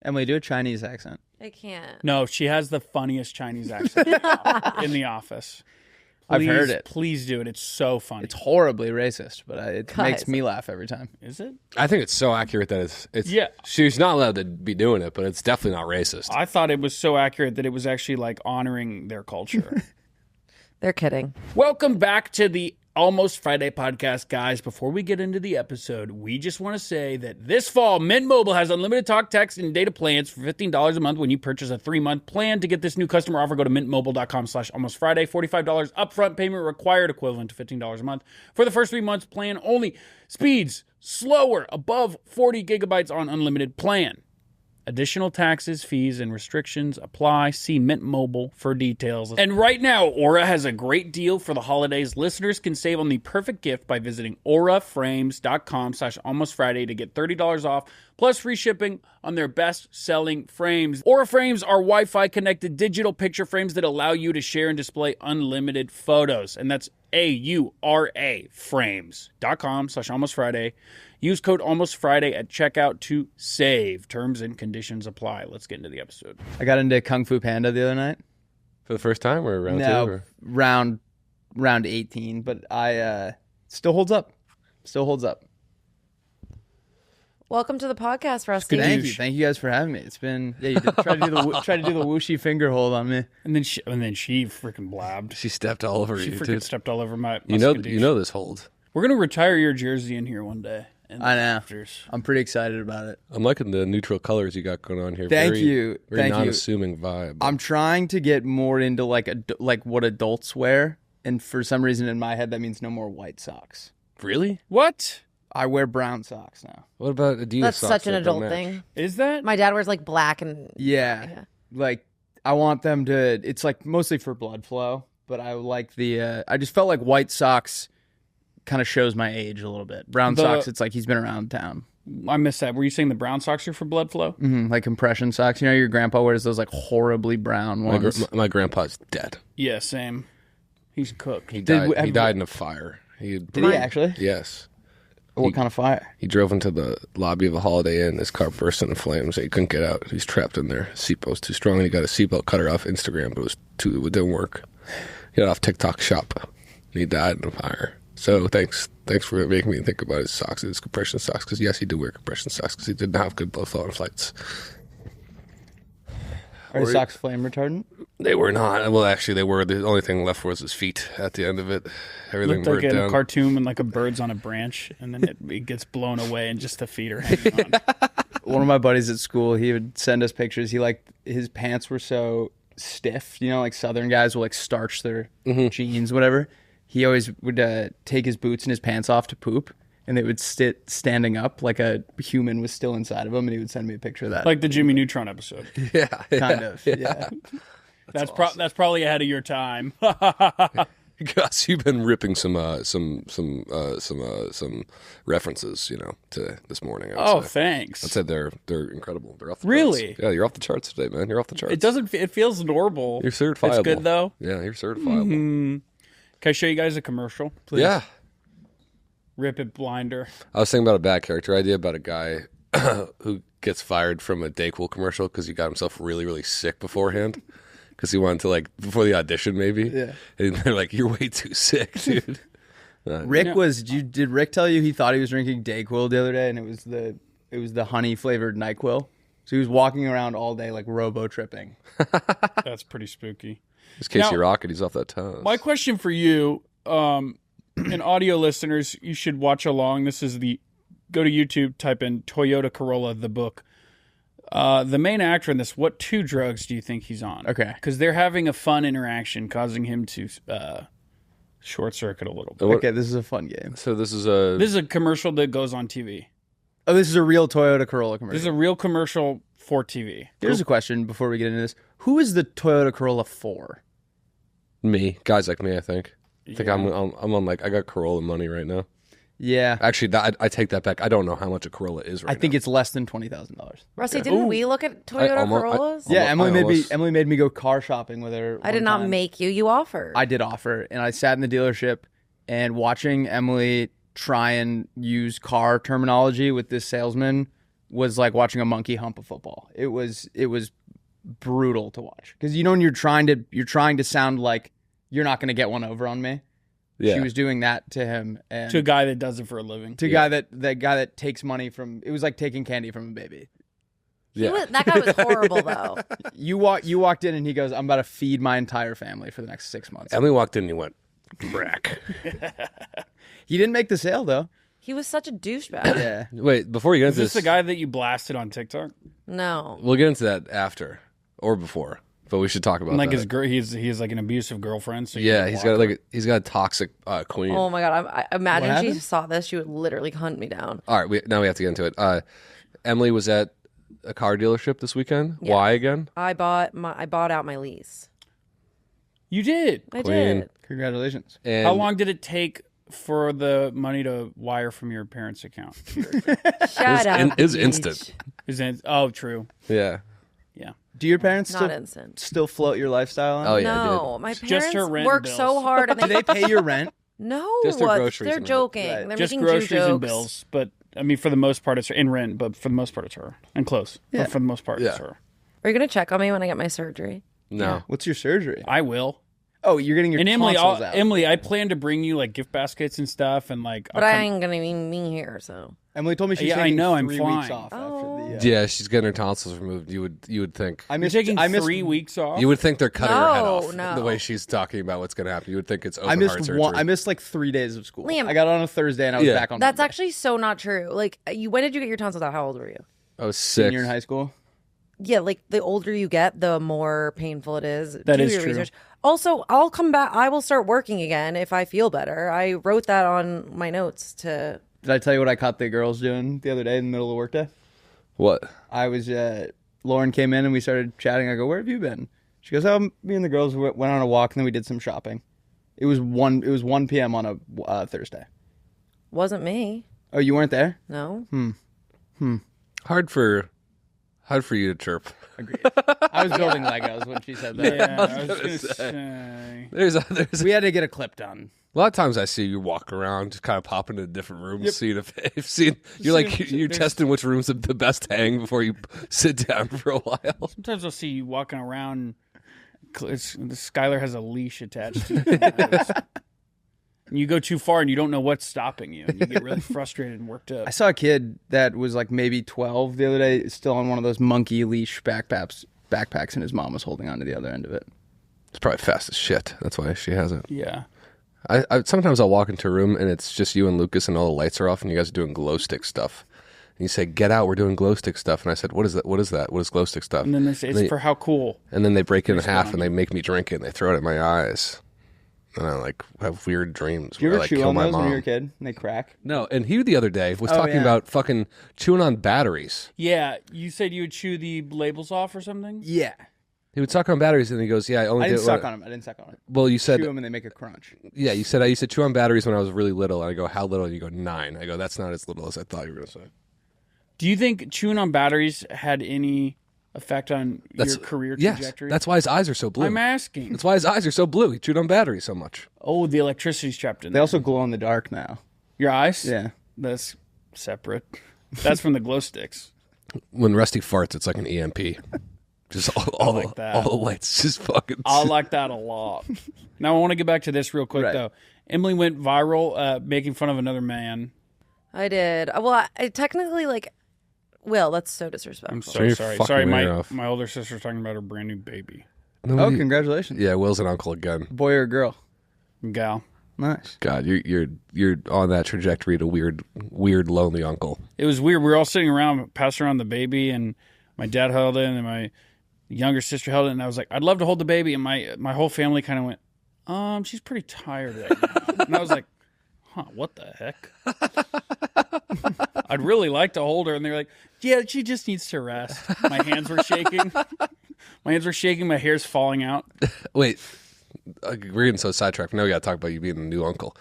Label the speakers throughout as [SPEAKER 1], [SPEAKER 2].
[SPEAKER 1] Emily, do a Chinese accent.
[SPEAKER 2] I can't.
[SPEAKER 3] No, she has the funniest Chinese accent in the office.
[SPEAKER 1] I've heard it.
[SPEAKER 3] Please do it. It's so funny.
[SPEAKER 1] It's horribly racist, but it
[SPEAKER 2] Guys.
[SPEAKER 1] makes me laugh every time.
[SPEAKER 3] Is it?
[SPEAKER 4] I think it's so accurate that it's
[SPEAKER 3] Yeah.
[SPEAKER 4] She's not allowed to be doing it, but it's definitely not racist.
[SPEAKER 3] I thought it was so accurate that it was actually like honoring their culture.
[SPEAKER 2] They're kidding.
[SPEAKER 3] Welcome back to the Almost Friday podcast, guys. Before we get into the episode, we just want to say that this fall, Mint Mobile has unlimited talk, text, and data plans for $15 a month when you purchase a 3-month plan. To get this new customer offer, go to mintmobile.com/almostfriday. $45 upfront payment required, equivalent to $15 a month. For the first 3 months plan only. Speeds slower, above 40 gigabytes on unlimited plan. Additional taxes, fees, and restrictions apply. See Mint Mobile for details. And right now, Aura has a great deal for the holidays. Listeners can save on the perfect gift by visiting auraframes.com/almostfriday to get $30 off, plus free shipping on their best-selling frames. Aura frames are Wi-Fi connected digital picture frames that allow you to share and display unlimited photos. And that's AURA frames.com/almostfriday. Use code ALMOSTFRIDAY at checkout to save. Terms and conditions apply. Let's get into the episode.
[SPEAKER 1] I got into Kung Fu Panda the other night.
[SPEAKER 4] For the first time or round two? Or?
[SPEAKER 1] round 18, but I still holds up. Still holds up.
[SPEAKER 2] Welcome to the podcast, Rusty.
[SPEAKER 1] Thank you. Thank you guys for having me. It's been you did try to do the whooshy finger hold on me.
[SPEAKER 3] And then she freaking blabbed.
[SPEAKER 4] She stepped all over
[SPEAKER 3] She
[SPEAKER 4] you,
[SPEAKER 3] freaking
[SPEAKER 4] dude.
[SPEAKER 3] stepped all over my
[SPEAKER 4] You know this hold.
[SPEAKER 3] We're going to retire your jersey in here one day.
[SPEAKER 1] I know.
[SPEAKER 3] Afters.
[SPEAKER 1] I'm pretty excited about it.
[SPEAKER 4] I'm liking the neutral colors you got going on here.
[SPEAKER 1] Thank
[SPEAKER 4] Very
[SPEAKER 1] you.
[SPEAKER 4] non-assuming vibe.
[SPEAKER 1] I'm trying to get more into like what adults wear, and for some reason in my head that means no more white socks.
[SPEAKER 4] Really?
[SPEAKER 3] What?
[SPEAKER 1] I wear brown socks now.
[SPEAKER 4] What about Adidas
[SPEAKER 2] That's
[SPEAKER 4] socks
[SPEAKER 2] such an
[SPEAKER 4] that don't
[SPEAKER 2] adult
[SPEAKER 4] match?
[SPEAKER 2] thing.
[SPEAKER 3] Is that?
[SPEAKER 2] My dad wears like black and
[SPEAKER 1] Yeah. Like I want them to. It's like mostly for blood flow, but I like the. I just felt like white socks kind of shows my age a little bit. Brown socks, it's like he's been around town.
[SPEAKER 3] I missed that. Were you saying the brown socks are for blood flow?
[SPEAKER 1] Like compression socks. You know, your grandpa wears those like horribly brown ones.
[SPEAKER 4] My grandpa's dead.
[SPEAKER 3] Yeah, same. He's cooked.
[SPEAKER 4] He died in a fire.
[SPEAKER 1] Did he actually?
[SPEAKER 4] Yes.
[SPEAKER 1] What kind of fire?
[SPEAKER 4] He drove into the lobby of a Holiday Inn. His car burst into flames. He couldn't get out. He's trapped in there. Seatbelt was too strong. And he got a seatbelt cutter off Instagram, but it didn't work. He got off TikTok Shop. And he died in a fire. So thanks for making me think about his socks, his compression socks. Because yes, he did wear compression socks because he didn't have good blood flow on flights.
[SPEAKER 1] Are his socks flame retardant?
[SPEAKER 4] They were not. Well, actually, they were. The only thing left was his feet at the end of it. Everything
[SPEAKER 3] Looked like
[SPEAKER 4] burnt
[SPEAKER 3] a
[SPEAKER 4] down.
[SPEAKER 3] cartoon and like a bird's on a branch, and then it gets blown away, and just the feet are hanging on.
[SPEAKER 1] One of my buddies at school, he would send us pictures. His pants were so stiff, you know, like Southern guys will like starch their jeans, whatever. He always would take his boots and his pants off to poop, and they would sit standing up like a human was still inside of him, and he would send me a picture of that.
[SPEAKER 3] Like the Jimmy Neutron episode.
[SPEAKER 4] Yeah,
[SPEAKER 1] kind of. Yeah.
[SPEAKER 3] That's probably ahead of your time.
[SPEAKER 4] Gus, you've been ripping some references, to this morning. I would say.
[SPEAKER 3] Thanks.
[SPEAKER 4] I'd say they're incredible. They're off the
[SPEAKER 3] Really?
[SPEAKER 4] charts. Yeah, you're off the charts today, man. You're off the charts.
[SPEAKER 3] It doesn't. It feels normal.
[SPEAKER 4] You're certifiable.
[SPEAKER 3] It's good though.
[SPEAKER 4] Yeah, you're certifiable.
[SPEAKER 3] Can I show you guys a commercial, please?
[SPEAKER 4] Yeah.
[SPEAKER 3] Rip it, Blinder.
[SPEAKER 4] I was thinking about a bad character idea about a guy who gets fired from a Dayquil commercial because he got himself really, really sick beforehand. Because he wanted to, before the audition, maybe.
[SPEAKER 1] Yeah.
[SPEAKER 4] And they're like, "You're way too sick, dude."
[SPEAKER 1] Rick did Rick tell you he thought he was drinking Dayquil the other day, and it was the honey flavored NyQuil? So he was walking around all day like robo tripping.
[SPEAKER 3] That's pretty spooky.
[SPEAKER 4] It's Casey
[SPEAKER 3] Now,
[SPEAKER 4] Rocket. He's off that toast.
[SPEAKER 3] My question for you, and audio listeners, you should watch along. This is go to YouTube, type in Toyota Corolla, the book. The main actor in this, what 2 drugs do you think he's on? Okay. Because they're having a fun interaction, causing him to short circuit a little bit.
[SPEAKER 1] Okay, this is a fun game.
[SPEAKER 4] So this is
[SPEAKER 3] a commercial that goes on TV.
[SPEAKER 1] Oh, this is a real Toyota Corolla commercial.
[SPEAKER 3] This is a real commercial for TV.
[SPEAKER 1] Here's a question before we get into this. Who is the Toyota Corolla for?
[SPEAKER 4] Me. Guys like me, I think. I think I'm on I got Corolla money right now.
[SPEAKER 1] Yeah.
[SPEAKER 4] Actually, I take that back. I don't know how much a Corolla is right now.
[SPEAKER 1] I think it's less than $20,000.
[SPEAKER 2] Rusty, didn't we look at Toyota Corollas?
[SPEAKER 1] Yeah, Emily made me go car shopping with her.
[SPEAKER 2] I did not make you. You offered.
[SPEAKER 1] I did offer, and I sat in the dealership and watching Emily try and use car terminology with this salesman was like watching a monkey hump a football. It was brutal to watch because when you're trying to sound like you're not going to get one over on me.
[SPEAKER 4] Yeah.
[SPEAKER 1] She was doing that to him and
[SPEAKER 3] To a guy that does it for a living.
[SPEAKER 1] to a guy that takes money from. It was like taking candy from a baby.
[SPEAKER 2] That guy was horrible though.
[SPEAKER 1] You walked in and he goes, "I'm about to feed my entire family for the next 6 months."
[SPEAKER 4] Emily walked in and he went, "Brack."
[SPEAKER 1] He didn't make the sale though.
[SPEAKER 2] He was such a douchebag.
[SPEAKER 1] Yeah.
[SPEAKER 4] Wait, before you get
[SPEAKER 3] Is
[SPEAKER 4] into
[SPEAKER 3] this the guy that you blasted on TikTok?
[SPEAKER 2] No.
[SPEAKER 4] we'll get into that after or before, but we should talk about
[SPEAKER 3] Like
[SPEAKER 4] that.
[SPEAKER 3] he's like an abusive girlfriend. So you
[SPEAKER 4] Yeah,
[SPEAKER 3] gotta
[SPEAKER 4] he's
[SPEAKER 3] block
[SPEAKER 4] got
[SPEAKER 3] her.
[SPEAKER 4] he's got a toxic queen.
[SPEAKER 2] Oh my god! I
[SPEAKER 1] What
[SPEAKER 2] imagine she
[SPEAKER 1] happened?
[SPEAKER 2] saw this, she would literally hunt me down.
[SPEAKER 4] All right, now we have to get into it. Emily was at a car dealership this weekend.
[SPEAKER 2] Yeah.
[SPEAKER 4] Why again?
[SPEAKER 2] I bought out my lease.
[SPEAKER 3] You did.
[SPEAKER 2] I
[SPEAKER 4] Queen.
[SPEAKER 2] did.
[SPEAKER 1] Congratulations.
[SPEAKER 4] And
[SPEAKER 3] How long did it take for the money to wire from your parents' account?
[SPEAKER 2] Shut up.
[SPEAKER 4] it was
[SPEAKER 2] Peach.
[SPEAKER 4] instant.
[SPEAKER 3] True.
[SPEAKER 4] Yeah.
[SPEAKER 3] Yeah.
[SPEAKER 1] Do your parents
[SPEAKER 2] Not instant.
[SPEAKER 1] still float your lifestyle on?
[SPEAKER 4] Oh yeah.
[SPEAKER 2] No, my
[SPEAKER 3] Just
[SPEAKER 2] parents
[SPEAKER 3] her rent
[SPEAKER 2] work
[SPEAKER 3] bills.
[SPEAKER 2] so hard, and
[SPEAKER 1] Do they pay your rent?
[SPEAKER 2] no,
[SPEAKER 4] Just their groceries
[SPEAKER 2] they're
[SPEAKER 4] and
[SPEAKER 2] joking.
[SPEAKER 1] Right.
[SPEAKER 2] They're
[SPEAKER 3] Just
[SPEAKER 2] making
[SPEAKER 3] groceries
[SPEAKER 2] Jew jokes.
[SPEAKER 3] and bills. But I mean, for the most part, it's in rent. But for the most part, it's her and clothes.
[SPEAKER 1] Yeah.
[SPEAKER 3] But for the most part, it's
[SPEAKER 4] Yeah.
[SPEAKER 3] her.
[SPEAKER 2] Are you gonna check on me when I get my surgery?
[SPEAKER 4] No.
[SPEAKER 1] What's your surgery?
[SPEAKER 3] I will.
[SPEAKER 1] Oh, you're getting your
[SPEAKER 3] And Emily,
[SPEAKER 1] tonsils out.
[SPEAKER 3] Emily, I plan to bring you like gift baskets and stuff, and like.
[SPEAKER 2] But
[SPEAKER 3] I'll
[SPEAKER 2] I
[SPEAKER 3] come-
[SPEAKER 2] ain't gonna be me here, so.
[SPEAKER 1] Emily told me she's
[SPEAKER 3] Yeah, I
[SPEAKER 1] taking
[SPEAKER 3] know, I'm
[SPEAKER 1] 3 weeks
[SPEAKER 3] flying.
[SPEAKER 1] off
[SPEAKER 2] Oh.
[SPEAKER 1] after the.
[SPEAKER 4] Yeah, she's getting her tonsils removed. You would think.
[SPEAKER 1] I
[SPEAKER 3] You're
[SPEAKER 1] missed.
[SPEAKER 3] taking
[SPEAKER 1] I missed
[SPEAKER 3] 3 weeks off.
[SPEAKER 4] You would think they're cutting her head
[SPEAKER 2] No,
[SPEAKER 4] off
[SPEAKER 2] no.
[SPEAKER 4] the way she's talking about what's going to happen. You would think it's open
[SPEAKER 1] I
[SPEAKER 4] heart
[SPEAKER 1] missed
[SPEAKER 4] surgery.
[SPEAKER 1] one. I missed like 3 days of school.
[SPEAKER 2] Liam.
[SPEAKER 1] I got on a Thursday and I was
[SPEAKER 4] Yeah.
[SPEAKER 1] back on.
[SPEAKER 2] That's
[SPEAKER 1] Monday.
[SPEAKER 2] actually so not true. Like, when did you get your tonsils out? How old were you?
[SPEAKER 4] I was 6.
[SPEAKER 1] Senior in high school.
[SPEAKER 2] Yeah, like the older you get, the more painful it is.
[SPEAKER 3] That
[SPEAKER 2] Do
[SPEAKER 3] is
[SPEAKER 2] your
[SPEAKER 3] true.
[SPEAKER 2] research. Also, I'll come back. I will start working again if I feel better. I wrote that on my notes to.
[SPEAKER 1] Did I tell you what I caught the girls doing the other day in the middle of workday?
[SPEAKER 4] What?
[SPEAKER 1] I was. Lauren came in and we started chatting. I go, "Where have you been?" She goes, "Oh, me and the girls went on a walk and then we did some shopping." It was 1 p.m. on a Thursday.
[SPEAKER 2] Wasn't me.
[SPEAKER 1] Oh, you weren't there?
[SPEAKER 2] No.
[SPEAKER 4] Hard for you to chirp.
[SPEAKER 1] Agreed. I was building Legos when she said that.
[SPEAKER 3] Yeah, I was gonna say.
[SPEAKER 4] There's a
[SPEAKER 1] We had to get a clip done.
[SPEAKER 4] lot of times I see you walk around, just kind of pop into different rooms, seeing you're testing which room's the best hang before you sit down for a while.
[SPEAKER 3] Sometimes I'll see you walking around. The Skylar has a leash attached to it. And you go too far and you don't know what's stopping you. And you get really frustrated and worked up.
[SPEAKER 1] I saw a kid that was like maybe 12 the other day, still on one of those monkey leash backpacks, and his mom was holding on to the other end of it.
[SPEAKER 4] It's probably fast as shit. That's why she has it.
[SPEAKER 3] Yeah.
[SPEAKER 4] I sometimes I'll walk into a room and it's just you and Lucas and all the lights are off and you guys are doing glow stick stuff. And you say, "Get out, we're doing glow stick stuff." And I said, "What is that? What is that? What is glow stick stuff?"
[SPEAKER 3] And then they say, it's for how cool.
[SPEAKER 4] And then they break it in half and they make me drink it and they throw it at my eyes. And I like have weird dreams.
[SPEAKER 1] Do you
[SPEAKER 4] where
[SPEAKER 1] ever
[SPEAKER 4] I like
[SPEAKER 1] chew
[SPEAKER 4] kill
[SPEAKER 1] on
[SPEAKER 4] my
[SPEAKER 1] those when
[SPEAKER 4] mom.
[SPEAKER 1] you were a kid and they crack?
[SPEAKER 4] No, and he the other day was
[SPEAKER 1] Oh,
[SPEAKER 4] talking
[SPEAKER 1] yeah.
[SPEAKER 4] about fucking chewing on batteries.
[SPEAKER 3] Yeah. You said you would chew the labels off or something?
[SPEAKER 1] Yeah.
[SPEAKER 4] He would suck on batteries and he goes, "Yeah, I only
[SPEAKER 1] I didn't
[SPEAKER 4] did
[SPEAKER 1] suck on them. I didn't suck on it.
[SPEAKER 4] Well, you said
[SPEAKER 1] Chew them and they make a crunch.
[SPEAKER 4] yeah, you said I used to chew on batteries when I was really little. And I go, "How little?" And you go, 9. I go, "That's not as little as I thought you were going to say."
[SPEAKER 3] Do you think chewing on batteries had any effect on your career trajectory?
[SPEAKER 4] Yes, that's why his eyes are so blue.
[SPEAKER 3] I'm asking.
[SPEAKER 4] That's why his eyes are so blue. He chewed on batteries so much.
[SPEAKER 3] Oh, the electricity's trapped in
[SPEAKER 1] They
[SPEAKER 3] there.
[SPEAKER 1] also glow in the dark now.
[SPEAKER 3] Your eyes?
[SPEAKER 1] Yeah.
[SPEAKER 3] That's separate. That's from the glow sticks.
[SPEAKER 4] When Rusty farts, it's like an EMP. Just all
[SPEAKER 3] like that.
[SPEAKER 4] all the lights just fucking.
[SPEAKER 3] I like that a lot. Now, I want to get back to this real quick,
[SPEAKER 1] Right.
[SPEAKER 3] though. Emily went viral making fun of another man.
[SPEAKER 2] I did. Well, I technically like. Will, that's so disrespectful.
[SPEAKER 3] I'm
[SPEAKER 4] Turn
[SPEAKER 3] so
[SPEAKER 4] your
[SPEAKER 3] sorry.
[SPEAKER 4] fucking
[SPEAKER 3] Sorry,
[SPEAKER 4] ear off.
[SPEAKER 3] my older sister's talking about her brand new baby.
[SPEAKER 1] Oh, congratulations.
[SPEAKER 4] Yeah, Will's an uncle again.
[SPEAKER 1] Boy or girl?
[SPEAKER 3] Gal.
[SPEAKER 1] Nice.
[SPEAKER 4] God, you're on that trajectory to weird lonely uncle.
[SPEAKER 3] It was weird. We were all sitting around, passing around the baby, and my dad held it, and my younger sister held it, and I was like, "I'd love to hold the baby," and my whole family kind of went, she's pretty tired right now. And I was like, "Huh, what the heck?" I'd really like to hold her, and they were like, "Yeah, she just needs to rest." My hands were shaking. My hair's falling out.
[SPEAKER 4] Wait, we're getting so sidetracked. Now we got to talk about you being the new uncle.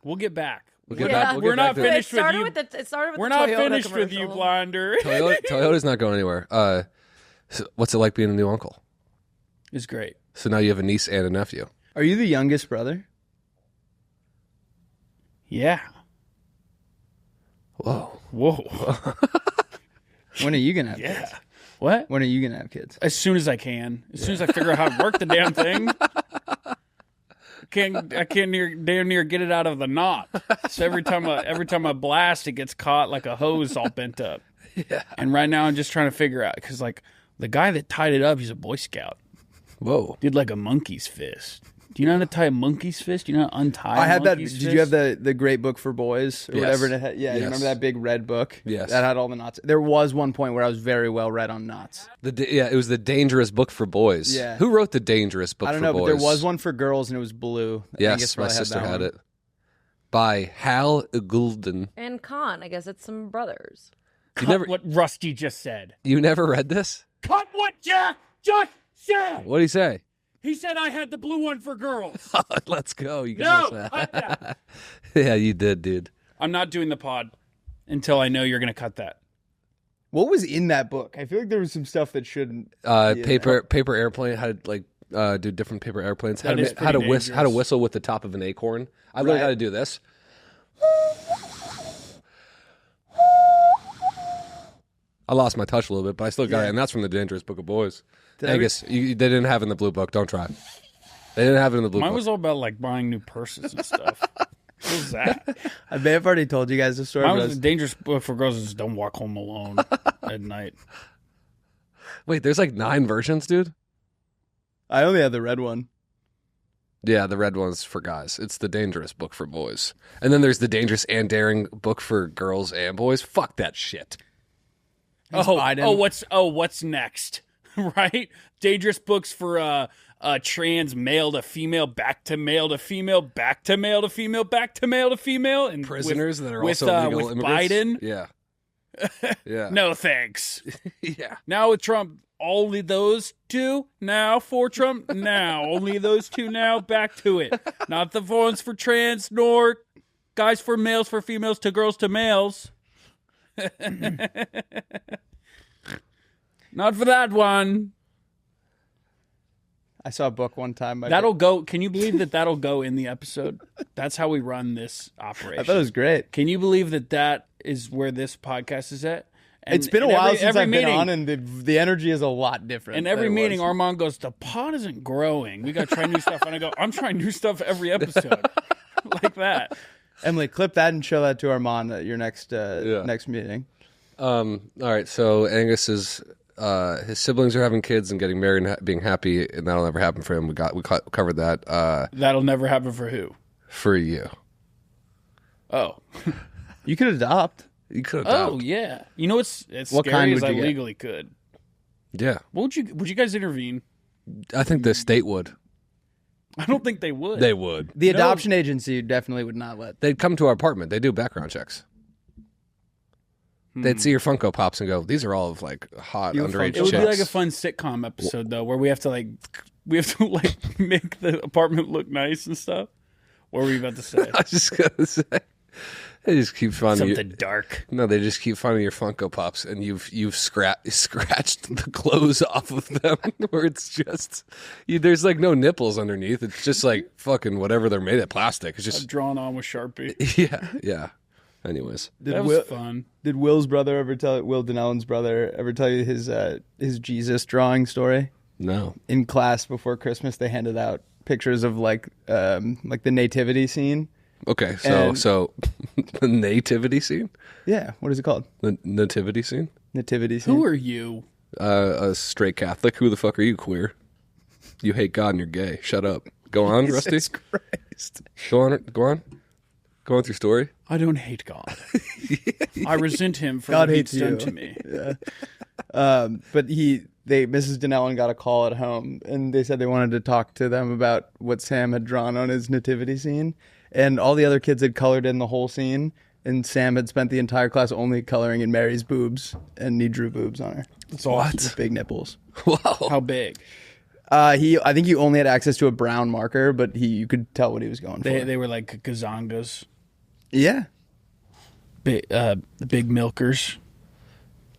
[SPEAKER 3] We'll get back.
[SPEAKER 4] We'll get
[SPEAKER 2] Yeah.
[SPEAKER 4] back. We'll
[SPEAKER 3] We're
[SPEAKER 4] get
[SPEAKER 3] not
[SPEAKER 4] back to it.
[SPEAKER 3] finished with you.
[SPEAKER 2] It started with
[SPEAKER 3] We're
[SPEAKER 2] the
[SPEAKER 3] not
[SPEAKER 2] Toyota
[SPEAKER 3] finished with you,
[SPEAKER 2] commercial.
[SPEAKER 3] Blinder.
[SPEAKER 4] Toyota's not going anywhere. So what's it like being a new uncle?
[SPEAKER 3] It's great.
[SPEAKER 4] So now you have a niece and a nephew.
[SPEAKER 1] Are you the youngest brother?
[SPEAKER 3] Yeah.
[SPEAKER 4] Whoa.
[SPEAKER 3] Whoa.
[SPEAKER 1] When are you gonna have
[SPEAKER 3] Yeah.
[SPEAKER 1] kids?
[SPEAKER 3] What?
[SPEAKER 1] When are you gonna have kids?
[SPEAKER 3] As soon as I can. As soon as I figure out how to work the damn thing. I can't damn near get it out of the knot. So every time I blast, it gets caught like a hose all bent up. Yeah. And right now I'm just trying to figure out because like the guy that tied it up, he's a Boy Scout.
[SPEAKER 4] Whoa.
[SPEAKER 3] Did like a monkey's fist. Do you know how to tie a monkey's fist? Do you know how to untie
[SPEAKER 1] I
[SPEAKER 3] a
[SPEAKER 1] had that.
[SPEAKER 3] monkey's
[SPEAKER 1] Did
[SPEAKER 3] fist?
[SPEAKER 1] you have the Great Book for Boys or
[SPEAKER 4] Yes.
[SPEAKER 1] whatever? And it had, yeah, you
[SPEAKER 4] Yes.
[SPEAKER 1] remember that big red book?
[SPEAKER 4] Yes.
[SPEAKER 1] That had all the knots. There was one point where I was very well read on knots.
[SPEAKER 4] It was the Dangerous Book for Boys.
[SPEAKER 1] Yeah.
[SPEAKER 4] Who wrote the Dangerous Book
[SPEAKER 1] I don't
[SPEAKER 4] for
[SPEAKER 1] know,
[SPEAKER 4] Boys?
[SPEAKER 1] but there was one for girls and it was blue.
[SPEAKER 4] Yes, my sister had it. By Hal Goulden.
[SPEAKER 2] And Khan, I guess it's some brothers.
[SPEAKER 3] Cut what Rusty just said.
[SPEAKER 4] You never read this?
[SPEAKER 3] Cut what Jack just said.
[SPEAKER 4] What'd he say?
[SPEAKER 3] He said I had the blue one for girls.
[SPEAKER 4] Let's go. You can
[SPEAKER 3] No,
[SPEAKER 4] miss
[SPEAKER 3] cut
[SPEAKER 4] that.
[SPEAKER 3] that.
[SPEAKER 4] Yeah, you did, dude.
[SPEAKER 3] I'm not doing the pod until I know you're going to cut that.
[SPEAKER 1] What was in that book? I feel like there was some stuff that shouldn't.
[SPEAKER 4] Paper airplane. How to like do different paper airplanes. How
[SPEAKER 3] That is
[SPEAKER 4] to how to
[SPEAKER 3] pretty
[SPEAKER 4] whistle. How to
[SPEAKER 3] dangerous.
[SPEAKER 4] whistle with the top of an acorn. I learned
[SPEAKER 1] Right.
[SPEAKER 4] how to do this. I lost my touch a little bit, but I still got it, and that's from the Dangerous Book of Boys. Angus, they didn't have it in the blue book. Don't try. They didn't have it in the blue
[SPEAKER 3] Mine
[SPEAKER 4] book.
[SPEAKER 3] was all about like buying new purses and stuff. What was that?
[SPEAKER 1] I may have already told you guys the story.
[SPEAKER 3] Mine
[SPEAKER 1] but
[SPEAKER 3] was a dangerous book for girls. Is don't walk home alone at night.
[SPEAKER 4] Wait, there's like 9 versions, dude?
[SPEAKER 1] I only had the red one.
[SPEAKER 4] Yeah, the red one's for guys. It's the Dangerous Book for boys. And then there's the Dangerous and Daring book for girls and boys. Fuck that shit.
[SPEAKER 3] What's next? Right? Dangerous books for trans male to female, back to male to female, back to male to female, back to male to female, and
[SPEAKER 4] Prisoners that are
[SPEAKER 3] with,
[SPEAKER 4] also legal
[SPEAKER 3] with
[SPEAKER 4] immigrants.
[SPEAKER 3] Biden.
[SPEAKER 4] Yeah. Yeah.
[SPEAKER 3] No thanks.
[SPEAKER 4] Yeah.
[SPEAKER 3] Now with Trump, only those two. Now for Trump, now only those two. Now back to it. Not the ones for trans, nor guys for males, for females, to girls, to males. Not for that one.
[SPEAKER 1] I saw a book one time.
[SPEAKER 3] That'll go. Can you believe that that'll go in the episode? That's how we run this operation.
[SPEAKER 1] I thought it was great.
[SPEAKER 3] Can you believe that that is where this podcast is at? And,
[SPEAKER 1] It's been a while since
[SPEAKER 3] every
[SPEAKER 1] I've
[SPEAKER 3] meeting,
[SPEAKER 1] been on, and the energy is a lot different.
[SPEAKER 3] And every
[SPEAKER 1] than it
[SPEAKER 3] meeting,
[SPEAKER 1] was.
[SPEAKER 3] Armand goes, "The pod isn't growing. We got to try new stuff." And I go, "I'm trying new stuff every episode, like that."
[SPEAKER 1] Emily, clip that and show that to Armand at your next next meeting.
[SPEAKER 4] All right, so Angus is his siblings are having kids and getting married and being happy, and that'll never happen for him. We covered that.
[SPEAKER 3] That'll never happen for who?
[SPEAKER 4] For you,
[SPEAKER 3] Oh,
[SPEAKER 1] You could adopt.
[SPEAKER 4] you could adopt.
[SPEAKER 3] oh yeah. You know what's
[SPEAKER 1] What
[SPEAKER 3] scary
[SPEAKER 1] kind
[SPEAKER 3] is
[SPEAKER 1] would
[SPEAKER 3] I
[SPEAKER 1] you get?
[SPEAKER 3] legally could.
[SPEAKER 4] Yeah,
[SPEAKER 3] Would you guys intervene?
[SPEAKER 4] I think the state would.
[SPEAKER 3] I don't think they would.
[SPEAKER 4] They would.
[SPEAKER 1] The
[SPEAKER 3] No.
[SPEAKER 1] adoption agency definitely would not let.
[SPEAKER 4] They'd come to our apartment. They do background checks. They'd see your Funko Pops and go, "These are all of like hot
[SPEAKER 1] You have
[SPEAKER 4] underage
[SPEAKER 3] It would
[SPEAKER 4] chicks."
[SPEAKER 3] be like a fun sitcom episode though, where we have to make the apartment look nice and stuff. What were you about to say?
[SPEAKER 4] I was just gonna say, they just keep finding
[SPEAKER 3] Something dark.
[SPEAKER 4] No, they just keep finding your Funko Pops, and you've scratched the clothes off of them, where it's just there's like no nipples underneath. It's just like fucking whatever they're made of, plastic. It's just
[SPEAKER 3] Drawn on with Sharpie.
[SPEAKER 4] yeah. Anyways,
[SPEAKER 3] That was fun.
[SPEAKER 1] Did Will's brother ever tell Will Donnellan's brother ever tell you his Jesus drawing story?
[SPEAKER 4] no.
[SPEAKER 1] In class before Christmas, they handed out pictures of like the nativity scene.
[SPEAKER 4] Okay,
[SPEAKER 1] And-
[SPEAKER 4] so the nativity scene,
[SPEAKER 1] Yeah, what is it called?
[SPEAKER 4] the nativity scene.
[SPEAKER 1] Nativity scene.
[SPEAKER 3] Who are you?
[SPEAKER 4] A straight Catholic. Who the fuck are you, queer? You hate God and you're gay. Shut up. Go on, Rusty.
[SPEAKER 1] Jesus Christ.
[SPEAKER 4] Go on. Go on with your story.
[SPEAKER 3] I don't hate God. I resent him for
[SPEAKER 1] God
[SPEAKER 3] what
[SPEAKER 1] hates
[SPEAKER 3] he's done
[SPEAKER 1] you.
[SPEAKER 3] to me.
[SPEAKER 1] But Mrs. Donnellan got a call at home, and they said they wanted to talk to them about what Sam had drawn on his nativity scene, and all the other kids had colored in the whole scene, and Sam had spent the entire class only coloring in Mary's boobs, and he drew boobs on her.
[SPEAKER 3] That's awesome.
[SPEAKER 1] With big nipples.
[SPEAKER 4] Wow.
[SPEAKER 3] How big?
[SPEAKER 1] I think he only had access to a brown marker, but you could tell what he was going for.
[SPEAKER 3] They were like gazongas,
[SPEAKER 1] Yeah.
[SPEAKER 3] big milkers.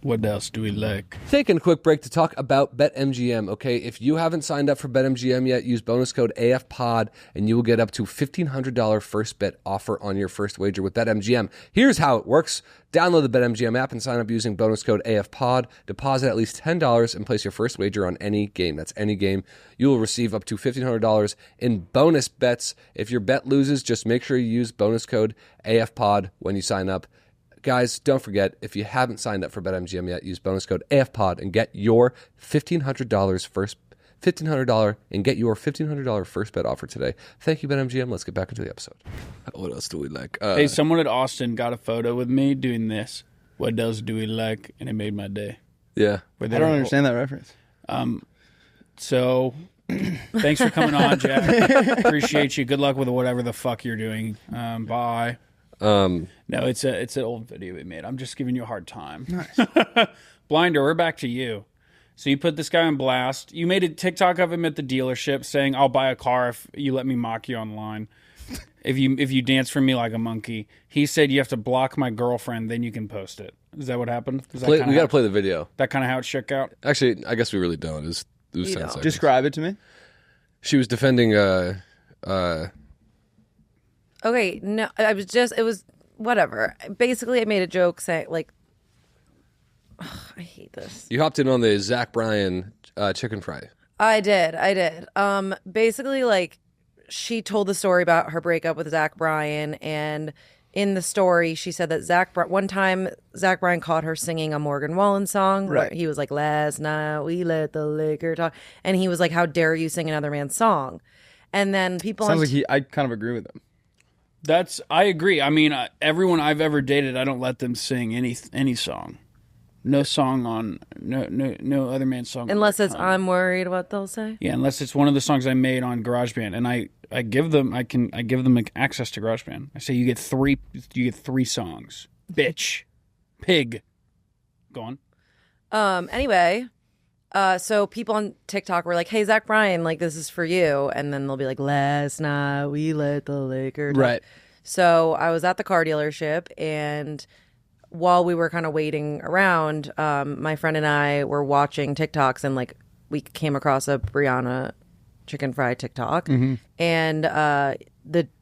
[SPEAKER 3] What else do we like?
[SPEAKER 4] Taking a quick break to talk about BetMGM, okay? If you haven't signed up for BetMGM yet, use bonus code AFPOD and you will get up to $1,500 first bet offer on your first wager with BetMGM. Here's how it works. Download the BetMGM app and sign up using bonus code AFPOD. Deposit at least $10 and place your first wager on any game. That's any game. You will receive up to $1,500 in bonus bets. If your bet loses, just make sure you use bonus code AFPOD when you sign up. Guys, don't forget, if you haven't signed up for BetMGM yet, use bonus code AFPOD and get your $1,500 first bet offer today. Thank you, BetMGM. Let's get back into the episode. What else do we like?
[SPEAKER 3] Hey, someone at Austin got a photo with me doing this. What else do we like? And it made my day.
[SPEAKER 4] Yeah.
[SPEAKER 1] I don't understand that reference.
[SPEAKER 3] So, thanks for coming on, Jack. Appreciate you. Good luck with whatever the fuck you're doing. Bye. No, it's an old video we made. I'm just giving you a hard time.
[SPEAKER 1] Nice.
[SPEAKER 3] Blinder, we're back to you. So you put this guy on blast. You made a TikTok of him at the dealership saying, "I'll buy a car if you let me mock you online. If you dance for me like a monkey." He said you have to block my girlfriend, then you can post it. Is that what happened?
[SPEAKER 4] We got to play the video.
[SPEAKER 3] That kind of how it shook out?
[SPEAKER 4] Actually, I guess we really don't. It was 10 seconds.
[SPEAKER 1] Describe it to me.
[SPEAKER 4] She was defending
[SPEAKER 2] Okay, no, it was whatever. Basically, I made a joke saying, like, I hate this.
[SPEAKER 4] You hopped in on the Zach Bryan chicken fry. I
[SPEAKER 2] did. Basically, like, she told the story about her breakup with Zach Bryan, and in the story, she said that one time Zach Bryan caught her singing a Morgan Wallen song.
[SPEAKER 1] Right.
[SPEAKER 2] He was like, "Last night we let the liquor talk," and he was like, "How dare you sing another man's song?" And then people
[SPEAKER 1] sounds like I kind of agree with him.
[SPEAKER 3] I agree. I mean, everyone I've ever dated, I don't let them sing any song. No song on no other man's song.
[SPEAKER 2] Unless it's "I'm worried what they'll say."
[SPEAKER 3] Yeah, unless it's one of the songs I made on GarageBand, and I give them access to GarageBand. I say you get three songs. Bitch, pig. Go on.
[SPEAKER 2] Anyway, so people on TikTok were like, "Hey, Zach Bryan, like, this is for you," and then they'll be like, "Last night we let the liquor talk."
[SPEAKER 1] Right.
[SPEAKER 2] So I was at the car dealership, and while we were kind of waiting around, my friend and I were watching TikToks, and like we came across a Brianna chicken fry TikTok, and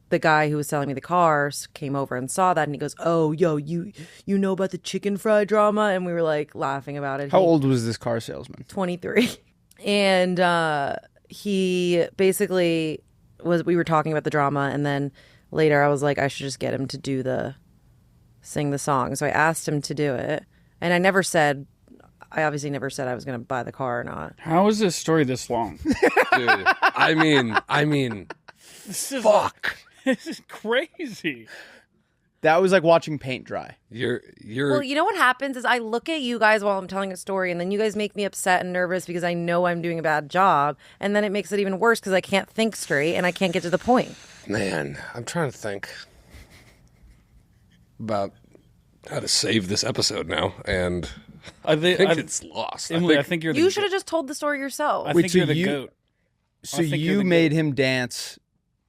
[SPEAKER 2] the guy who was selling me the cars came over and saw that, and he goes, "Oh, yo, you know about the chicken fry drama?" And we were like laughing about it.
[SPEAKER 1] How old was this car salesman?
[SPEAKER 2] 23. And he basically we were talking about the drama, and then later I was like, I should just get him to sing the song. So I asked him to do it, and I obviously never said I was going to buy the car or not.
[SPEAKER 3] How is this story this long?
[SPEAKER 4] Dude, I mean, fuck.
[SPEAKER 3] This is crazy.
[SPEAKER 1] That was like watching paint dry.
[SPEAKER 4] You're
[SPEAKER 2] Well, you know what happens is I look at you guys while I'm telling a story, and then you guys make me upset and nervous because I know I'm doing a bad job, and then it makes it even worse because I can't think straight and I can't get to the point.
[SPEAKER 4] Man, I'm trying to think about how to save this episode now, and I think it's lost.
[SPEAKER 3] Emily, I think you're
[SPEAKER 2] You should have just told the story yourself.
[SPEAKER 3] I think you're the goat.
[SPEAKER 1] So you made him dance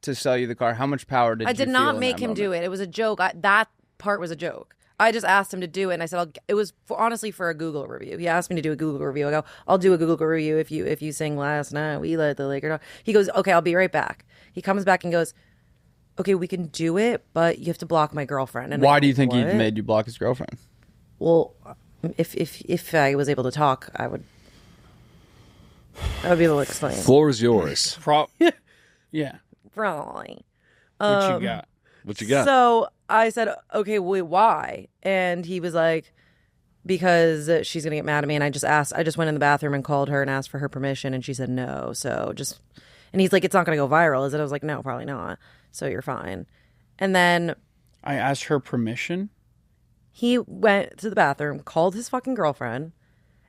[SPEAKER 1] to sell you the car. How much power did you
[SPEAKER 2] I did
[SPEAKER 1] feel
[SPEAKER 2] not
[SPEAKER 1] in
[SPEAKER 2] make
[SPEAKER 1] that
[SPEAKER 2] him do
[SPEAKER 1] moment?
[SPEAKER 2] it. It was a joke. That part was a joke. I just asked him to do it, and I said, it was honestly for a Google review. He asked me to do a Google review. I go, I'll do a Google review if you sing "Last Night We Let the Liquor Talk." He goes, okay, I'll be right back. He comes back and goes, okay, we can do it, but you have to block my girlfriend. And
[SPEAKER 1] Why do you think he made you block his girlfriend?
[SPEAKER 2] Well, if I was able to talk, I would be able to explain.
[SPEAKER 4] Floor is yours.
[SPEAKER 3] Yeah.
[SPEAKER 2] Probably.
[SPEAKER 3] What you got?
[SPEAKER 4] What you got?
[SPEAKER 2] So I said, okay, wait, why? And he was like, because she's going to get mad at me. And I just went in the bathroom and called her and asked for her permission. And she said no. So and he's like, it's not going to go viral, is it? I was like, no, probably not. So you're fine. And then
[SPEAKER 3] I asked her permission.
[SPEAKER 2] He went to the bathroom, called his fucking girlfriend,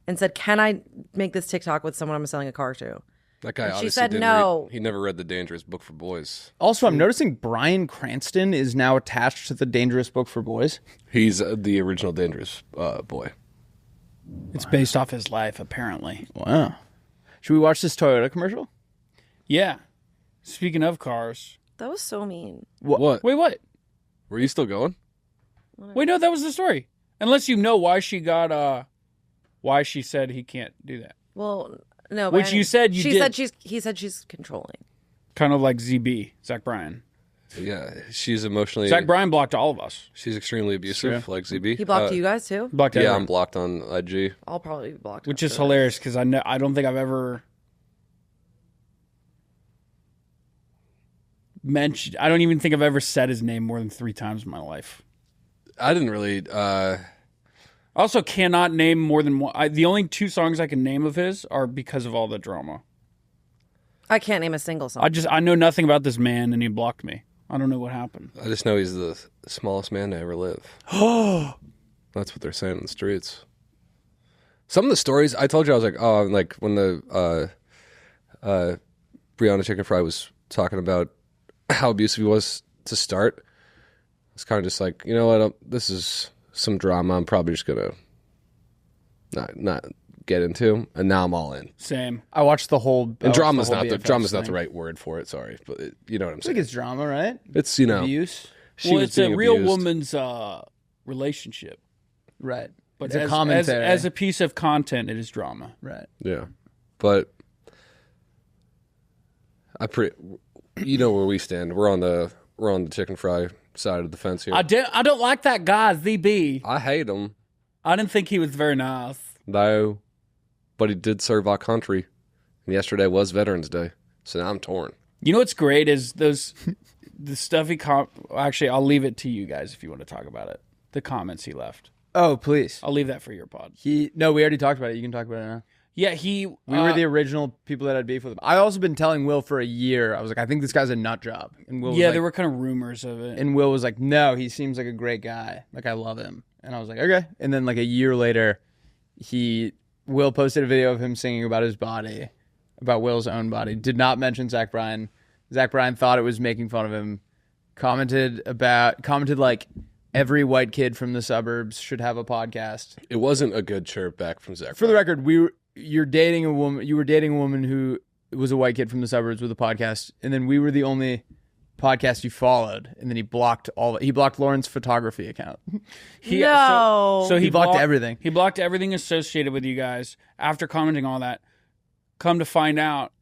[SPEAKER 2] and said, can I make this TikTok with someone I'm selling a car to?
[SPEAKER 4] That guy obviously
[SPEAKER 2] she said
[SPEAKER 4] didn't
[SPEAKER 2] no.
[SPEAKER 4] he never read the Dangerous Book for Boys.
[SPEAKER 1] Also, I'm noticing Bryan Cranston is now attached to the Dangerous Book for Boys.
[SPEAKER 4] He's the original Dangerous boy.
[SPEAKER 3] It's based off his life, apparently.
[SPEAKER 1] Wow. Should we watch this Toyota commercial?
[SPEAKER 3] Yeah. Speaking of cars.
[SPEAKER 2] That was so mean.
[SPEAKER 4] What?
[SPEAKER 3] Wait, what?
[SPEAKER 4] Were you still going?
[SPEAKER 3] Wait, no, that was the story. Unless you know why she got why she said he can't do that.
[SPEAKER 2] Well, no. But
[SPEAKER 3] Which you said you
[SPEAKER 2] she
[SPEAKER 3] did.
[SPEAKER 2] said no. But
[SPEAKER 3] Which you said you
[SPEAKER 2] she
[SPEAKER 3] did.
[SPEAKER 2] said he said she's controlling.
[SPEAKER 3] Kind of like ZB, Zach Bryan.
[SPEAKER 4] Yeah, she's emotionally.
[SPEAKER 3] Zach Bryan blocked all of us.
[SPEAKER 4] She's extremely abusive, like ZB.
[SPEAKER 2] He blocked you guys too.
[SPEAKER 3] Blocked
[SPEAKER 4] Yeah,
[SPEAKER 3] everyone.
[SPEAKER 4] I'm blocked on IG.
[SPEAKER 2] I'll probably be blocked.
[SPEAKER 3] Which is
[SPEAKER 2] after
[SPEAKER 3] hilarious because I don't think I've ever mentioned. I don't even think I've ever said his name more than 3 times in my life.
[SPEAKER 4] I didn't really.
[SPEAKER 3] I also cannot name more than one. The only 2 songs I can name of his are because of all the drama.
[SPEAKER 2] I can't name a single song.
[SPEAKER 3] I know nothing about this man, and he blocked me. I don't know what happened.
[SPEAKER 4] I just know he's the smallest man to ever live. That's what they're saying in the streets. Some of the stories I told you, I was like, oh, like when the Brianna Chicken Fry was talking about how abusive he was to start. It's kind of just like, you know what? This is some drama. I'm probably just gonna not get into, and now I'm all in.
[SPEAKER 3] Same.
[SPEAKER 1] I watched the whole.
[SPEAKER 4] And drama's not
[SPEAKER 1] BFFs
[SPEAKER 4] the
[SPEAKER 1] thing.
[SPEAKER 4] right word for it. Sorry, but you know what I'm
[SPEAKER 1] I
[SPEAKER 4] saying.
[SPEAKER 1] think it's drama, right?
[SPEAKER 4] It's
[SPEAKER 1] Abuse,
[SPEAKER 4] she
[SPEAKER 3] Well,
[SPEAKER 4] was
[SPEAKER 3] it's a
[SPEAKER 4] being
[SPEAKER 3] real
[SPEAKER 4] abused.
[SPEAKER 3] woman's relationship.
[SPEAKER 1] right?
[SPEAKER 3] But
[SPEAKER 1] It's a commentary,
[SPEAKER 3] as a piece of content, it is drama.
[SPEAKER 1] right?
[SPEAKER 4] Yeah, but you know where we stand. We're on the chicken fry side of the fence here.
[SPEAKER 3] I don't like that guy, ZB.
[SPEAKER 4] I hate him.
[SPEAKER 3] I didn't think he was very nice.
[SPEAKER 4] No, but he did serve our country. And yesterday was Veterans Day, so now I'm torn.
[SPEAKER 3] You know what's great is the stuff actually, I'll leave it to you guys if you want to talk about it. The comments he left.
[SPEAKER 1] Oh, please.
[SPEAKER 3] I'll leave that for your pod.
[SPEAKER 1] No, we already talked about it. You can talk about it now.
[SPEAKER 3] Yeah,
[SPEAKER 1] We were the original people that had beef with him. I also been telling Will for a year. I was like, I think this guy's a nut job. And Will was like,
[SPEAKER 3] there were kind of rumors of it.
[SPEAKER 1] and Will was like, no, he seems like a great guy. Like, I love him. And I was like, okay. And then like a year later, Will posted a video of him singing about his body, about Will's own body. Did not mention Zach Bryan. Zach Bryan thought it was making fun of him. Commented like every white kid from the suburbs should have a podcast.
[SPEAKER 4] It wasn't a good chirp back from Zach.
[SPEAKER 1] For the record, you were dating a woman who was a white kid from the suburbs with a podcast, and then we were the only podcast you followed, and then he blocked Lauren's photography account.
[SPEAKER 3] So
[SPEAKER 1] he blocked everything.
[SPEAKER 3] He blocked everything associated with you guys after commenting all that. Come to find out,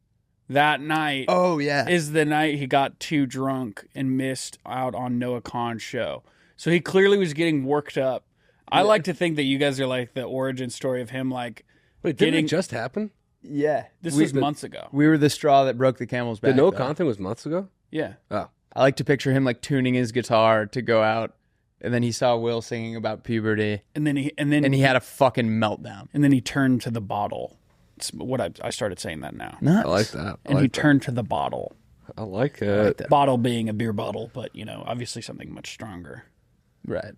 [SPEAKER 3] that night is the night he got too drunk and missed out on Noah Khan's show. So he clearly was getting worked up. I like to think that you guys are like the origin story of him, like,
[SPEAKER 4] Wait, didn't it just happen?
[SPEAKER 1] Yeah.
[SPEAKER 3] This was months ago.
[SPEAKER 1] We were the straw that broke the camel's back.
[SPEAKER 4] The Noah
[SPEAKER 1] though.
[SPEAKER 4] Khan thing was months ago?
[SPEAKER 3] Yeah.
[SPEAKER 4] Oh.
[SPEAKER 1] I like to picture him like tuning his guitar to go out, and then he saw Will singing about puberty,
[SPEAKER 3] And then
[SPEAKER 1] he had a fucking meltdown.
[SPEAKER 3] and then he turned to the bottle. It's what I started saying that now.
[SPEAKER 1] Nuts.
[SPEAKER 4] I like that.
[SPEAKER 3] And he turned to the bottle.
[SPEAKER 4] I like it.
[SPEAKER 3] Bottle being a beer bottle, but obviously something much stronger.
[SPEAKER 1] Right.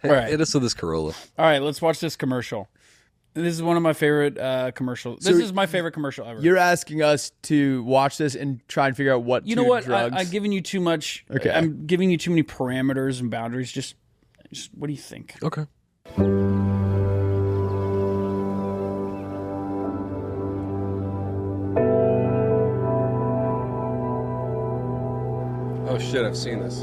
[SPEAKER 3] All right.
[SPEAKER 4] Hit us with this Corolla.
[SPEAKER 3] All right, let's watch this commercial. This is one of my favorite commercials. This is my favorite commercial ever.
[SPEAKER 1] You're asking us to watch this and try and figure out what
[SPEAKER 3] You know what?
[SPEAKER 1] drugs.
[SPEAKER 3] I've given you too much.
[SPEAKER 1] Okay.
[SPEAKER 3] I'm giving you too many parameters and boundaries. Just what do you think?
[SPEAKER 4] Okay. Oh shit, I've seen this.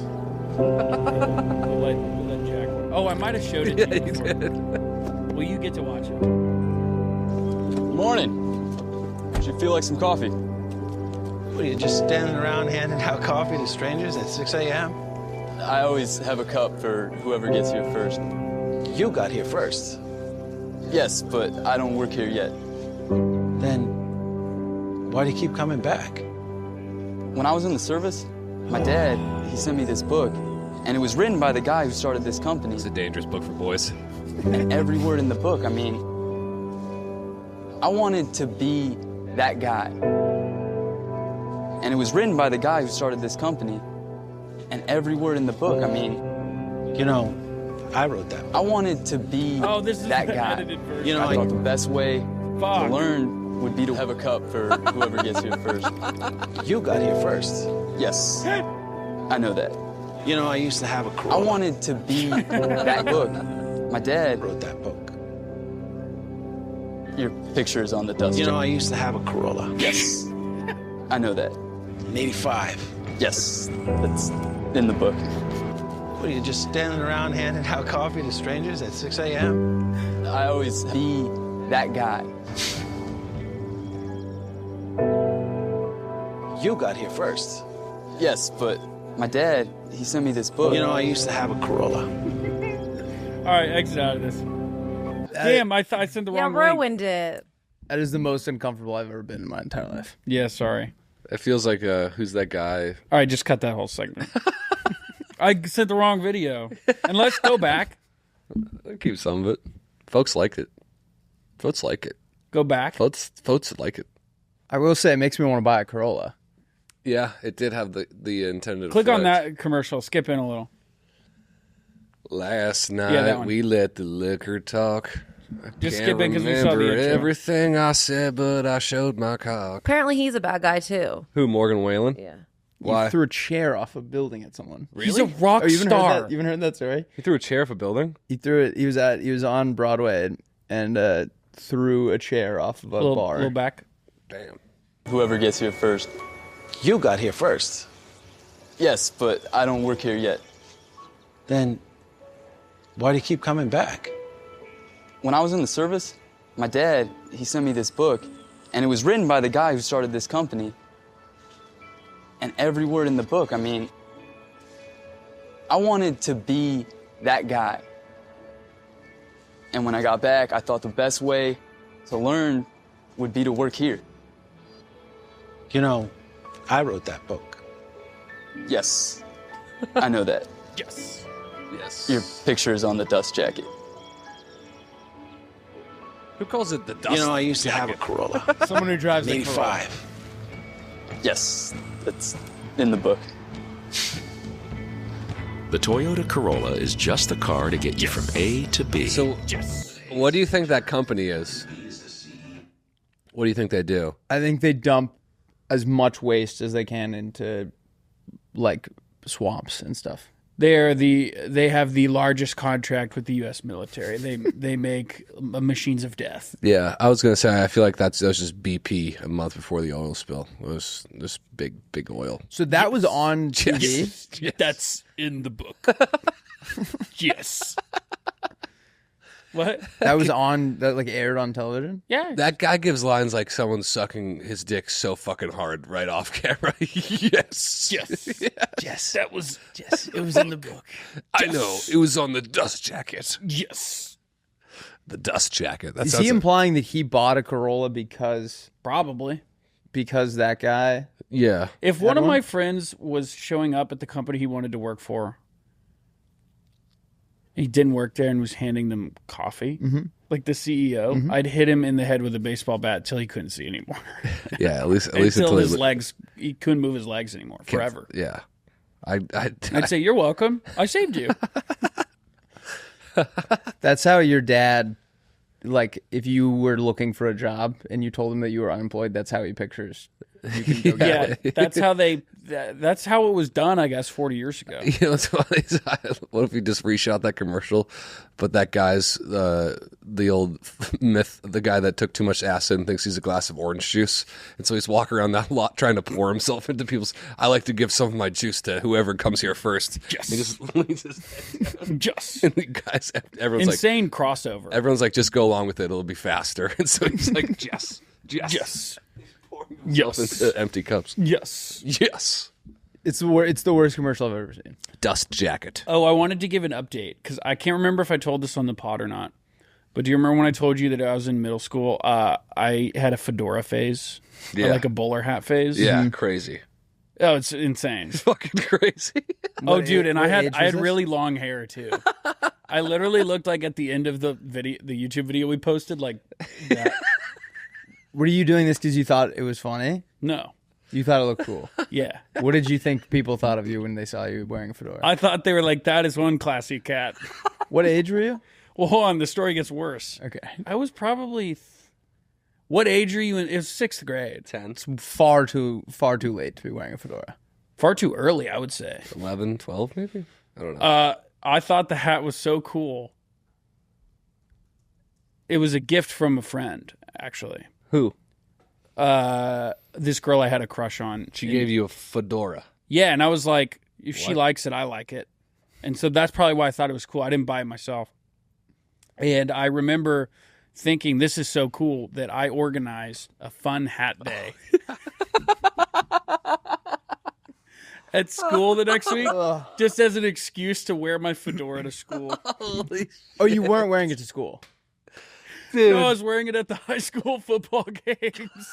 [SPEAKER 3] We'll let Jack. Oh, I might have showed it to you.
[SPEAKER 4] you
[SPEAKER 3] before.
[SPEAKER 4] did.
[SPEAKER 3] Well, you get to watch it.
[SPEAKER 5] Morning. Should feel like some coffee.
[SPEAKER 6] What are you just standing around handing out coffee to strangers at 6 a.m.?
[SPEAKER 5] I always have a cup for whoever gets here first.
[SPEAKER 6] You got here first.
[SPEAKER 5] Yes, but I don't work here yet.
[SPEAKER 6] Then why do you keep coming back?
[SPEAKER 5] When I was in the service, my dad, he sent me this book, and it was written by the guy who started this company.
[SPEAKER 7] It's a dangerous book for boys.
[SPEAKER 5] And every word in the book, I mean, I wanted to be that guy. And it was written by the guy who started this company. And every word in the book, I mean,
[SPEAKER 6] You know, I wrote that.
[SPEAKER 5] I wanted to be
[SPEAKER 3] This is
[SPEAKER 5] that
[SPEAKER 3] the
[SPEAKER 5] guy.
[SPEAKER 3] edited version.
[SPEAKER 6] You know,
[SPEAKER 5] I thought the best way
[SPEAKER 3] Fuck.
[SPEAKER 5] to learn would be to have a cup for whoever gets here first.
[SPEAKER 6] you got here first.
[SPEAKER 5] Yes, I know that.
[SPEAKER 6] You know, I used to have a
[SPEAKER 5] I
[SPEAKER 6] Corolla.
[SPEAKER 5] wanted to be that book. My dad,
[SPEAKER 6] wrote that book.
[SPEAKER 5] your picture is on the dust.
[SPEAKER 6] You know, I used to have a Corolla.
[SPEAKER 5] Yes, I know that.
[SPEAKER 6] In '85.
[SPEAKER 5] Yes, that's in the book.
[SPEAKER 6] What are you just standing around handing out coffee to strangers at 6 a.m.?
[SPEAKER 5] I always be that guy.
[SPEAKER 6] You got here first.
[SPEAKER 5] Yes, but my dad, he sent me this book.
[SPEAKER 6] You know, I used to have a Corolla.
[SPEAKER 3] All right, exit out of this. Damn, I thought I sent the
[SPEAKER 2] Yeah,
[SPEAKER 3] wrong link.
[SPEAKER 2] ruined it.
[SPEAKER 1] That is the most uncomfortable I've ever been in my entire life.
[SPEAKER 3] Yeah, sorry.
[SPEAKER 4] It feels like who's that guy?
[SPEAKER 3] All right, just cut that whole segment. I sent the wrong video. And let's go back.
[SPEAKER 4] I'll keep some of it. Folks liked it. Folks like it.
[SPEAKER 3] Go back.
[SPEAKER 4] Folks like it.
[SPEAKER 1] I will say it makes me want to buy a Corolla.
[SPEAKER 4] Yeah, it did have the intended
[SPEAKER 3] Click on
[SPEAKER 4] effect.
[SPEAKER 3] that commercial. Skip in a little.
[SPEAKER 4] Last
[SPEAKER 3] that
[SPEAKER 4] night
[SPEAKER 3] one.
[SPEAKER 4] we let the liquor talk.
[SPEAKER 3] Just
[SPEAKER 4] Can't
[SPEAKER 3] skip in because we saw the
[SPEAKER 4] remember
[SPEAKER 3] intro.
[SPEAKER 4] everything I said, but I showed my cock.
[SPEAKER 2] Apparently, he's a bad guy too.
[SPEAKER 4] Who, Morgan Whalen?
[SPEAKER 2] Yeah.
[SPEAKER 4] Why?
[SPEAKER 1] He threw a chair off a building at someone.
[SPEAKER 3] He's a rock
[SPEAKER 1] Oh, you haven't heard
[SPEAKER 3] star.
[SPEAKER 1] that? You haven't heard that story?
[SPEAKER 4] He threw a chair off a building?
[SPEAKER 1] He threw it. He was on Broadway and threw a chair off of a bar.
[SPEAKER 3] Little back.
[SPEAKER 4] Damn.
[SPEAKER 5] Whoever gets here first.
[SPEAKER 6] You got here first.
[SPEAKER 5] Yes, but I don't work here yet.
[SPEAKER 6] Then why do you keep coming back?
[SPEAKER 5] When I was in the service, my dad, he sent me this book, and it was written by the guy who started this company. And every word in the book, I mean, I wanted to be that guy. And when I got back, I thought the best way to learn would be to work here.
[SPEAKER 6] You know, I wrote that book.
[SPEAKER 5] Yes, I know that.
[SPEAKER 3] Yes.
[SPEAKER 4] Yes.
[SPEAKER 5] Your picture is on the dust jacket.
[SPEAKER 4] Who calls it the dust?
[SPEAKER 6] You know, I used to have a Corolla.
[SPEAKER 3] Someone who drives
[SPEAKER 6] An
[SPEAKER 3] a Corolla.
[SPEAKER 6] 85.
[SPEAKER 5] Yes, that's in the book.
[SPEAKER 7] The Toyota Corolla is just the car to get you from A to B.
[SPEAKER 4] So, what do you think that company is? What do you think they do?
[SPEAKER 1] I think they dump as much waste as they can into like swamps and stuff.
[SPEAKER 3] They have the largest contract with the U.S. military. They make machines of death.
[SPEAKER 4] Yeah, I was gonna say I feel like that was just BP a month before the oil spill. It was just big oil.
[SPEAKER 1] So that was on TV.
[SPEAKER 3] That's in the book. Yes. What?
[SPEAKER 1] That was on that like aired on television.
[SPEAKER 3] Yeah.
[SPEAKER 4] That guy gives lines like someone's sucking his dick so fucking hard right off camera. Yes.
[SPEAKER 3] Yes.
[SPEAKER 1] Yes.
[SPEAKER 3] That was. Yes. It was in the book.
[SPEAKER 4] I know. It was on the dust jacket.
[SPEAKER 3] Yes.
[SPEAKER 4] The dust jacket. That
[SPEAKER 1] Is
[SPEAKER 4] sounds
[SPEAKER 1] he
[SPEAKER 4] like-
[SPEAKER 1] implying that he bought a Corolla because
[SPEAKER 3] Probably.
[SPEAKER 1] that guy?
[SPEAKER 4] Yeah.
[SPEAKER 3] If one of my friends was showing up at the company he wanted to work for, he didn't work there and was handing them coffee, like the CEO, I'd hit him in the head with a baseball bat till he couldn't see anymore.
[SPEAKER 4] Yeah. At least
[SPEAKER 3] until his
[SPEAKER 4] he
[SPEAKER 3] legs, he couldn't move his legs anymore forever.
[SPEAKER 4] Yeah.
[SPEAKER 3] I'd say, "You're welcome. I saved you."
[SPEAKER 1] That's how your dad, like, if you were looking for a job and you told him that you were unemployed, that's how he pictures you can go get
[SPEAKER 3] Yeah, that's how that's how it was done, I guess, 40 years ago.
[SPEAKER 4] You know what's funny? What if we just reshot that commercial, but that guy's the old myth, the guy that took too much acid and thinks he's a glass of orange juice, and so he's walking around that lot trying to pour himself into people's. I like to give some of my juice to whoever comes here first.
[SPEAKER 3] Yes.
[SPEAKER 4] He just
[SPEAKER 3] Just
[SPEAKER 4] and the guys, everyone's
[SPEAKER 3] insane crossover.
[SPEAKER 4] like, everyone's like, just go along with it; it'll be faster. And so he's like, yes,
[SPEAKER 3] Yes.
[SPEAKER 4] into empty cups.
[SPEAKER 3] Yes.
[SPEAKER 4] Yes,
[SPEAKER 1] It's the worst commercial I've ever seen.
[SPEAKER 4] dust jacket.
[SPEAKER 3] Oh, I wanted to give an update because I can't remember if I told this on the pod or not. But do you remember when I told you that I was in middle school? I had a fedora phase, or
[SPEAKER 4] Yeah.
[SPEAKER 3] like a bowler hat phase.
[SPEAKER 4] Yeah, crazy,
[SPEAKER 3] Oh, it's insane.
[SPEAKER 4] fucking crazy.
[SPEAKER 3] Oh, dude, and
[SPEAKER 1] what
[SPEAKER 3] I
[SPEAKER 1] age was
[SPEAKER 3] had
[SPEAKER 1] this?
[SPEAKER 3] really long hair too. I literally looked like at the end of the YouTube video we posted, like that.
[SPEAKER 1] Were you doing this because you thought it was funny?
[SPEAKER 3] No,
[SPEAKER 1] You thought it looked cool.
[SPEAKER 3] yeah.
[SPEAKER 1] What did you think people thought of you when they saw you wearing a fedora?
[SPEAKER 3] I thought they were like, "That is one classy cat."
[SPEAKER 1] What age were you?
[SPEAKER 3] Well, hold on, the story gets worse.
[SPEAKER 1] Okay.
[SPEAKER 3] I was probably. What age are you in? It was 6th grade.
[SPEAKER 4] 10,
[SPEAKER 1] Far too late to be wearing a fedora.
[SPEAKER 3] Far too early, I would say.
[SPEAKER 4] 11, 12 maybe? I don't know.
[SPEAKER 3] I thought the hat was so cool. It was a gift from a friend, actually.
[SPEAKER 4] Who?
[SPEAKER 3] This girl I had a crush on.
[SPEAKER 4] She gave you a fedora.
[SPEAKER 3] Yeah, and I was like, if she likes it, I like it. And so that's probably why I thought it was cool. I didn't buy it myself. And I remember thinking, this is so cool that I organized a fun hat day at school the next week, just as an excuse to wear my fedora to school.
[SPEAKER 1] Oh, you weren't wearing it to school?
[SPEAKER 3] Dude. No, I was wearing it at the high school football games.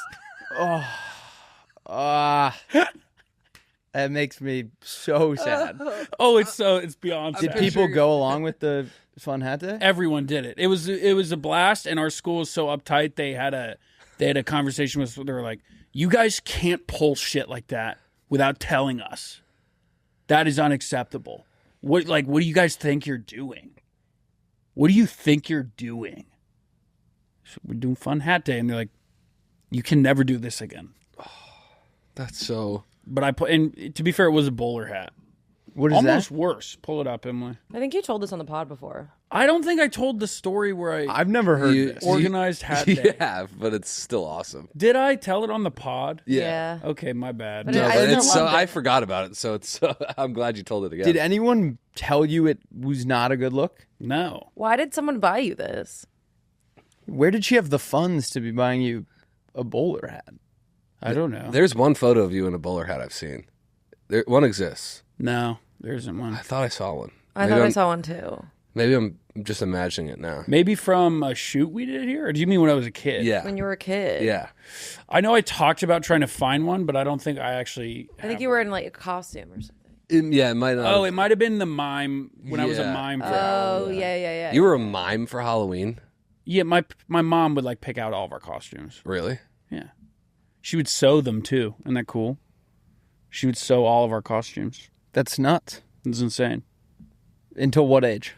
[SPEAKER 1] That makes me so sad.
[SPEAKER 3] Oh, it's beyond sad.
[SPEAKER 1] Did people go along with the fun hat day?
[SPEAKER 3] Everyone did it. It was a blast, and our school is so uptight. They had a conversation with. They were like, "You guys can't pull shit like that without telling us. That is unacceptable. What do you guys think you're doing? What do you think you're doing?" So we're doing fun hat day, and they're like, "You can never do this again."
[SPEAKER 4] That's so.
[SPEAKER 3] But and to be fair, it was a bowler hat.
[SPEAKER 1] What is
[SPEAKER 3] Almost
[SPEAKER 1] that?
[SPEAKER 3] worse. Pull it up, Emily.
[SPEAKER 2] I think you told this on the pod before.
[SPEAKER 3] I don't think I told the story where
[SPEAKER 1] I've never heard this.
[SPEAKER 3] organized hat day.
[SPEAKER 4] You have, but it's still awesome.
[SPEAKER 3] Did I tell it on the pod?
[SPEAKER 2] Yeah.
[SPEAKER 3] Okay, my bad.
[SPEAKER 2] But
[SPEAKER 4] No,
[SPEAKER 2] I
[SPEAKER 4] but
[SPEAKER 2] still
[SPEAKER 4] it's so
[SPEAKER 2] loved it.
[SPEAKER 4] I forgot about it, so it's. I'm glad you told it again.
[SPEAKER 1] Did anyone tell you it was not a good look?
[SPEAKER 3] No.
[SPEAKER 2] Why did someone buy you this?
[SPEAKER 1] Where did she have the funds to be buying you a bowler hat?
[SPEAKER 3] I don't know.
[SPEAKER 4] There's one photo of you in a bowler hat I've seen. One exists.
[SPEAKER 3] No, there isn't one.
[SPEAKER 4] I thought I saw one.
[SPEAKER 2] I thought I saw one too.
[SPEAKER 4] Maybe I'm just imagining it now.
[SPEAKER 3] Maybe from a shoot we did here? Or do you mean when I was a kid?
[SPEAKER 4] Yeah.
[SPEAKER 2] When you were a kid.
[SPEAKER 4] Yeah.
[SPEAKER 3] I know I talked about trying to find one, but I don't think I actually
[SPEAKER 2] I think you were in like a costume or something.
[SPEAKER 4] Yeah, it might not.
[SPEAKER 3] Oh, it might have been the mime when I was a
[SPEAKER 4] Yeah.
[SPEAKER 3] mime. For
[SPEAKER 2] Oh, yeah.
[SPEAKER 4] You were a mime for Halloween?
[SPEAKER 3] Yeah, my mom would like pick out all of our costumes.
[SPEAKER 4] Really?
[SPEAKER 3] Yeah. She would sew them too. Isn't that cool? She would sew all of our costumes.
[SPEAKER 1] That's nuts.
[SPEAKER 3] It's insane.
[SPEAKER 1] Until what age?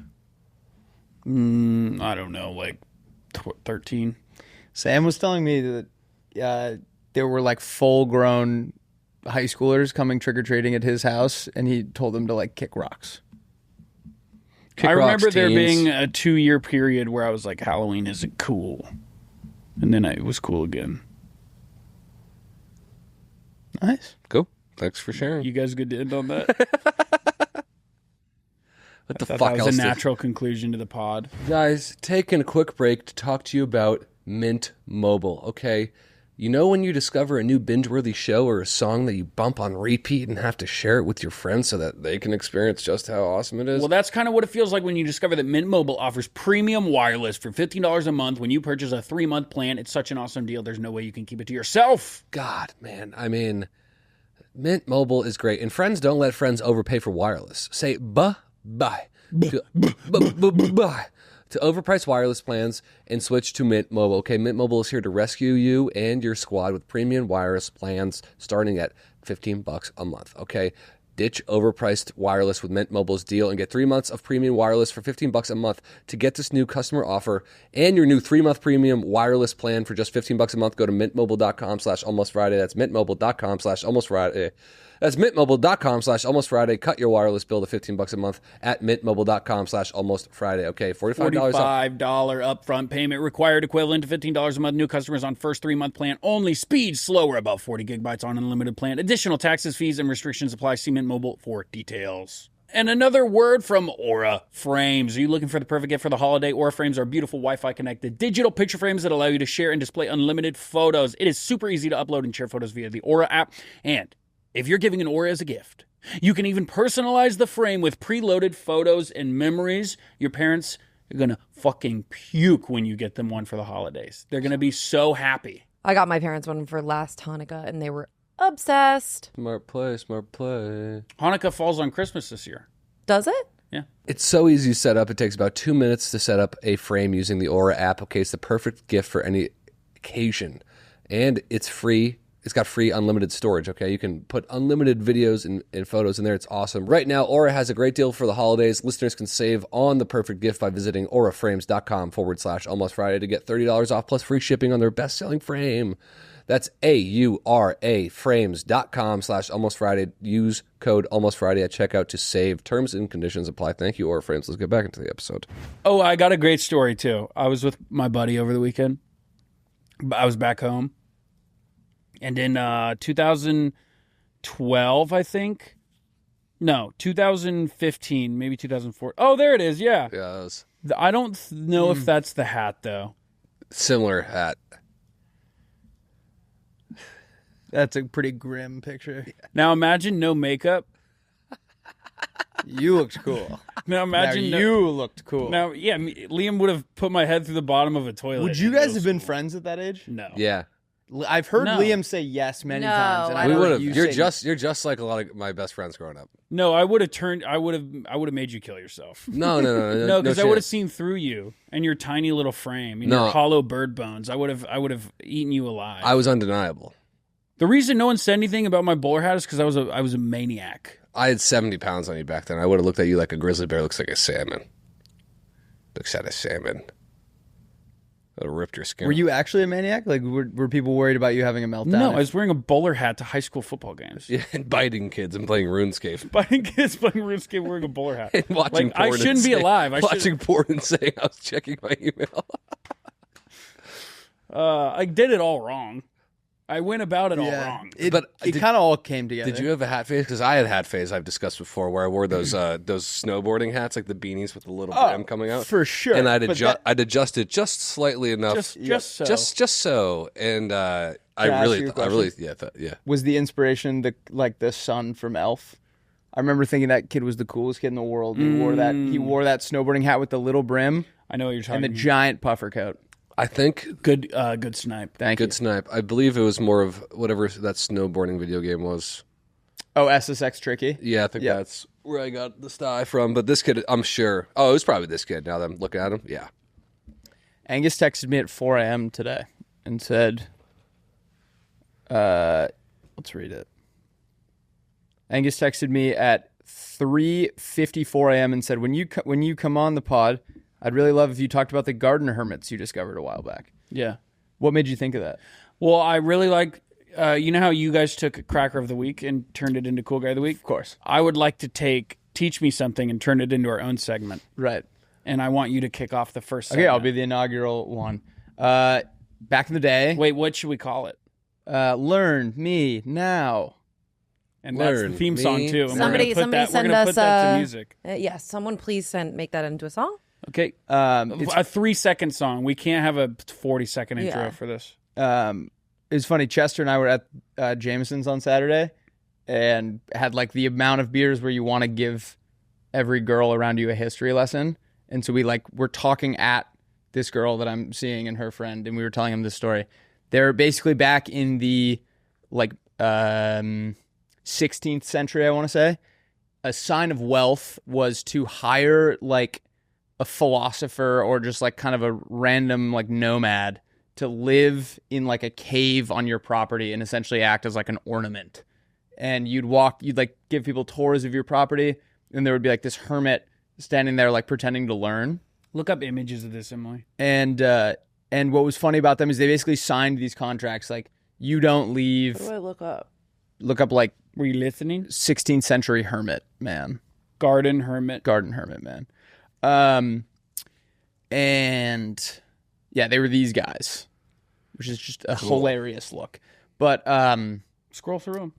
[SPEAKER 3] I don't know, like 13.
[SPEAKER 1] Sam was telling me that there were like full-grown high schoolers coming trick-or-treating at his house, and he told them to like kick rocks.
[SPEAKER 3] I remember
[SPEAKER 4] rocks,
[SPEAKER 3] there
[SPEAKER 4] teens.
[SPEAKER 3] being a 2-year period where I was like, Halloween isn't cool. And then it was cool again.
[SPEAKER 1] Nice.
[SPEAKER 4] Cool. Thanks for sharing.
[SPEAKER 3] You guys good to end on that?
[SPEAKER 4] What the
[SPEAKER 3] That
[SPEAKER 4] fuck
[SPEAKER 3] was
[SPEAKER 4] else?
[SPEAKER 3] a
[SPEAKER 4] did-
[SPEAKER 3] natural conclusion to the pod.
[SPEAKER 4] Guys, taking a quick break to talk to you about Mint Mobile, okay? You know when you discover a new binge-worthy show or a song that you bump on repeat and have to share it with your friends so that they can experience just how awesome it is?
[SPEAKER 3] Well, that's kind of what it feels like when you discover that Mint Mobile offers premium wireless for $15 a month when you purchase a 3-month plan. It's such an awesome deal. There's no way you can keep it to yourself.
[SPEAKER 4] God, man, I mean, Mint Mobile is great. And friends don't let friends overpay for wireless. Say bye-bye to overpriced wireless plans and switch to Mint Mobile. Okay, Mint Mobile is here to rescue you and your squad with premium wireless plans starting at $15 a month. Okay, ditch overpriced wireless with Mint Mobile's deal and get 3 months of premium wireless for $15 a month. To get this new customer offer and your new 3-month premium wireless plan for just $15 a month, go to mintmobile.com/almostfriday. That's mintmobile.com/almostfriday. That's mintmobile.com/almostfriday. Cut your wireless bill to $15 a month at mintmobile.com/almostfriday. Okay, $45 up.
[SPEAKER 3] $45 upfront payment required, equivalent to $15 a month. New customers on first 3-month plan only. Speed slower, about 40 gigabytes on unlimited plan. Additional taxes, fees, and restrictions apply. See Mint Mobile for details. And another word from Aura Frames. Are you looking for the perfect gift for the holiday? Aura Frames are beautiful Wi-Fi connected digital picture frames that allow you to share and display unlimited photos. It is super easy to upload and share photos via the Aura app. And if you're giving an Aura as a gift, you can even personalize the frame with preloaded photos and memories. Your parents are going to fucking puke when you get them one for the holidays. They're going to be so happy.
[SPEAKER 2] I got my parents one for last Hanukkah, and they were obsessed.
[SPEAKER 4] Smart play, smart play.
[SPEAKER 3] Hanukkah falls on Christmas this year.
[SPEAKER 2] Does it?
[SPEAKER 3] Yeah.
[SPEAKER 4] It's so easy to set up. It takes about 2 minutes to set up a frame using the Aura app. Okay, it's the perfect gift for any occasion. And it's free. It's got free unlimited storage, okay? You can put unlimited videos and photos in there. It's awesome. Right now, Aura has a great deal for the holidays. Listeners can save on the perfect gift by visiting auraframes.com/almostfriday to get $30 off plus free shipping on their best-selling frame. That's AURA frames.com/almostfriday. Use code almostfriday at checkout to save. Terms and conditions apply. Thank you, Aura Frames. Let's get back into the episode.
[SPEAKER 3] Oh, I got a great story, too. I was with my buddy over the weekend. I was back home. And in 2012, I think, No, 2015, maybe 2004. Oh, there it is. Yeah.
[SPEAKER 4] Yeah, that was
[SPEAKER 3] I don't know if that's the hat though.
[SPEAKER 4] similar hat.
[SPEAKER 1] That's a pretty grim picture.
[SPEAKER 3] Now imagine no makeup.
[SPEAKER 1] You looked cool.
[SPEAKER 3] Now imagine
[SPEAKER 1] you looked cool.
[SPEAKER 3] Now, yeah, Liam would have put my head through the bottom of a toilet.
[SPEAKER 1] Would you guys have been friends at that age?
[SPEAKER 3] No.
[SPEAKER 4] Yeah,
[SPEAKER 1] I've heard
[SPEAKER 3] No.
[SPEAKER 1] Liam say yes many
[SPEAKER 2] No,
[SPEAKER 1] times. And
[SPEAKER 2] I
[SPEAKER 1] I
[SPEAKER 4] we
[SPEAKER 1] heard
[SPEAKER 4] would have.
[SPEAKER 1] you
[SPEAKER 4] You're
[SPEAKER 1] say
[SPEAKER 4] just like a lot of my best friends growing up.
[SPEAKER 3] No, I would have made you kill yourself.
[SPEAKER 4] No,
[SPEAKER 3] No, because I would have
[SPEAKER 4] chance.
[SPEAKER 3] seen through you and your tiny little frame and
[SPEAKER 4] No.
[SPEAKER 3] your hollow bird bones. I would have eaten you alive.
[SPEAKER 4] I was undeniable.
[SPEAKER 3] The reason no one said anything about my bowler hat is because I was a maniac.
[SPEAKER 4] I had 70 pounds on you back then. I would have looked at you like a grizzly bear looks like a salmon. Looks at a salmon. I would have ripped your skin.
[SPEAKER 1] Were you actually a maniac? Like, were people worried about you having a meltdown?
[SPEAKER 3] No, I was wearing a bowler hat to high school football games.
[SPEAKER 4] Yeah, and biting kids and playing RuneScape.
[SPEAKER 3] Biting kids playing RuneScape wearing a bowler hat.
[SPEAKER 4] And watching
[SPEAKER 3] Like, I
[SPEAKER 4] porn
[SPEAKER 3] shouldn't
[SPEAKER 4] and
[SPEAKER 3] be
[SPEAKER 4] saying-
[SPEAKER 3] alive.
[SPEAKER 4] watching porn and saying I was checking my email.
[SPEAKER 3] I did it all wrong. I went about it all wrong.
[SPEAKER 1] It
[SPEAKER 4] But
[SPEAKER 1] kind of all came together.
[SPEAKER 4] Did you have a hat phase? Because I had hat phase I've discussed before where I wore those snowboarding hats, like the beanies with the little brim coming out.
[SPEAKER 1] For sure.
[SPEAKER 4] And I'd
[SPEAKER 1] But
[SPEAKER 4] I'd adjust it just slightly enough.
[SPEAKER 3] Just so.
[SPEAKER 4] Just so. And I
[SPEAKER 1] ask you a
[SPEAKER 4] really
[SPEAKER 1] question?
[SPEAKER 4] yeah.
[SPEAKER 1] was the inspiration the son from Elf? I remember thinking that kid was the coolest kid in the world. He wore that snowboarding hat with the little brim
[SPEAKER 3] I know what you're talking
[SPEAKER 1] and the giant puffer coat.
[SPEAKER 4] I think
[SPEAKER 3] Good snipe.
[SPEAKER 1] Thank you.
[SPEAKER 4] good snipe. I believe it was more of whatever that snowboarding video game was.
[SPEAKER 1] Oh, SSX Tricky.
[SPEAKER 4] Yeah, I think that's where I got the style from. But this kid, I'm sure. Oh, it was probably this kid. Now that I'm looking at him, yeah.
[SPEAKER 1] Angus texted me at 4 a.m. today and said, let's read it. Angus texted me at 3:54 a.m. and said, when you come on the pod, I'd really love if you talked about the garden hermits you discovered a while back.
[SPEAKER 3] Yeah.
[SPEAKER 1] What made you think of that?
[SPEAKER 3] Well, I really like, you know how you guys took Cracker of the Week and turned it into Cool Guy of the Week?
[SPEAKER 1] Of course.
[SPEAKER 3] I would like to Teach Me Something and turn it into our own segment.
[SPEAKER 1] Right.
[SPEAKER 3] And I want you to kick off the first
[SPEAKER 1] Okay,
[SPEAKER 3] segment.
[SPEAKER 1] I'll be the inaugural one. Back in the day,
[SPEAKER 3] Wait, what should we call it?
[SPEAKER 1] learn me now.
[SPEAKER 3] And that's
[SPEAKER 4] Learn
[SPEAKER 3] the theme song,
[SPEAKER 4] me.
[SPEAKER 3] too. And
[SPEAKER 2] Somebody
[SPEAKER 3] we're
[SPEAKER 2] send
[SPEAKER 3] going to
[SPEAKER 2] us
[SPEAKER 3] put that to music.
[SPEAKER 2] Yes, someone please make that into a song.
[SPEAKER 3] Okay.
[SPEAKER 1] It's
[SPEAKER 3] A 3-second song. We can't have a 40-second intro
[SPEAKER 2] Yeah.
[SPEAKER 3] for this.
[SPEAKER 1] It's funny. Chester and I were at Jameson's on Saturday and had like the amount of beers where you want to give every girl around you a history lesson. And so we're talking at this girl that I'm seeing and her friend, and we were telling them this story. They're basically back in the 16th century, I want to say. A sign of wealth was to hire like a philosopher or just like kind of a random like nomad to live in like a cave on your property and essentially act as like an ornament. And you'd like give people tours of your property, and there would be like this hermit standing there like pretending to learn.
[SPEAKER 3] Look up images of this, Emily.
[SPEAKER 1] And what was funny about them is they basically signed these contracts like you don't leave.
[SPEAKER 2] What do I look up?
[SPEAKER 1] Look up like
[SPEAKER 3] Were you listening?
[SPEAKER 1] 16th century hermit man.
[SPEAKER 3] Garden Hermit.
[SPEAKER 1] Garden hermit man. And yeah, they were these guys, which is just a hilarious look. But
[SPEAKER 3] Scroll through them.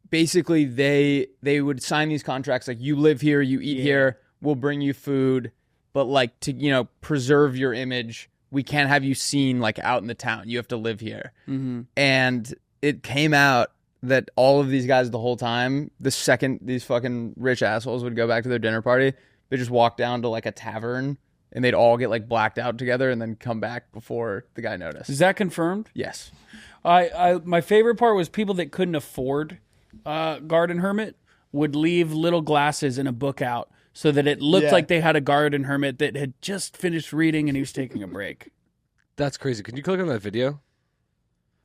[SPEAKER 1] basically they would sign these contracts like you live here, you eat here, we'll bring you food, but like to preserve your image, we can't have you seen like out in the town. You have to live here.
[SPEAKER 3] Mm-hmm.
[SPEAKER 1] And it came out that all of these guys the whole time, the second these fucking rich assholes would go back to their dinner party, they just walk down to like a tavern and they'd all get like blacked out together and then come back before the guy noticed.
[SPEAKER 3] Is that confirmed?
[SPEAKER 1] Yes.
[SPEAKER 3] My favorite part was people that couldn't afford Garden Hermit would leave little glasses and a book out so that it looked like they had a Garden Hermit that had just finished reading and he was taking a break.
[SPEAKER 4] That's crazy. Can you click on that video?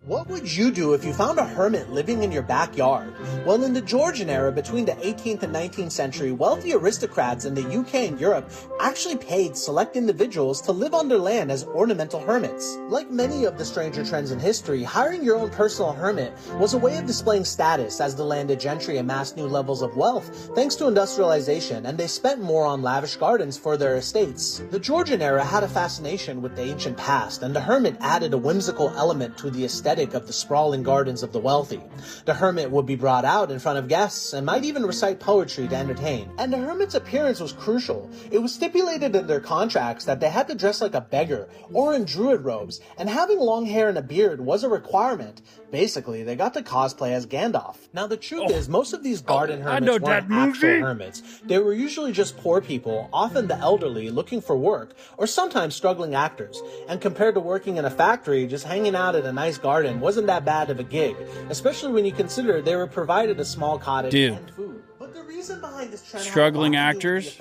[SPEAKER 8] What would you do if you found a hermit living in your backyard? Well, in the Georgian era between the 18th and 19th century, wealthy aristocrats in the UK and Europe actually paid select individuals to live on their land as ornamental hermits. Like many of the stranger trends in history, hiring your own personal hermit was a way of displaying status as the landed gentry amassed new levels of wealth thanks to industrialization, and they spent more on lavish gardens for their estates. The Georgian era had a fascination with the ancient past, and the hermit added a whimsical element to the aesthetic aesthetic of the sprawling gardens of the wealthy. The hermit would be brought out in front of guests and might even recite poetry to entertain. And the hermit's appearance was crucial. It was stipulated in their contracts that they had to dress like a beggar or in druid robes, and having long hair and a beard was a requirement. Basically, they got to cosplay as Gandalf. Now, the truth is, most of these garden hermits weren't actual hermits. They were usually just poor people, often the elderly, looking for work, or sometimes struggling actors. And compared to working in a factory, just hanging out in a nice garden wasn't that bad of a gig, especially when you consider they were provided a small cottage and food. But the reason behind this trend
[SPEAKER 3] struggling actors,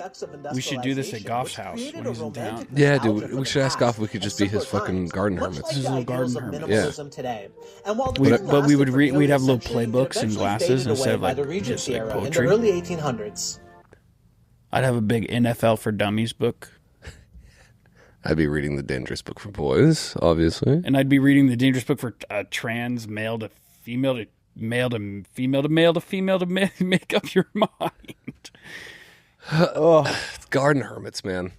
[SPEAKER 3] we should do this at Goff's house when he's in town.
[SPEAKER 4] Yeah, dude, we should ask Goff if we could just be his fucking garden hermits.
[SPEAKER 8] His
[SPEAKER 3] little garden hermit.
[SPEAKER 4] Yeah.
[SPEAKER 8] Today. And while
[SPEAKER 3] But we would
[SPEAKER 8] we'd
[SPEAKER 3] we'd have little playbooks and glasses instead of like just like
[SPEAKER 8] in the
[SPEAKER 3] poetry.
[SPEAKER 8] early 1800s.
[SPEAKER 3] I'd have a big NFL for Dummies book.
[SPEAKER 4] I'd be reading the Dangerous Book for Boys, obviously.
[SPEAKER 3] And I'd be reading the Dangerous Book for trans male to female to male to female to male to female to make up your mind.
[SPEAKER 4] Garden hermits, man.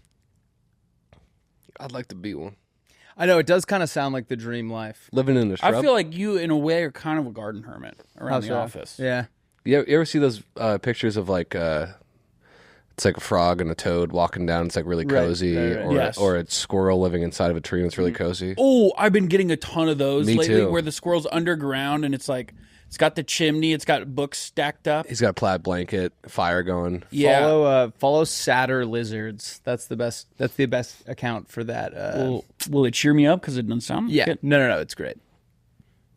[SPEAKER 4] I'd like to be one.
[SPEAKER 1] I know, it does kind of sound like the dream life.
[SPEAKER 4] Living in a shrub.
[SPEAKER 3] I feel like you, in a way, are kind of a garden hermit around the office.
[SPEAKER 1] Yeah.
[SPEAKER 4] You ever see those pictures of like it's like a frog and a toad walking down? It's like really cozy, Or,
[SPEAKER 3] Yes.
[SPEAKER 4] or a squirrel living inside of a tree and it's really cozy.
[SPEAKER 3] Oh, I've been getting a ton of those
[SPEAKER 4] Me
[SPEAKER 3] lately,
[SPEAKER 4] too.
[SPEAKER 3] where the squirrel's underground and it's like it's got the chimney, it's got books stacked up.
[SPEAKER 4] He's got a plaid blanket, fire going.
[SPEAKER 3] Yeah.
[SPEAKER 1] Follow Sadder Lizards. That's the best account for that.
[SPEAKER 3] Will it cheer me up because it doesn't sound
[SPEAKER 1] Yeah.
[SPEAKER 3] good?
[SPEAKER 1] No, it's great.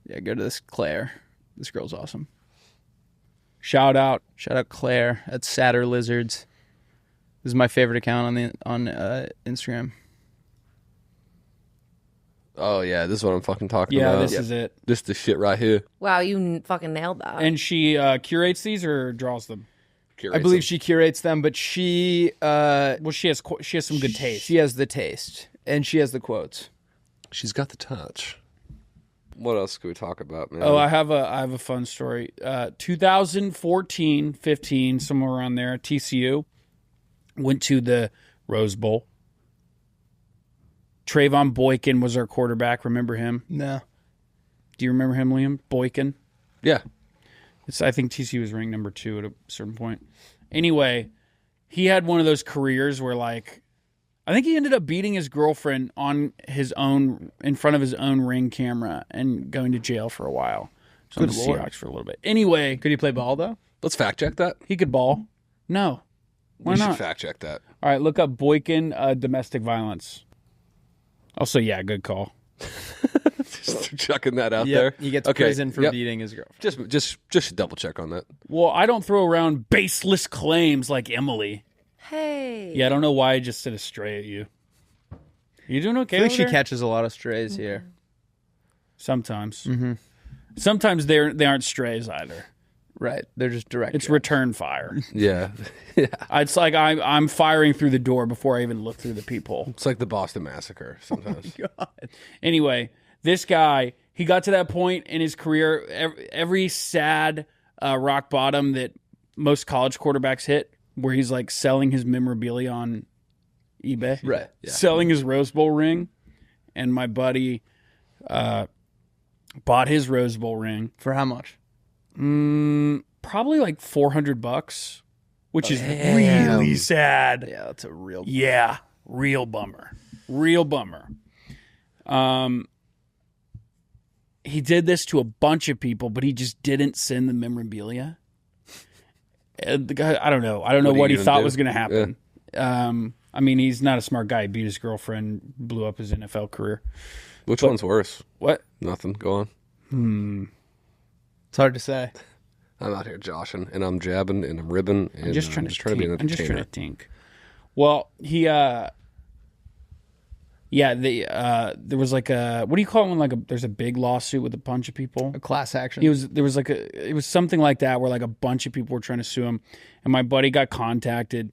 [SPEAKER 1] Yeah, go to this Claire. This girl's awesome.
[SPEAKER 3] Shout out.
[SPEAKER 1] Shout out Claire at Sadder Lizards. This is my favorite account on Instagram.
[SPEAKER 4] Oh yeah, this is what I'm fucking talking
[SPEAKER 3] Yeah,
[SPEAKER 4] about.
[SPEAKER 3] this is it.
[SPEAKER 4] This is the shit right here.
[SPEAKER 2] Wow, you fucking nailed that.
[SPEAKER 3] And she curates these or draws them?
[SPEAKER 1] I believe she curates them, but she
[SPEAKER 3] Well, she has some good taste.
[SPEAKER 1] She has the taste, and she has the quotes.
[SPEAKER 4] She's got the touch. What else could we talk about, man?
[SPEAKER 3] Oh, I have a fun story. 2014, 15, somewhere around there. TCU went to the Rose Bowl. Trevone Boykin was our quarterback. Remember him?
[SPEAKER 1] No.
[SPEAKER 3] Do you remember him, Liam? Boykin.
[SPEAKER 4] Yeah.
[SPEAKER 3] I think TCU was ranked number 2 at a certain point. Anyway, he had one of those careers where, like, I think he ended up beating his girlfriend on his own, in front of his own Ring camera, and going to jail for a while. So
[SPEAKER 1] Good
[SPEAKER 3] the
[SPEAKER 1] Lord.
[SPEAKER 3] Seahawks for a little bit. Anyway,
[SPEAKER 1] Could he play ball though?
[SPEAKER 4] Let's fact check that.
[SPEAKER 3] he could ball. No, why
[SPEAKER 4] we
[SPEAKER 3] not?
[SPEAKER 4] should fact check that.
[SPEAKER 3] All right, look up Boykin domestic violence. Also, yeah, good call.
[SPEAKER 4] Just chucking that out
[SPEAKER 1] Yep.
[SPEAKER 4] there.
[SPEAKER 1] He gets
[SPEAKER 4] Okay,
[SPEAKER 1] prison for
[SPEAKER 4] yep.
[SPEAKER 1] beating his girlfriend.
[SPEAKER 4] Just double check on that.
[SPEAKER 3] Well, I don't throw around baseless claims like Emily.
[SPEAKER 2] Hey.
[SPEAKER 3] Yeah, I don't know why I just said a stray at you. You doing okay?
[SPEAKER 1] I think
[SPEAKER 3] over
[SPEAKER 1] she
[SPEAKER 3] there?
[SPEAKER 1] catches a lot of strays here.
[SPEAKER 3] Sometimes. Sometimes they aren't strays either.
[SPEAKER 1] Right. They're just direct.
[SPEAKER 3] It's return fire.
[SPEAKER 4] Yeah.
[SPEAKER 3] It's like I'm firing through the door before I even look through the peephole.
[SPEAKER 4] It's like the Boston Massacre sometimes.
[SPEAKER 3] Anyway, this guy, he got to that point in his career, every sad rock bottom that most college quarterbacks hit, where he's like selling his memorabilia on eBay.
[SPEAKER 1] Right.
[SPEAKER 4] Yeah.
[SPEAKER 3] Selling his Rose Bowl ring. And my buddy bought his Rose Bowl ring.
[SPEAKER 1] For how much?
[SPEAKER 3] Probably like $400, which is really sad.
[SPEAKER 1] Yeah, that's a real.
[SPEAKER 3] Yeah, real bummer. Real bummer. He did this to a bunch of people, but he just didn't send the memorabilia. And the guy, I don't know. I don't know
[SPEAKER 4] What are
[SPEAKER 3] what
[SPEAKER 4] you
[SPEAKER 3] he
[SPEAKER 4] gonna
[SPEAKER 3] thought
[SPEAKER 4] do?
[SPEAKER 3] was going to happen. I mean, he's not a smart guy. He beat his girlfriend, blew up his NFL career.
[SPEAKER 4] Which one's worse?
[SPEAKER 3] What?
[SPEAKER 4] Nothing. Go on.
[SPEAKER 1] It's hard to say.
[SPEAKER 4] I'm out here joshing, and I'm jabbing, and I'm ribbing, and
[SPEAKER 3] I'm just trying
[SPEAKER 4] to be an
[SPEAKER 3] I'm just trying
[SPEAKER 4] entertainer.
[SPEAKER 3] to think. Well, he there was like a, what do you call it when like there's a big lawsuit with a bunch of people?
[SPEAKER 1] A class action.
[SPEAKER 3] It was something like that where like a bunch of people were trying to sue him, and my buddy got contacted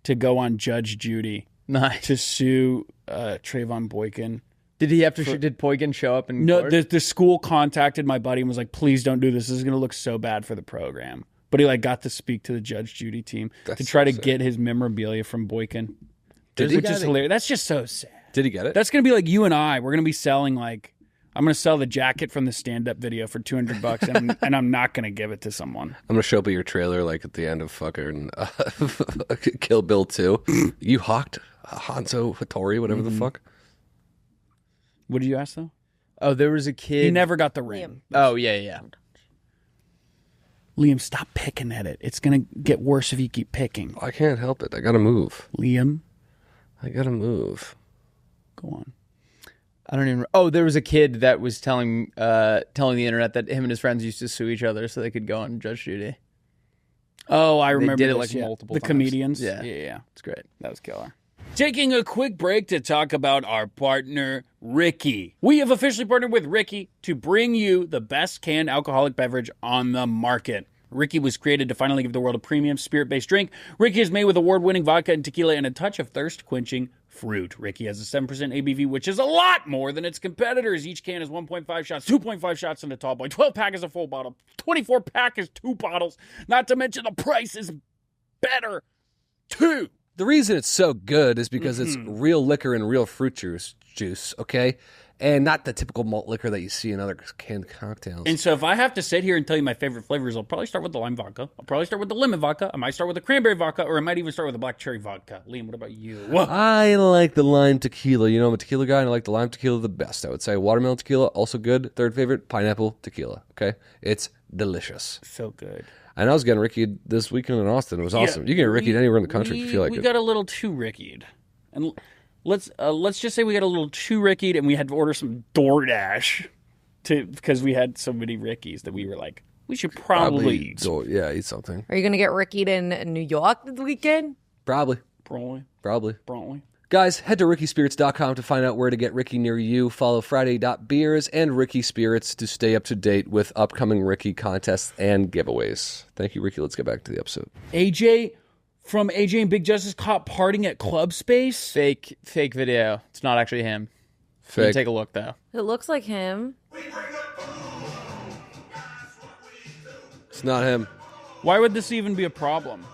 [SPEAKER 3] to go on Judge Judy
[SPEAKER 1] Nice.
[SPEAKER 3] to sue Trevone Boykin.
[SPEAKER 1] Did he have to? Did Boykin show up in
[SPEAKER 3] No,
[SPEAKER 1] court?
[SPEAKER 3] the school contacted my buddy and was like, "Please don't do this. This is going to look so bad for the program." But he like got to speak to the Judge Judy team to try to get his memorabilia from Boykin, which is hilarious. That's just so sad.
[SPEAKER 4] Did he get it?
[SPEAKER 3] That's going to be like you and I. We're going to be selling like I'm going to sell the jacket from the stand-up video for $200, and I'm not going to give it to someone.
[SPEAKER 4] I'm gonna show up at your trailer like at the end of fucking Kill Bill 2. You hawked Hanzo Hattori, whatever the fuck.
[SPEAKER 3] What did you ask though?
[SPEAKER 1] Oh, there was a kid.
[SPEAKER 3] He never got the ring.
[SPEAKER 1] Oh, yeah.
[SPEAKER 3] Liam, stop picking at it. It's going to get worse if you keep picking.
[SPEAKER 4] I can't help it. I gotta move.
[SPEAKER 3] Liam,
[SPEAKER 4] I gotta move.
[SPEAKER 3] go on.
[SPEAKER 1] I don't even. Oh, there was a kid that was telling the internet that him and his friends used to sue each other so they could go on Judge Judy.
[SPEAKER 3] Oh, I remember
[SPEAKER 1] did it,
[SPEAKER 3] this,
[SPEAKER 1] like, multiple
[SPEAKER 3] The
[SPEAKER 1] times.
[SPEAKER 3] comedians.
[SPEAKER 1] Yeah.
[SPEAKER 3] Yeah.
[SPEAKER 1] It's great.
[SPEAKER 3] That was killer. Taking a quick break to talk about our partner, Ricky. We have officially partnered with Ricky to bring you the best canned alcoholic beverage on the market. Ricky was created to finally give the world a premium spirit-based drink. Ricky is made with award-winning vodka and tequila and a touch of thirst-quenching fruit. Ricky has a 7% ABV, which is a lot more than its competitors. Each can is 1.5 shots, 2.5 shots in a tall boy. 12-pack is a full bottle. 24-pack is 2 bottles. Not to mention the price is better, too.
[SPEAKER 4] The reason it's so good is because it's real liquor and real fruit juice, okay? And not the typical malt liquor that you see in other canned cocktails.
[SPEAKER 3] And so if I have to sit here and tell you my favorite flavors, I'll probably start with the lime vodka. I'll probably start with the lemon vodka. I might start with the cranberry vodka, or I might even start with the black cherry vodka. Liam, what about you?
[SPEAKER 4] I like the lime tequila. You know, I'm a tequila guy, and I like the lime tequila the best. I would say watermelon tequila, also good. Third favorite, pineapple tequila, okay? It's delicious.
[SPEAKER 3] So good.
[SPEAKER 4] And I was getting Ricky this weekend in Austin. It was awesome. You can get Ricky anywhere in the country if you feel like
[SPEAKER 3] we
[SPEAKER 4] it.
[SPEAKER 3] got a little too Rickied. And let's just say we got a little too Rickied, and we had to order some DoorDash because we had so many Rickies that we were like, we should probably eat.
[SPEAKER 4] Eat something.
[SPEAKER 2] Are you going to get Rickied in New York this weekend?
[SPEAKER 4] Probably.
[SPEAKER 3] Probably.
[SPEAKER 4] Guys, head to rickyspirits.com to find out where to get Ricky near you. Follow Friday.beers and Ricky Spirits to stay up to date with upcoming Ricky contests and giveaways. Thank you, Ricky. Let's get back to the episode.
[SPEAKER 3] AJ from AJ and Big Justice caught partying at Club Space.
[SPEAKER 1] Fake video. It's not actually him. You
[SPEAKER 4] Fake.
[SPEAKER 1] can take a look though.
[SPEAKER 2] It looks like him.
[SPEAKER 4] It's not him.
[SPEAKER 3] Why would this even be a problem?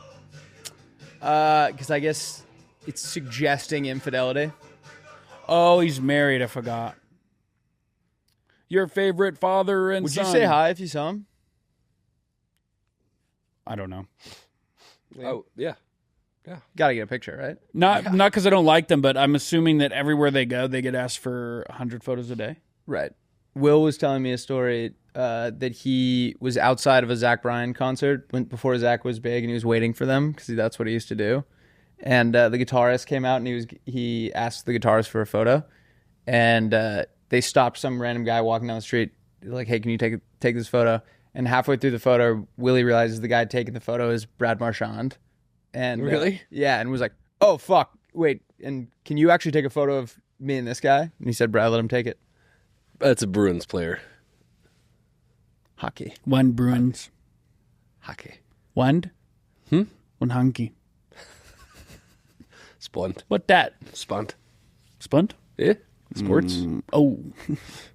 [SPEAKER 1] Because I guess it's suggesting infidelity.
[SPEAKER 3] Oh, he's married. I forgot. Your favorite father and
[SPEAKER 1] Would
[SPEAKER 3] son.
[SPEAKER 1] you say hi if you saw him?
[SPEAKER 3] I don't know.
[SPEAKER 4] Oh, yeah.
[SPEAKER 1] Got to get a picture, right?
[SPEAKER 3] Not because I don't like them, but I'm assuming that everywhere they go, they get asked for 100 photos a day.
[SPEAKER 1] Right. Will was telling me a story that he was outside of a Zach Bryan concert before Zach was big, and he was waiting for them because that's what he used to do. And the guitarist came out, and he asked the guitarist for a photo, and they stopped some random guy walking down the street, like, "Hey, can you take this photo?" And halfway through the photo, Willie realizes the guy taking the photo is Brad Marchand. And
[SPEAKER 4] Really?
[SPEAKER 1] yeah, and was like, "Oh fuck, wait, and can you actually take a photo of me and this guy?" And he said, "Brad, let him take it."
[SPEAKER 4] That's a Bruins player.
[SPEAKER 1] Hockey.
[SPEAKER 3] One Bruins.
[SPEAKER 4] Hockey.
[SPEAKER 3] One? One hunky.
[SPEAKER 4] Spunt.
[SPEAKER 3] What that?
[SPEAKER 4] Spunt.
[SPEAKER 3] Spunt?
[SPEAKER 4] Yeah. Sports.
[SPEAKER 3] Oh.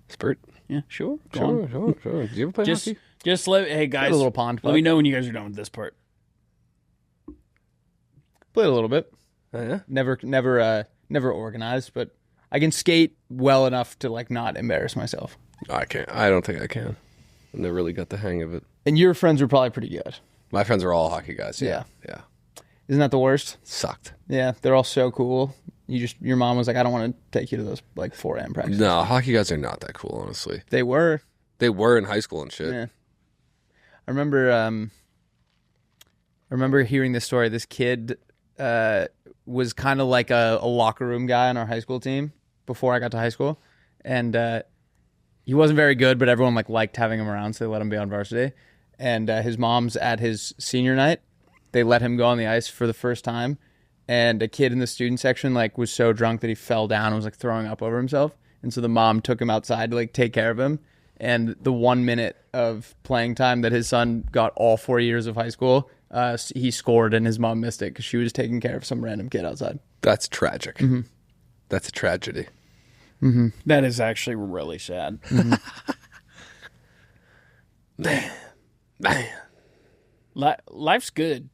[SPEAKER 4] Spurt.
[SPEAKER 3] Yeah, sure. Go on.
[SPEAKER 4] Sure. Did you ever play hockey?
[SPEAKER 3] Just hey guys,
[SPEAKER 1] a little pond
[SPEAKER 3] let me
[SPEAKER 1] puck.
[SPEAKER 3] know when you guys are done with this part.
[SPEAKER 1] Played a little bit.
[SPEAKER 4] Oh, yeah?
[SPEAKER 1] Never organized, but I can skate well enough to like not embarrass myself.
[SPEAKER 4] I can't. I don't think I can. I never really got the hang of it.
[SPEAKER 1] And your friends were probably pretty good.
[SPEAKER 4] My friends are all hockey guys. Yeah.
[SPEAKER 1] Isn't that the worst?
[SPEAKER 4] Sucked.
[SPEAKER 1] Yeah, they're all so cool. Your mom was like, "I don't want to take you to those like 4 a.m. practices."
[SPEAKER 4] No, hockey guys are not that cool, honestly.
[SPEAKER 1] They were.
[SPEAKER 4] They were in high school and shit.
[SPEAKER 1] Yeah. I remember hearing this story. This kid was kind of like a locker room guy on our high school team before I got to high school, and he wasn't very good, but everyone liked having him around, so they let him be on varsity. And his mom's at his senior night. They let him go on the ice for the first time, and a kid in the student section was so drunk that he fell down and was throwing up over himself. And so the mom took him outside to take care of him. And the 1 minute of playing time that his son got all 4 years of high school, he scored, and his mom missed it because she was taking care of some random kid outside.
[SPEAKER 4] That's tragic.
[SPEAKER 1] Mm-hmm.
[SPEAKER 4] That's a tragedy.
[SPEAKER 1] Mm-hmm.
[SPEAKER 3] That is actually really sad.
[SPEAKER 1] Mm-hmm.
[SPEAKER 4] Man.
[SPEAKER 3] Life's good.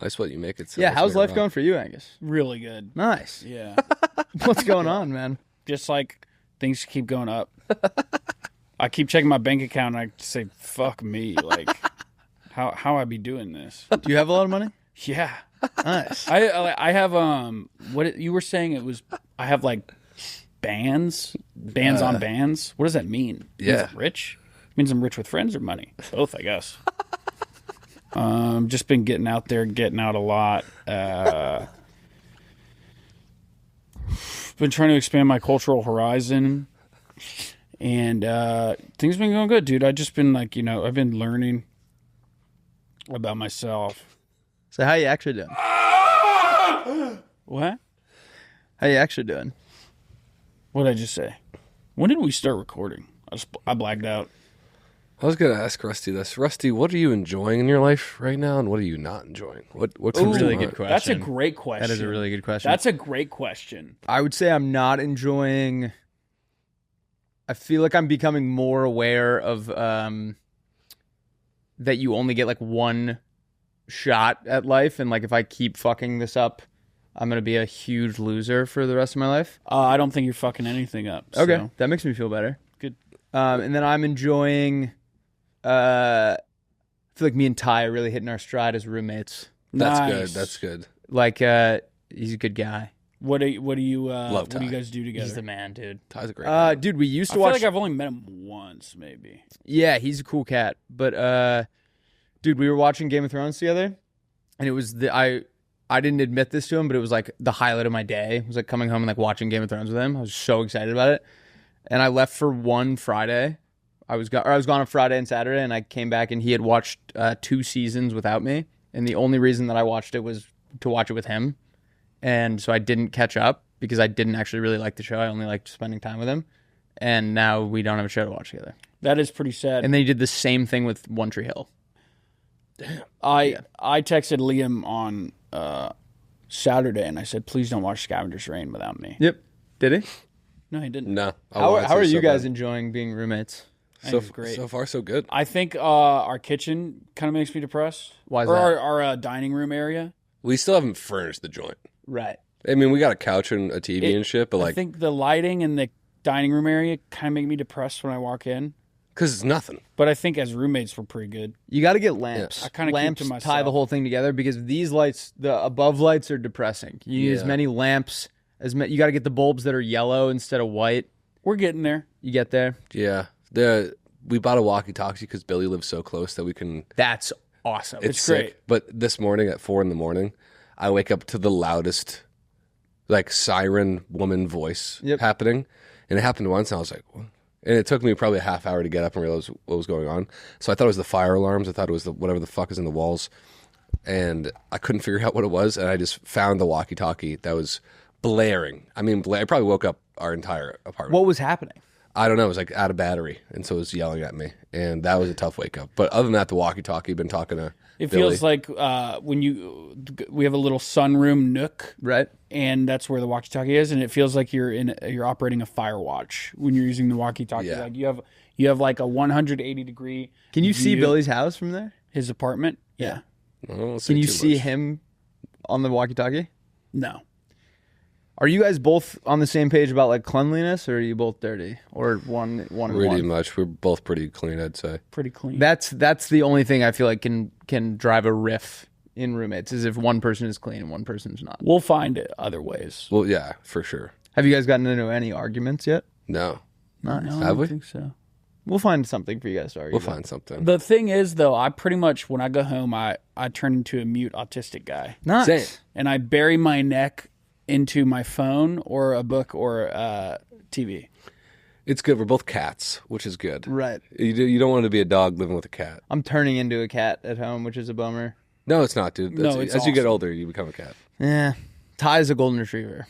[SPEAKER 4] Life's what you make it. So
[SPEAKER 1] Yeah,
[SPEAKER 4] let's
[SPEAKER 1] how's
[SPEAKER 4] make it
[SPEAKER 1] life
[SPEAKER 4] rock.
[SPEAKER 1] going for you, Angus?
[SPEAKER 3] Really good.
[SPEAKER 1] Nice.
[SPEAKER 3] Yeah.
[SPEAKER 1] What's going on, man?
[SPEAKER 3] Just things keep going up. I keep checking my bank account and I say, fuck me. Like, how I be doing this?
[SPEAKER 1] Do you have a lot of money?
[SPEAKER 3] Yeah.
[SPEAKER 1] Nice.
[SPEAKER 3] I have, you were saying it was, I have like bands on bands. What does that mean?
[SPEAKER 4] Yeah.
[SPEAKER 3] Means I'm rich? It means I'm rich with friends or money? Both, I guess. Just been getting out there, getting out a lot. Been trying to expand my cultural horizon, and things been going good, dude. I just been like, I've been learning about myself.
[SPEAKER 1] So how you actually doing?
[SPEAKER 3] What?
[SPEAKER 1] How you actually doing?
[SPEAKER 3] What did I just say? When did we start recording? I blacked out.
[SPEAKER 4] I was going to ask Rusty this. Rusty, what are you enjoying in your life right now, and what are you not enjoying? What comes to
[SPEAKER 1] really
[SPEAKER 4] mind?
[SPEAKER 1] good question.
[SPEAKER 3] That's a great question.
[SPEAKER 1] That is a really good question.
[SPEAKER 3] That's a great question.
[SPEAKER 1] I would say I'm not enjoying. I feel like I'm becoming more aware of that you only get like one shot at life, and like if I keep fucking this up, I'm gonna be a huge loser for the rest of my life.
[SPEAKER 3] I don't think you're fucking anything up.
[SPEAKER 1] Okay,
[SPEAKER 3] so.
[SPEAKER 1] that makes me feel better.
[SPEAKER 3] Good.
[SPEAKER 1] And then I'm enjoying. I feel like me and Ty are really hitting our stride as roommates.
[SPEAKER 4] That's
[SPEAKER 3] Nice.
[SPEAKER 4] good. That's good.
[SPEAKER 1] Like, he's a good guy.
[SPEAKER 3] What do you
[SPEAKER 4] Love
[SPEAKER 3] what do
[SPEAKER 4] Ty.
[SPEAKER 3] you guys do together?
[SPEAKER 1] He's the man, dude.
[SPEAKER 4] Ty's a great guy.
[SPEAKER 1] Dude, we used
[SPEAKER 3] I
[SPEAKER 1] to
[SPEAKER 3] feel
[SPEAKER 1] watch.
[SPEAKER 3] like I've only met him once, maybe.
[SPEAKER 1] Yeah, he's a cool cat. But dude, we were watching Game of Thrones together, and it was I didn't admit this to him, but it was like the highlight of my day. It was like coming home and like watching Game of Thrones with him. I was so excited about it. And I left for one Friday. I was gone on Friday and Saturday, and I came back and he had watched 2 seasons without me. And the only reason that I watched it was to watch it with him. And so I didn't catch up because I didn't actually really like the show. I only liked spending time with him. And now we don't have a show to watch together.
[SPEAKER 3] That is pretty sad.
[SPEAKER 1] And then he did the same thing with One Tree Hill.
[SPEAKER 3] I texted Liam on Saturday, and I said, please don't watch Scavenger's Reign without me.
[SPEAKER 1] Yep. Did he?
[SPEAKER 3] No, he didn't.
[SPEAKER 4] No.
[SPEAKER 1] How are you guys enjoying being roommates?
[SPEAKER 3] Great.
[SPEAKER 4] So far, so good.
[SPEAKER 3] I think our kitchen kind of makes me depressed.
[SPEAKER 1] Why is
[SPEAKER 3] or
[SPEAKER 1] that?
[SPEAKER 3] Our dining room area.
[SPEAKER 4] We still haven't furnished the joint.
[SPEAKER 1] Right.
[SPEAKER 4] I mean, we got a couch and a TV and shit, but
[SPEAKER 3] I
[SPEAKER 4] like,
[SPEAKER 3] think the lighting in the dining room area kind of make me depressed when I walk in.
[SPEAKER 4] because it's nothing.
[SPEAKER 3] But I think as roommates, we're pretty good.
[SPEAKER 1] You got to get lamps.
[SPEAKER 3] I kinda keep
[SPEAKER 1] lamps
[SPEAKER 3] to
[SPEAKER 1] tie
[SPEAKER 3] myself.
[SPEAKER 1] the whole thing together because these lights, the above lights, are depressing. You need as
[SPEAKER 4] Yeah.
[SPEAKER 1] many lamps you got to get the bulbs that are yellow instead of white.
[SPEAKER 3] We're getting there.
[SPEAKER 1] You get there.
[SPEAKER 4] Yeah. We bought a walkie-talkie because Billy lives so close that we can.
[SPEAKER 1] That's awesome.
[SPEAKER 3] It's
[SPEAKER 4] sick.
[SPEAKER 3] great.
[SPEAKER 4] But this morning at 4 a.m, I wake up to the loudest, like siren woman voice happening, and it happened once, and I was like, what? And it took me probably a half hour to get up and realize what was going on. So I thought it was the fire alarms. I thought it was whatever the fuck is in the walls, and I couldn't figure out what it was. And I just found the walkie-talkie that was blaring. I mean, I probably woke up our entire apartment.
[SPEAKER 1] What was happening?
[SPEAKER 4] I don't know. It was like out of battery, and so it was yelling at me, and that was a tough wake up. But other than that, the walkie-talkie, been talking to
[SPEAKER 3] It
[SPEAKER 4] Billy.
[SPEAKER 3] feels like when we have a little sunroom nook,
[SPEAKER 1] Right.
[SPEAKER 3] and that's where the walkie-talkie is, and it feels like you're operating a fire watch when you're using the walkie-talkie.
[SPEAKER 4] Yeah.
[SPEAKER 3] Like you have like a 180 degree.
[SPEAKER 1] Can you see
[SPEAKER 3] view.
[SPEAKER 1] Billy's house from there?
[SPEAKER 3] His apartment? Yeah.
[SPEAKER 4] I don't say
[SPEAKER 1] Can you
[SPEAKER 4] too
[SPEAKER 1] see
[SPEAKER 4] much.
[SPEAKER 1] him on the walkie-talkie?
[SPEAKER 3] No.
[SPEAKER 1] Are you guys both on the same page about like cleanliness, or are you both dirty, or one and
[SPEAKER 4] Pretty
[SPEAKER 1] one?
[SPEAKER 4] much. We're both pretty clean, I'd say.
[SPEAKER 3] Pretty clean.
[SPEAKER 1] That's the only thing I feel like can drive a riff in roommates is if one person is clean and one person's not.
[SPEAKER 3] We'll find it other ways.
[SPEAKER 4] Well, yeah, for sure.
[SPEAKER 1] Have you guys gotten into any arguments yet?
[SPEAKER 4] No.
[SPEAKER 1] Nice.
[SPEAKER 3] No, I
[SPEAKER 4] Have
[SPEAKER 3] don't
[SPEAKER 4] we?
[SPEAKER 3] think so.
[SPEAKER 1] We'll find something for you guys to argue
[SPEAKER 4] We'll
[SPEAKER 1] about.
[SPEAKER 4] find something.
[SPEAKER 3] The thing is, though, I pretty much, when I go home, I turn into a mute autistic guy.
[SPEAKER 1] Nice.
[SPEAKER 4] Same.
[SPEAKER 3] And I bury my neck into my phone or a book or TV.
[SPEAKER 4] It's good. We're both cats, which is good.
[SPEAKER 1] Right.
[SPEAKER 4] You don't want to be a dog living with a cat.
[SPEAKER 1] I'm turning into a cat at home, which is a bummer.
[SPEAKER 4] No, it's not, dude.
[SPEAKER 3] No, it's
[SPEAKER 4] as you get
[SPEAKER 3] awesome.
[SPEAKER 4] older, you become a cat.
[SPEAKER 1] Yeah. Ty's a golden retriever.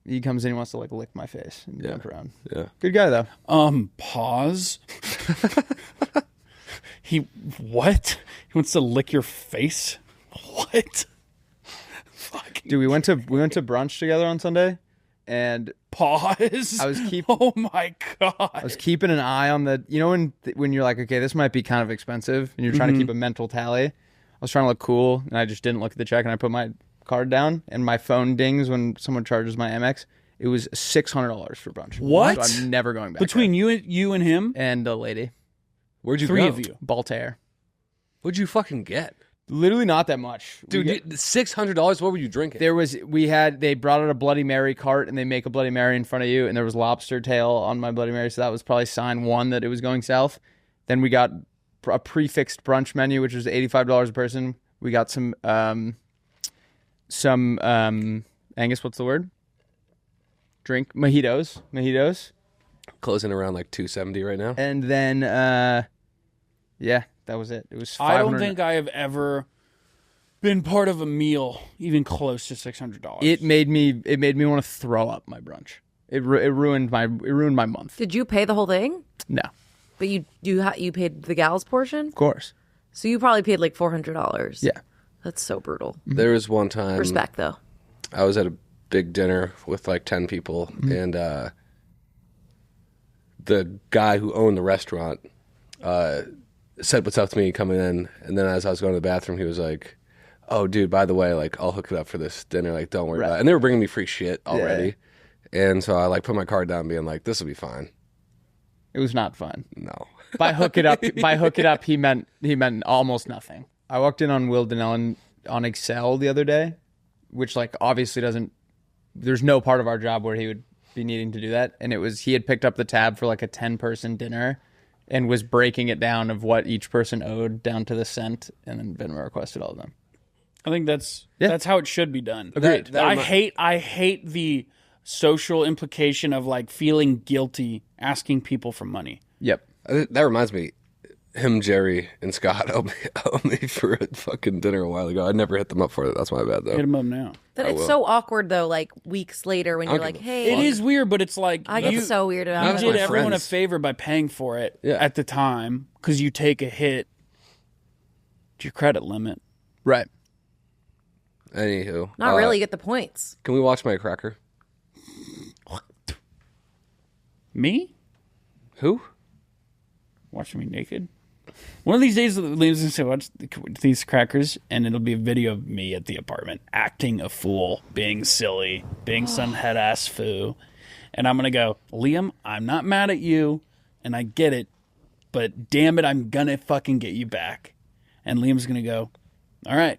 [SPEAKER 1] He comes in, he wants to like lick my face and
[SPEAKER 4] Yeah.
[SPEAKER 1] jump around.
[SPEAKER 4] Yeah.
[SPEAKER 1] Good guy though.
[SPEAKER 3] Pause. What? He wants to lick your face? What? Fucking
[SPEAKER 1] Dude, we went to brunch together on Sunday, and
[SPEAKER 3] pause.
[SPEAKER 1] I was
[SPEAKER 3] Oh my god.
[SPEAKER 1] I was keeping an eye on the, you know, when you're like, okay, this might be kind of expensive, and you're trying to keep a mental tally. I was trying to look cool, and I just didn't look at the check, and I put my card down, and my phone dings when someone charges my Amex, It was $600 for brunch.
[SPEAKER 3] What?
[SPEAKER 1] So I'm never going back.
[SPEAKER 3] Between
[SPEAKER 1] there.
[SPEAKER 3] you and him?
[SPEAKER 1] And the lady.
[SPEAKER 4] Where'd you
[SPEAKER 3] Three
[SPEAKER 4] go?
[SPEAKER 3] of you.
[SPEAKER 1] Baltair.
[SPEAKER 4] What'd you fucking get?
[SPEAKER 1] Literally not that much.
[SPEAKER 4] Dude, $600, what were you drinking?
[SPEAKER 1] They brought out a Bloody Mary cart and they make a Bloody Mary in front of you, and there was lobster tail on my Bloody Mary, so that was probably sign one that it was going south. Then we got a prefixed brunch menu, which was $85 a person. We got some Angus, what's the word? Drink mojitos.
[SPEAKER 4] Closing around like $270 right now.
[SPEAKER 1] And then yeah, that was it. It was $500.
[SPEAKER 3] I don't think I have ever been part of a meal even close to $600.
[SPEAKER 1] It made me want to throw up my brunch. It ruined my month.
[SPEAKER 2] Did you pay the whole thing?
[SPEAKER 1] No.
[SPEAKER 2] But you paid the gals portion?
[SPEAKER 1] Of course.
[SPEAKER 2] So you probably paid like $400.
[SPEAKER 1] Yeah.
[SPEAKER 2] That's so brutal.
[SPEAKER 4] There was one time.
[SPEAKER 2] Respect, though.
[SPEAKER 4] I was at a big dinner with like 10 people, and the guy who owned the restaurant said what's up to me coming in, and then as I was going to the bathroom, he was like, "Oh, dude, by the way, like I'll hook it up for this dinner. Like, don't worry about it." And they were bringing me free shit already, and so I like put my card down, being like, "This will be fine."
[SPEAKER 1] It was not fun.
[SPEAKER 4] No.
[SPEAKER 1] By hook it up, he meant almost nothing. I walked in on Will Donnell on Excel the other day, which like obviously there's no part of our job where he would be needing to do that. And he had picked up the tab for like a 10-person dinner and was breaking it down of what each person owed down to the cent, and then Venmo requested all of them.
[SPEAKER 3] I think that's how it should be done.
[SPEAKER 1] Agreed.
[SPEAKER 3] I hate the social implication of like feeling guilty asking people for money.
[SPEAKER 1] Yep.
[SPEAKER 4] That reminds me, him, Jerry, and Scott owe me for a fucking dinner a while ago. I never hit them up for it. That's my bad, though.
[SPEAKER 3] Hit them up now.
[SPEAKER 2] It's so awkward, though, like weeks later when you're like, hey.
[SPEAKER 3] It is weird, but it's like
[SPEAKER 2] I get so weird about it.
[SPEAKER 3] You did everyone a favor by paying for it at the time because you take a hit to your credit limit.
[SPEAKER 1] Right.
[SPEAKER 4] Anywho.
[SPEAKER 2] Not really, you get the points.
[SPEAKER 4] Can we watch my cracker?
[SPEAKER 3] Me?
[SPEAKER 4] Who?
[SPEAKER 3] Watching me naked? One of these days, Liam's going to say, watch these crackers, and it'll be a video of me at the apartment, acting a fool, being silly, being some head-ass foo. And I'm going to go, Liam, I'm not mad at you, and I get it, but damn it, I'm going to fucking get you back. And Liam's going to go, all right,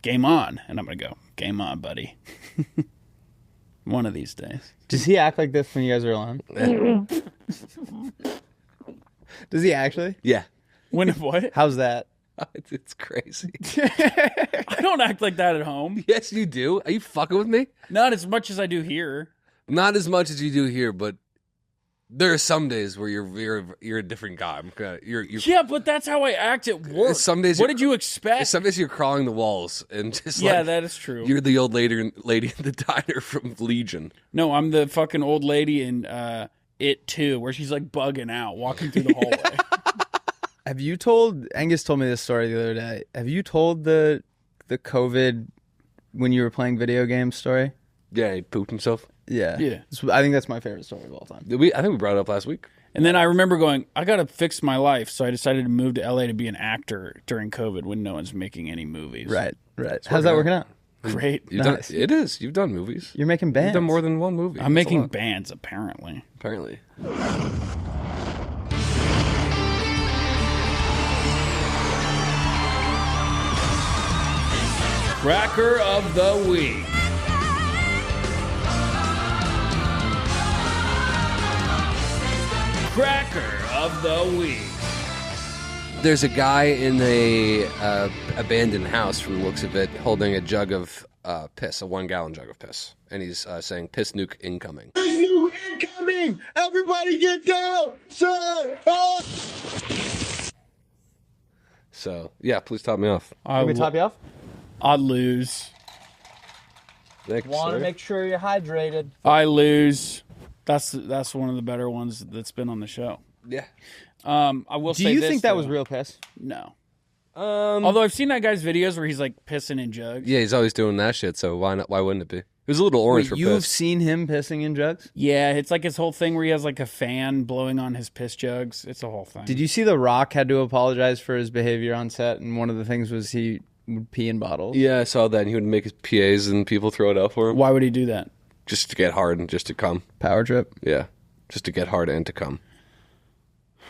[SPEAKER 3] game on. And I'm going to go, game on, buddy. One of these days.
[SPEAKER 1] Does he act like this when you guys are alone? Does he actually?
[SPEAKER 4] Yeah.
[SPEAKER 3] When what?
[SPEAKER 1] How's that?
[SPEAKER 4] It's crazy.
[SPEAKER 3] I don't act like that at home.
[SPEAKER 4] Yes, you do. Are you fucking with me?
[SPEAKER 3] Not as much as I do here.
[SPEAKER 4] Not as much as you do here, but there are some days where you're a different guy.
[SPEAKER 3] Yeah, but that's how I act at work.
[SPEAKER 4] Some days,
[SPEAKER 3] what did you expect?
[SPEAKER 4] Some days you're crawling the walls and just
[SPEAKER 3] that is true.
[SPEAKER 4] You're the old lady in the diner from Legion.
[SPEAKER 3] No, I'm the fucking old lady in It Too, where she's like bugging out, walking through the hallway.
[SPEAKER 1] Have you told, Angus told me this story the other day, have you told the COVID when you were playing video games story?
[SPEAKER 4] Yeah, he pooped himself.
[SPEAKER 1] Yeah. I think that's my favorite story of all time.
[SPEAKER 4] I think we brought it up last week.
[SPEAKER 3] And then I remember going, I got to fix my life. So I decided to move to LA to be an actor during COVID when no one's making any movies.
[SPEAKER 1] Right. How's that working out?
[SPEAKER 3] Great.
[SPEAKER 1] Nice.
[SPEAKER 4] It is. You've done movies.
[SPEAKER 1] You're making bands.
[SPEAKER 4] You've done more than one movie.
[SPEAKER 3] I'm making bands, apparently. Cracker of the Week. Cracker of the Week.
[SPEAKER 4] There's a guy in a abandoned house, from the looks of it, holding a jug of piss, a 1-gallon jug of piss, and he's saying, "Piss nuke incoming."
[SPEAKER 9] Piss nuke incoming! Everybody get down! Sir! Oh!
[SPEAKER 4] So yeah, please top me off.
[SPEAKER 1] Can we top you off?
[SPEAKER 3] I lose.
[SPEAKER 1] Want to make sure you're hydrated.
[SPEAKER 3] I lose. That's one of the better ones that's been on the show.
[SPEAKER 4] Yeah.
[SPEAKER 3] I will say this.
[SPEAKER 1] Do you think that
[SPEAKER 3] though.
[SPEAKER 1] was real piss?
[SPEAKER 3] No. Although I've seen that guy's videos where he's like pissing in jugs.
[SPEAKER 4] Yeah, he's always doing that shit, so why not? Why wouldn't it be? It was a little orange for
[SPEAKER 1] You've
[SPEAKER 4] piss.
[SPEAKER 1] seen him pissing in jugs?
[SPEAKER 3] Yeah, it's like his whole thing where he has like a fan blowing on his piss jugs. It's a whole thing.
[SPEAKER 1] Did you see The Rock had to apologize for his behavior on set, and one of the things was he would pee in bottles?
[SPEAKER 4] Yeah, I saw that, and he would make his PAs and people throw it out for him.
[SPEAKER 3] Why would he do that?
[SPEAKER 4] Just to get hard and just to come.
[SPEAKER 1] Power trip.
[SPEAKER 4] Yeah. Just to get hard and to come.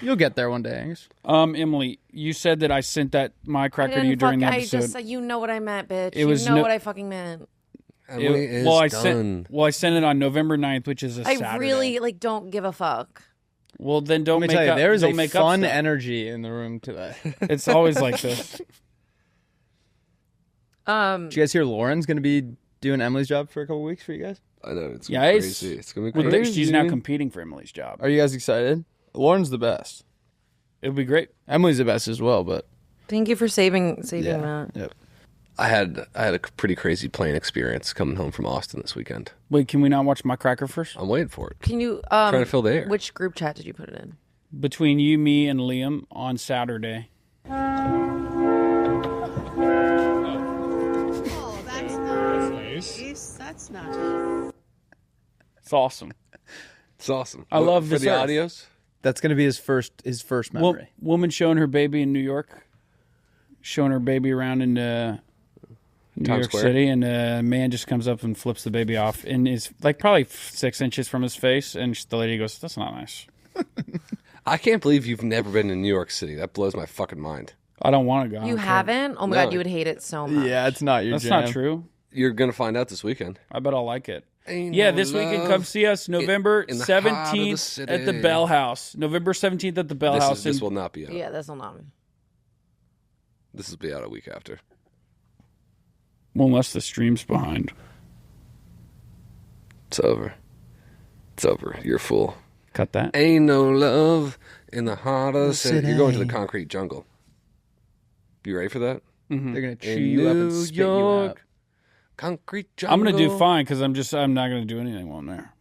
[SPEAKER 1] You'll get there one day, Angus.
[SPEAKER 3] Emily, you said that I sent my cracker to you during the episode.
[SPEAKER 2] I just, you know what I meant, bitch.
[SPEAKER 3] You
[SPEAKER 2] know what I fucking meant.
[SPEAKER 3] I sent it on November 9th, which is a Saturday.
[SPEAKER 2] I really don't give a fuck.
[SPEAKER 3] Well, then don't make up.
[SPEAKER 1] There is a
[SPEAKER 3] make
[SPEAKER 1] fun energy in the room today.
[SPEAKER 3] It's always like this.
[SPEAKER 1] Did you guys hear Lauren's going to be doing Emily's job for a couple weeks for you guys?
[SPEAKER 4] I know. It's crazy. It's going to be crazy.
[SPEAKER 3] She's now competing for Emily's job.
[SPEAKER 1] Are you guys excited? Lauren's the best.
[SPEAKER 3] It'll be great.
[SPEAKER 1] Emily's the best as well, but...
[SPEAKER 2] Thank you for saving that.
[SPEAKER 1] Yep.
[SPEAKER 4] I had a pretty crazy plane experience coming home from Austin this weekend.
[SPEAKER 3] Wait, can we not watch my cracker first?
[SPEAKER 4] I'm waiting for it.
[SPEAKER 2] Can you...
[SPEAKER 4] trying to fill the air.
[SPEAKER 2] Which group chat did you put it in?
[SPEAKER 3] Between you, me, and Liam on Saturday.
[SPEAKER 10] Oh, that's nice. That's nice.
[SPEAKER 3] It's awesome.
[SPEAKER 4] It's awesome.
[SPEAKER 3] I love
[SPEAKER 4] for the
[SPEAKER 3] earth.
[SPEAKER 4] audios.
[SPEAKER 1] That's going to be his first memory.
[SPEAKER 3] Woman showing her baby in New York. Showing her baby around in New York
[SPEAKER 4] Square.
[SPEAKER 3] City, and a man just comes up and flips the baby off and is like probably 6 inches from his face, and the lady goes, "That's not nice."
[SPEAKER 4] I can't believe you've never been in New York City. That blows my fucking mind.
[SPEAKER 3] I don't want to go.
[SPEAKER 2] You haven't? Oh my God, you would hate it so much.
[SPEAKER 1] Yeah, it's not your
[SPEAKER 3] That's
[SPEAKER 1] jam.
[SPEAKER 3] not true.
[SPEAKER 4] You're going to find out this weekend.
[SPEAKER 3] I bet I'll like it.
[SPEAKER 4] Ain't
[SPEAKER 3] Yeah,
[SPEAKER 4] no
[SPEAKER 3] this weekend,
[SPEAKER 4] love
[SPEAKER 3] come see us November
[SPEAKER 4] in the heart of the
[SPEAKER 3] 17th
[SPEAKER 4] city.
[SPEAKER 3] at the Bell House. November 17th at the Bell House.
[SPEAKER 4] This will not be out.
[SPEAKER 2] Yeah, this will not.
[SPEAKER 4] This will be out a week after.
[SPEAKER 3] Well, unless the stream's behind.
[SPEAKER 4] It's over. It's over. You're a fool.
[SPEAKER 3] Cut that.
[SPEAKER 4] Ain't no love in the heart of the city. You're going to the concrete jungle. You ready for that?
[SPEAKER 3] Mm-hmm.
[SPEAKER 1] They're going to chew you up and spit you out.
[SPEAKER 4] Concrete jungle.
[SPEAKER 3] I'm going to do fine because I'm not going to do anything while I'm there.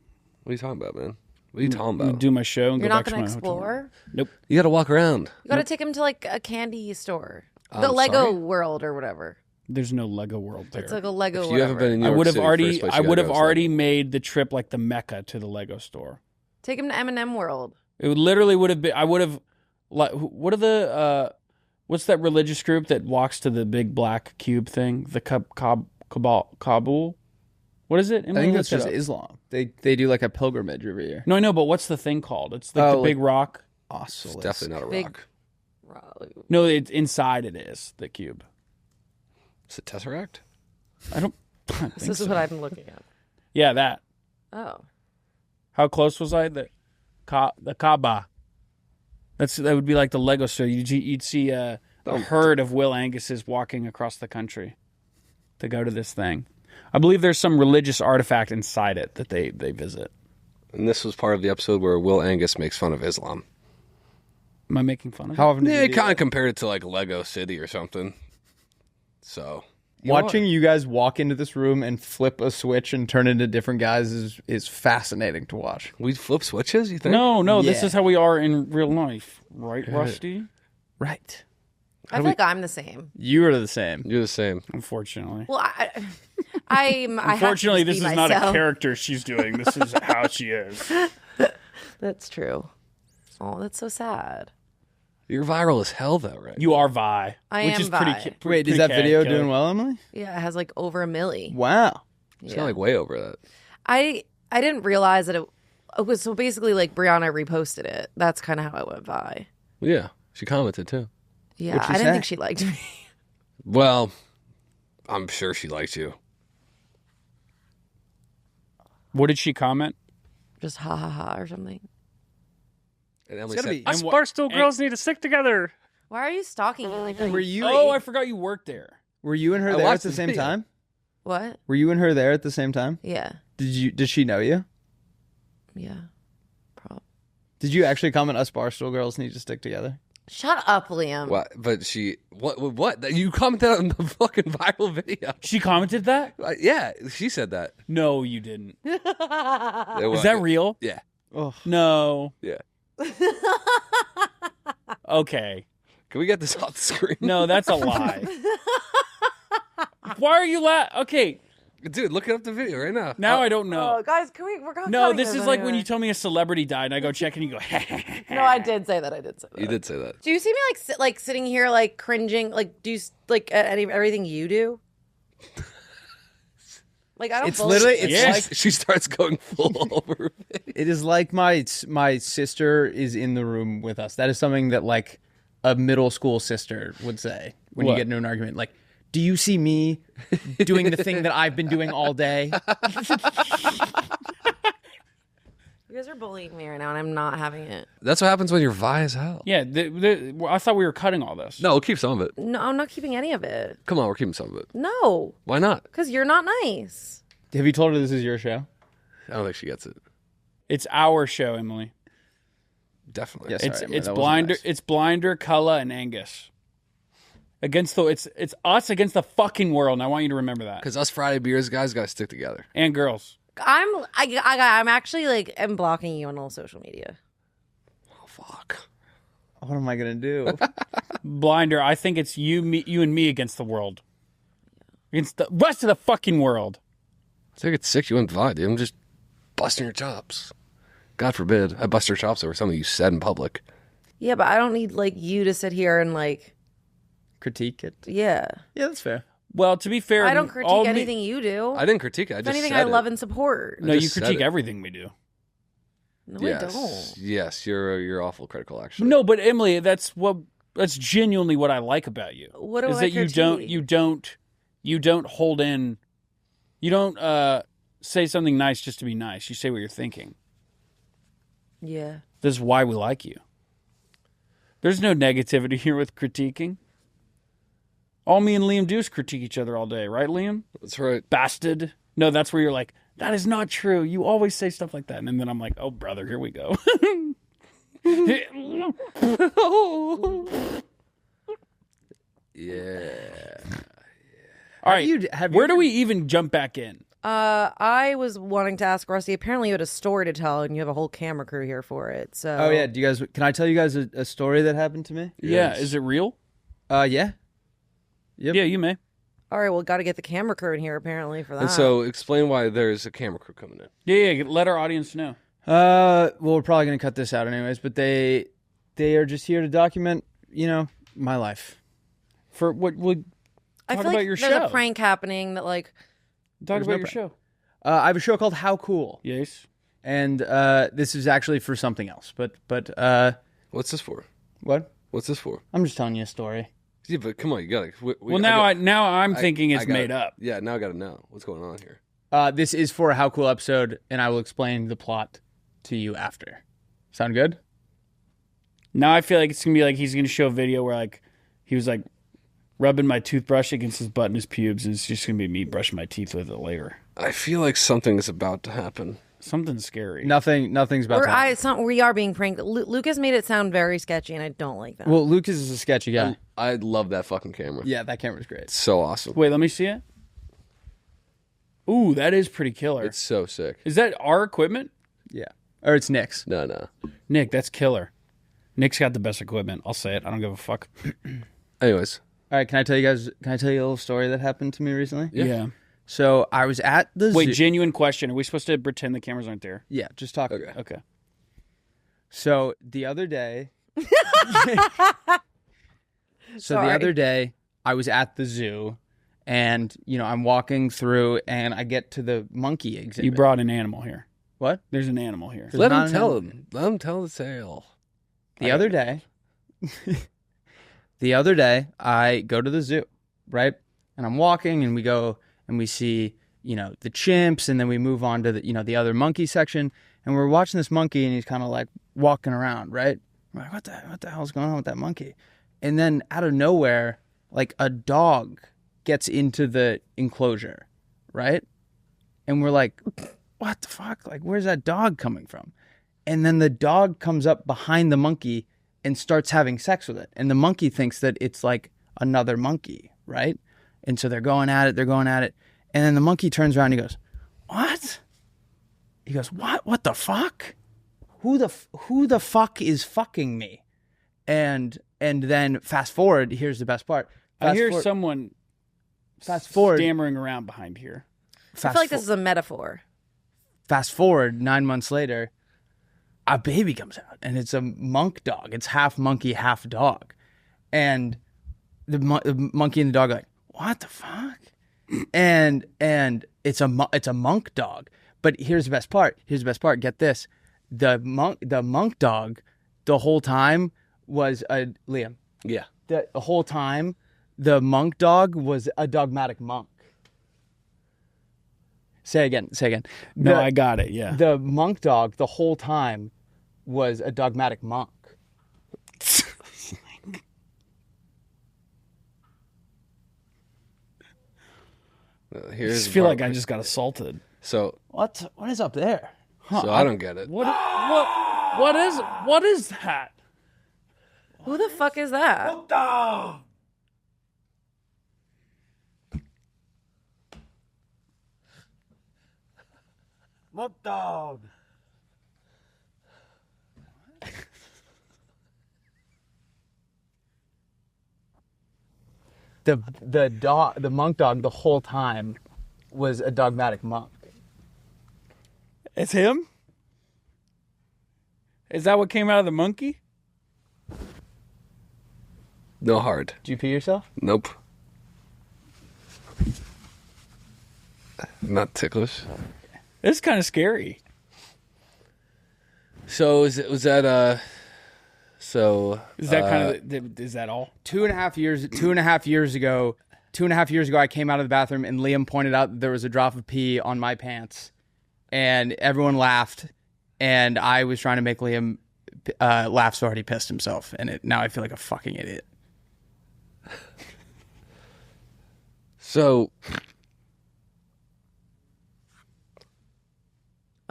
[SPEAKER 4] What are you talking about, man? What are you talking
[SPEAKER 3] I'm gonna
[SPEAKER 4] about?
[SPEAKER 3] do my show and
[SPEAKER 2] You're
[SPEAKER 3] go
[SPEAKER 2] not
[SPEAKER 3] back
[SPEAKER 2] going
[SPEAKER 3] to
[SPEAKER 2] to
[SPEAKER 3] my hotel room.
[SPEAKER 2] explore?
[SPEAKER 3] Nope.
[SPEAKER 4] You got to walk around.
[SPEAKER 2] You got to take him to like a candy store.
[SPEAKER 4] I'm
[SPEAKER 2] The Lego
[SPEAKER 4] sorry?
[SPEAKER 2] World or whatever.
[SPEAKER 3] There's no Lego World there.
[SPEAKER 2] It's like a Lego
[SPEAKER 4] If you haven't been in New
[SPEAKER 3] I
[SPEAKER 4] York
[SPEAKER 3] would have
[SPEAKER 4] City,
[SPEAKER 3] already
[SPEAKER 4] first place you gotta go is
[SPEAKER 3] already made the trip like the Mecca to the Lego store.
[SPEAKER 2] Take him to M&M World.
[SPEAKER 3] It would literally would have been. I would have. Like, what are the? What's that religious group that walks to the big black cube thing? The Kabul. What is it?
[SPEAKER 1] I think that's just Islam. They do like a pilgrimage every year.
[SPEAKER 3] No, I know, but what's the thing called? It's like the big rock.
[SPEAKER 4] It's definitely not a
[SPEAKER 2] Big-
[SPEAKER 4] rock.
[SPEAKER 3] No, it's inside. It is the cube.
[SPEAKER 4] It's a tesseract.
[SPEAKER 3] I don't. think
[SPEAKER 2] This
[SPEAKER 3] so.
[SPEAKER 2] is what I'm looking at.
[SPEAKER 3] Yeah, that.
[SPEAKER 2] Oh.
[SPEAKER 3] How close was I? The Kaaba. That would be like the Lego store. You'd see a herd of Will Angus's walking across the country to go to this thing. I believe there's some religious artifact inside it that they visit.
[SPEAKER 4] And this was part of the episode where Will Angus makes fun of Islam.
[SPEAKER 3] Am I making fun of
[SPEAKER 1] How
[SPEAKER 3] it?
[SPEAKER 1] often?
[SPEAKER 4] Yeah, he kind of compared it to like Lego City or something. So
[SPEAKER 1] Watching you guys walk into this room and flip a switch and turn into different guys is fascinating to watch.
[SPEAKER 4] we flip switches. You think?
[SPEAKER 3] No. This
[SPEAKER 1] Yeah.
[SPEAKER 3] is how we are in real life, right, Rusty?
[SPEAKER 1] Right.
[SPEAKER 2] I feel like I'm the same.
[SPEAKER 1] You are the same.
[SPEAKER 4] You're the same.
[SPEAKER 3] Unfortunately.
[SPEAKER 2] Well, I
[SPEAKER 3] Unfortunately,
[SPEAKER 2] have to
[SPEAKER 3] this
[SPEAKER 2] just
[SPEAKER 3] is
[SPEAKER 2] be
[SPEAKER 3] not a
[SPEAKER 2] myself.
[SPEAKER 3] character she's doing. This is how she is.
[SPEAKER 2] That's true. Oh, that's so sad.
[SPEAKER 4] You're viral as hell, though, right?
[SPEAKER 3] You are Vi.
[SPEAKER 2] I
[SPEAKER 3] which
[SPEAKER 2] am
[SPEAKER 3] is
[SPEAKER 2] Vi.
[SPEAKER 1] Wait, is that video doing well, Emily?
[SPEAKER 2] Yeah, it has like over 1 million.
[SPEAKER 1] Wow.
[SPEAKER 4] It's
[SPEAKER 2] Yeah.
[SPEAKER 4] not like way over that.
[SPEAKER 2] I didn't realize that it was so basically like Brianna reposted it. That's kind of how it went by.
[SPEAKER 4] Yeah, she commented too.
[SPEAKER 2] Yeah,
[SPEAKER 1] What'd she
[SPEAKER 2] I didn't
[SPEAKER 1] say?
[SPEAKER 2] think she liked me.
[SPEAKER 4] Well, I'm sure she likes you.
[SPEAKER 3] What did she comment?
[SPEAKER 2] Just ha ha ha or something.
[SPEAKER 4] And Emily
[SPEAKER 1] gotta
[SPEAKER 4] said,
[SPEAKER 1] be-
[SPEAKER 3] Us
[SPEAKER 11] Barstool girls need to stick together.
[SPEAKER 2] Why are you stalking me like that?
[SPEAKER 1] Were you?
[SPEAKER 3] Oh, I forgot you worked there.
[SPEAKER 1] Were you and her
[SPEAKER 4] I
[SPEAKER 1] there at
[SPEAKER 4] watched
[SPEAKER 1] the
[SPEAKER 4] the
[SPEAKER 1] same
[SPEAKER 4] video.
[SPEAKER 1] time?
[SPEAKER 2] What?
[SPEAKER 1] Were you and her there at the same time?
[SPEAKER 2] Yeah.
[SPEAKER 1] Did she know you?
[SPEAKER 2] Yeah. Probably.
[SPEAKER 1] Did you actually comment us Barstool girls need to stick together?
[SPEAKER 2] Shut up, Liam.
[SPEAKER 4] "What?" But she, what? You commented on the fucking viral video.
[SPEAKER 3] She commented that?
[SPEAKER 4] Yeah, she said that.
[SPEAKER 3] No, you didn't.
[SPEAKER 4] It
[SPEAKER 3] Is that real?
[SPEAKER 4] Yeah,
[SPEAKER 3] No.
[SPEAKER 4] yeah.
[SPEAKER 3] Okay.
[SPEAKER 4] Can we get this off the screen?
[SPEAKER 3] No, that's a lie. Why are you Okay,
[SPEAKER 4] Dude, look up the video right now.
[SPEAKER 3] now I don't know.
[SPEAKER 2] Oh, guys, can we? We're going.
[SPEAKER 3] No, this is like when you tell me a celebrity died and I go check and you go,
[SPEAKER 2] No, I did say that. I did say that.
[SPEAKER 4] You did say that.
[SPEAKER 2] Do you see me like sitting here like cringing? Like do you like at everything you do? Like I don't.
[SPEAKER 1] It's literally. It's
[SPEAKER 3] Yeah.
[SPEAKER 1] like
[SPEAKER 4] She starts going full over.
[SPEAKER 1] it is like my sister is in the room with us. That is something that like a middle school sister would say when you
[SPEAKER 3] What?
[SPEAKER 1] get into an argument. Like, do you see me doing the thing that I've been doing all day?
[SPEAKER 2] You guys are bullying me right now, and I'm not having it.
[SPEAKER 4] That's what happens when you're vi as hell.
[SPEAKER 3] Yeah, I thought we were cutting all this.
[SPEAKER 4] No, we'll keep some of it.
[SPEAKER 2] No, I'm not keeping any of it.
[SPEAKER 4] Come on, we're keeping some of it.
[SPEAKER 2] No,
[SPEAKER 4] Why not?
[SPEAKER 2] because you're not nice.
[SPEAKER 1] Have you told her this is your show?
[SPEAKER 4] I don't think she gets it.
[SPEAKER 3] It's our show, Emily.
[SPEAKER 4] Definitely.
[SPEAKER 1] Yes.
[SPEAKER 3] It's
[SPEAKER 1] Sorry, Emily,
[SPEAKER 3] it's
[SPEAKER 1] that wasn't
[SPEAKER 3] Blinder,
[SPEAKER 1] nice.
[SPEAKER 3] it's Blinder, Culla, and Angus. It's us against the fucking world, and I want you to remember that.
[SPEAKER 4] Because us Friday beers guys got to stick together.
[SPEAKER 3] And girls.
[SPEAKER 2] I'm actually like I'm blocking you on all social media.
[SPEAKER 4] Oh, fuck.
[SPEAKER 1] What am I gonna do?
[SPEAKER 3] Blinder, I think it's you and me against the world. Against the rest of the fucking world.
[SPEAKER 4] So I get sick, you went vi, dude. I'm just busting your chops. God forbid I bust your chops over something you said in public.
[SPEAKER 2] Yeah, but I don't need like you to sit here and like
[SPEAKER 1] Critique it.
[SPEAKER 2] yeah.
[SPEAKER 1] Yeah, that's fair.
[SPEAKER 3] Well, to be fair,
[SPEAKER 2] I don't critique anything you do.
[SPEAKER 4] I didn't critique it. I
[SPEAKER 2] If
[SPEAKER 4] just
[SPEAKER 2] anything,
[SPEAKER 4] said
[SPEAKER 2] I love
[SPEAKER 4] it.
[SPEAKER 2] and support.
[SPEAKER 3] No,
[SPEAKER 4] I
[SPEAKER 3] you
[SPEAKER 4] just said
[SPEAKER 3] critique
[SPEAKER 4] it.
[SPEAKER 3] everything we do.
[SPEAKER 2] No,
[SPEAKER 4] Yes.
[SPEAKER 2] I don't.
[SPEAKER 4] Yes, you're awful critical, actually.
[SPEAKER 3] No, but Emily, that's genuinely what I like about you.
[SPEAKER 2] What do
[SPEAKER 3] is
[SPEAKER 2] I
[SPEAKER 3] that
[SPEAKER 2] critique?
[SPEAKER 3] you don't hold in, you don't say something nice just to be nice. You say what you're thinking.
[SPEAKER 2] Yeah.
[SPEAKER 3] This is why we like you. There's no negativity here with critiquing. All me and Liam do is critique each other all day, right, Liam?
[SPEAKER 4] That's right.
[SPEAKER 3] Bastard. No, that's where you're like, that is not true. You always say stuff like that. And then I'm like, oh, brother, here we go.
[SPEAKER 4] Yeah.
[SPEAKER 3] All right. Where do we even jump back in?
[SPEAKER 2] I was wanting to ask Rusty. Apparently, you had a story to tell, and you have a whole camera crew here for it. So.
[SPEAKER 1] Oh yeah. Can I tell you guys a story that happened to me?
[SPEAKER 3] Yeah.
[SPEAKER 4] Yes.
[SPEAKER 3] Is it real?
[SPEAKER 1] Yeah. Yep.
[SPEAKER 3] Yeah, you may.
[SPEAKER 2] All right. Well, got to get the camera crew in here apparently for that.
[SPEAKER 4] And so explain why there's a camera crew coming in.
[SPEAKER 3] Yeah. Let our audience know.
[SPEAKER 1] Well, we're probably gonna cut this out anyways, but they are just here to document, my life.
[SPEAKER 3] For what?
[SPEAKER 2] I
[SPEAKER 3] Talk
[SPEAKER 2] feel
[SPEAKER 3] about
[SPEAKER 2] like
[SPEAKER 3] your
[SPEAKER 2] there's
[SPEAKER 3] show.
[SPEAKER 2] a prank happening that like.
[SPEAKER 3] Talk
[SPEAKER 1] There's
[SPEAKER 3] about
[SPEAKER 1] no
[SPEAKER 3] your
[SPEAKER 1] prank.
[SPEAKER 3] show.
[SPEAKER 1] I have a show called How Cool,
[SPEAKER 3] Yes.
[SPEAKER 1] and this is actually for something else. But
[SPEAKER 4] What's this for?
[SPEAKER 1] what?
[SPEAKER 4] What's this for?
[SPEAKER 1] I'm just telling you a story.
[SPEAKER 4] Yeah, but come on, you gotta.
[SPEAKER 3] Well, now I'm thinking it's made up.
[SPEAKER 4] Yeah, now I gotta know what's going on here.
[SPEAKER 1] This is for a How Cool episode, and I will explain the plot to you after. Sound good?
[SPEAKER 3] Now I feel like it's gonna be like he's gonna show a video where like he was like rubbing my toothbrush against his butt and his pubes, and it's just gonna be me brushing my teeth with it later.
[SPEAKER 4] I feel like something's about to happen.
[SPEAKER 3] Something scary.
[SPEAKER 1] Nothing's about to happen.
[SPEAKER 2] We are being pranked. Lucas made it sound very sketchy, and I don't like that.
[SPEAKER 1] Well, Lucas is a sketchy guy.
[SPEAKER 4] I love that fucking camera.
[SPEAKER 1] Yeah, that camera's great.
[SPEAKER 4] It's so awesome.
[SPEAKER 3] Wait, let me see it. Ooh, that is pretty killer.
[SPEAKER 4] It's so sick.
[SPEAKER 3] Is that our equipment?
[SPEAKER 1] Yeah. Or it's Nick's.
[SPEAKER 4] No.
[SPEAKER 3] Nick, that's killer. Nick's got the best equipment. I'll say it. I don't give a fuck.
[SPEAKER 4] Anyways.
[SPEAKER 1] All right, can I tell you a little story that happened to me recently?
[SPEAKER 3] Yeah.
[SPEAKER 1] So I was at the
[SPEAKER 3] Wait,
[SPEAKER 1] zoo.
[SPEAKER 3] genuine question. Are we supposed to pretend the cameras aren't there?
[SPEAKER 1] Yeah, just talk.
[SPEAKER 3] Okay.
[SPEAKER 1] So the other day,
[SPEAKER 2] Sorry.
[SPEAKER 1] the other day, I was at the zoo, and I'm walking through, and I get to the monkey exhibit.
[SPEAKER 3] You brought an animal here.
[SPEAKER 1] What?
[SPEAKER 3] There's an animal here.
[SPEAKER 1] There's
[SPEAKER 4] Let
[SPEAKER 1] not
[SPEAKER 4] him
[SPEAKER 1] an
[SPEAKER 4] tell
[SPEAKER 1] animal.
[SPEAKER 4] him. Let him tell the tale.
[SPEAKER 1] The other day, I go to the zoo, right? And I'm walking, and we go and we see, the chimps, and then we move on to the, the other monkey section, and we're watching this monkey, and he's kind of like walking around, right? We're like, what the hell's going on with that monkey? And then out of nowhere, like a dog gets into the enclosure, right? And we're like, what the fuck? Like, where's that dog coming from? And then the dog comes up behind the monkey and starts having sex with it. And the monkey thinks that it's like another monkey, right? And so they're going at it. And then the monkey turns around and he goes, what? He goes, what? What the fuck? Who the fuck is fucking me? And then fast forward, here's the best part.
[SPEAKER 3] I hear someone
[SPEAKER 1] fast forward,
[SPEAKER 3] stammering around behind here.
[SPEAKER 2] I feel like this is a metaphor.
[SPEAKER 1] Fast forward 9 months later, a baby comes out, and it's a monk dog. It's half monkey, half dog. And the monkey and the dog are like, what the fuck? And It's a monk dog. But here's the best part. Get this. The monk dog the whole time was a Liam.
[SPEAKER 4] Yeah.
[SPEAKER 1] The whole time the monk dog was a dogmatic monk. Say again.
[SPEAKER 3] No, I got it. Yeah.
[SPEAKER 1] The monk dog the whole time was a dogmatic monk.
[SPEAKER 3] I just feel like I just got assaulted.
[SPEAKER 4] So
[SPEAKER 1] what is up there?
[SPEAKER 4] So I don't get it.
[SPEAKER 3] What is that?
[SPEAKER 2] Who the fuck is that?
[SPEAKER 9] What dog?
[SPEAKER 1] The monk dog the whole time was a dogmatic monk.
[SPEAKER 3] It's him? Is that what came out of the monkey?
[SPEAKER 4] No hard.
[SPEAKER 1] Did you pee yourself?
[SPEAKER 4] Nope. Not ticklish.
[SPEAKER 3] It's kind of scary.
[SPEAKER 4] So is that
[SPEAKER 3] kind of is that all?
[SPEAKER 1] 2.5 years ago, I came out of the bathroom and Liam pointed out that there was a drop of pee on my pants, and everyone laughed, and I was trying to make Liam laugh so hard he pissed himself, and now I feel like a fucking idiot.
[SPEAKER 4] So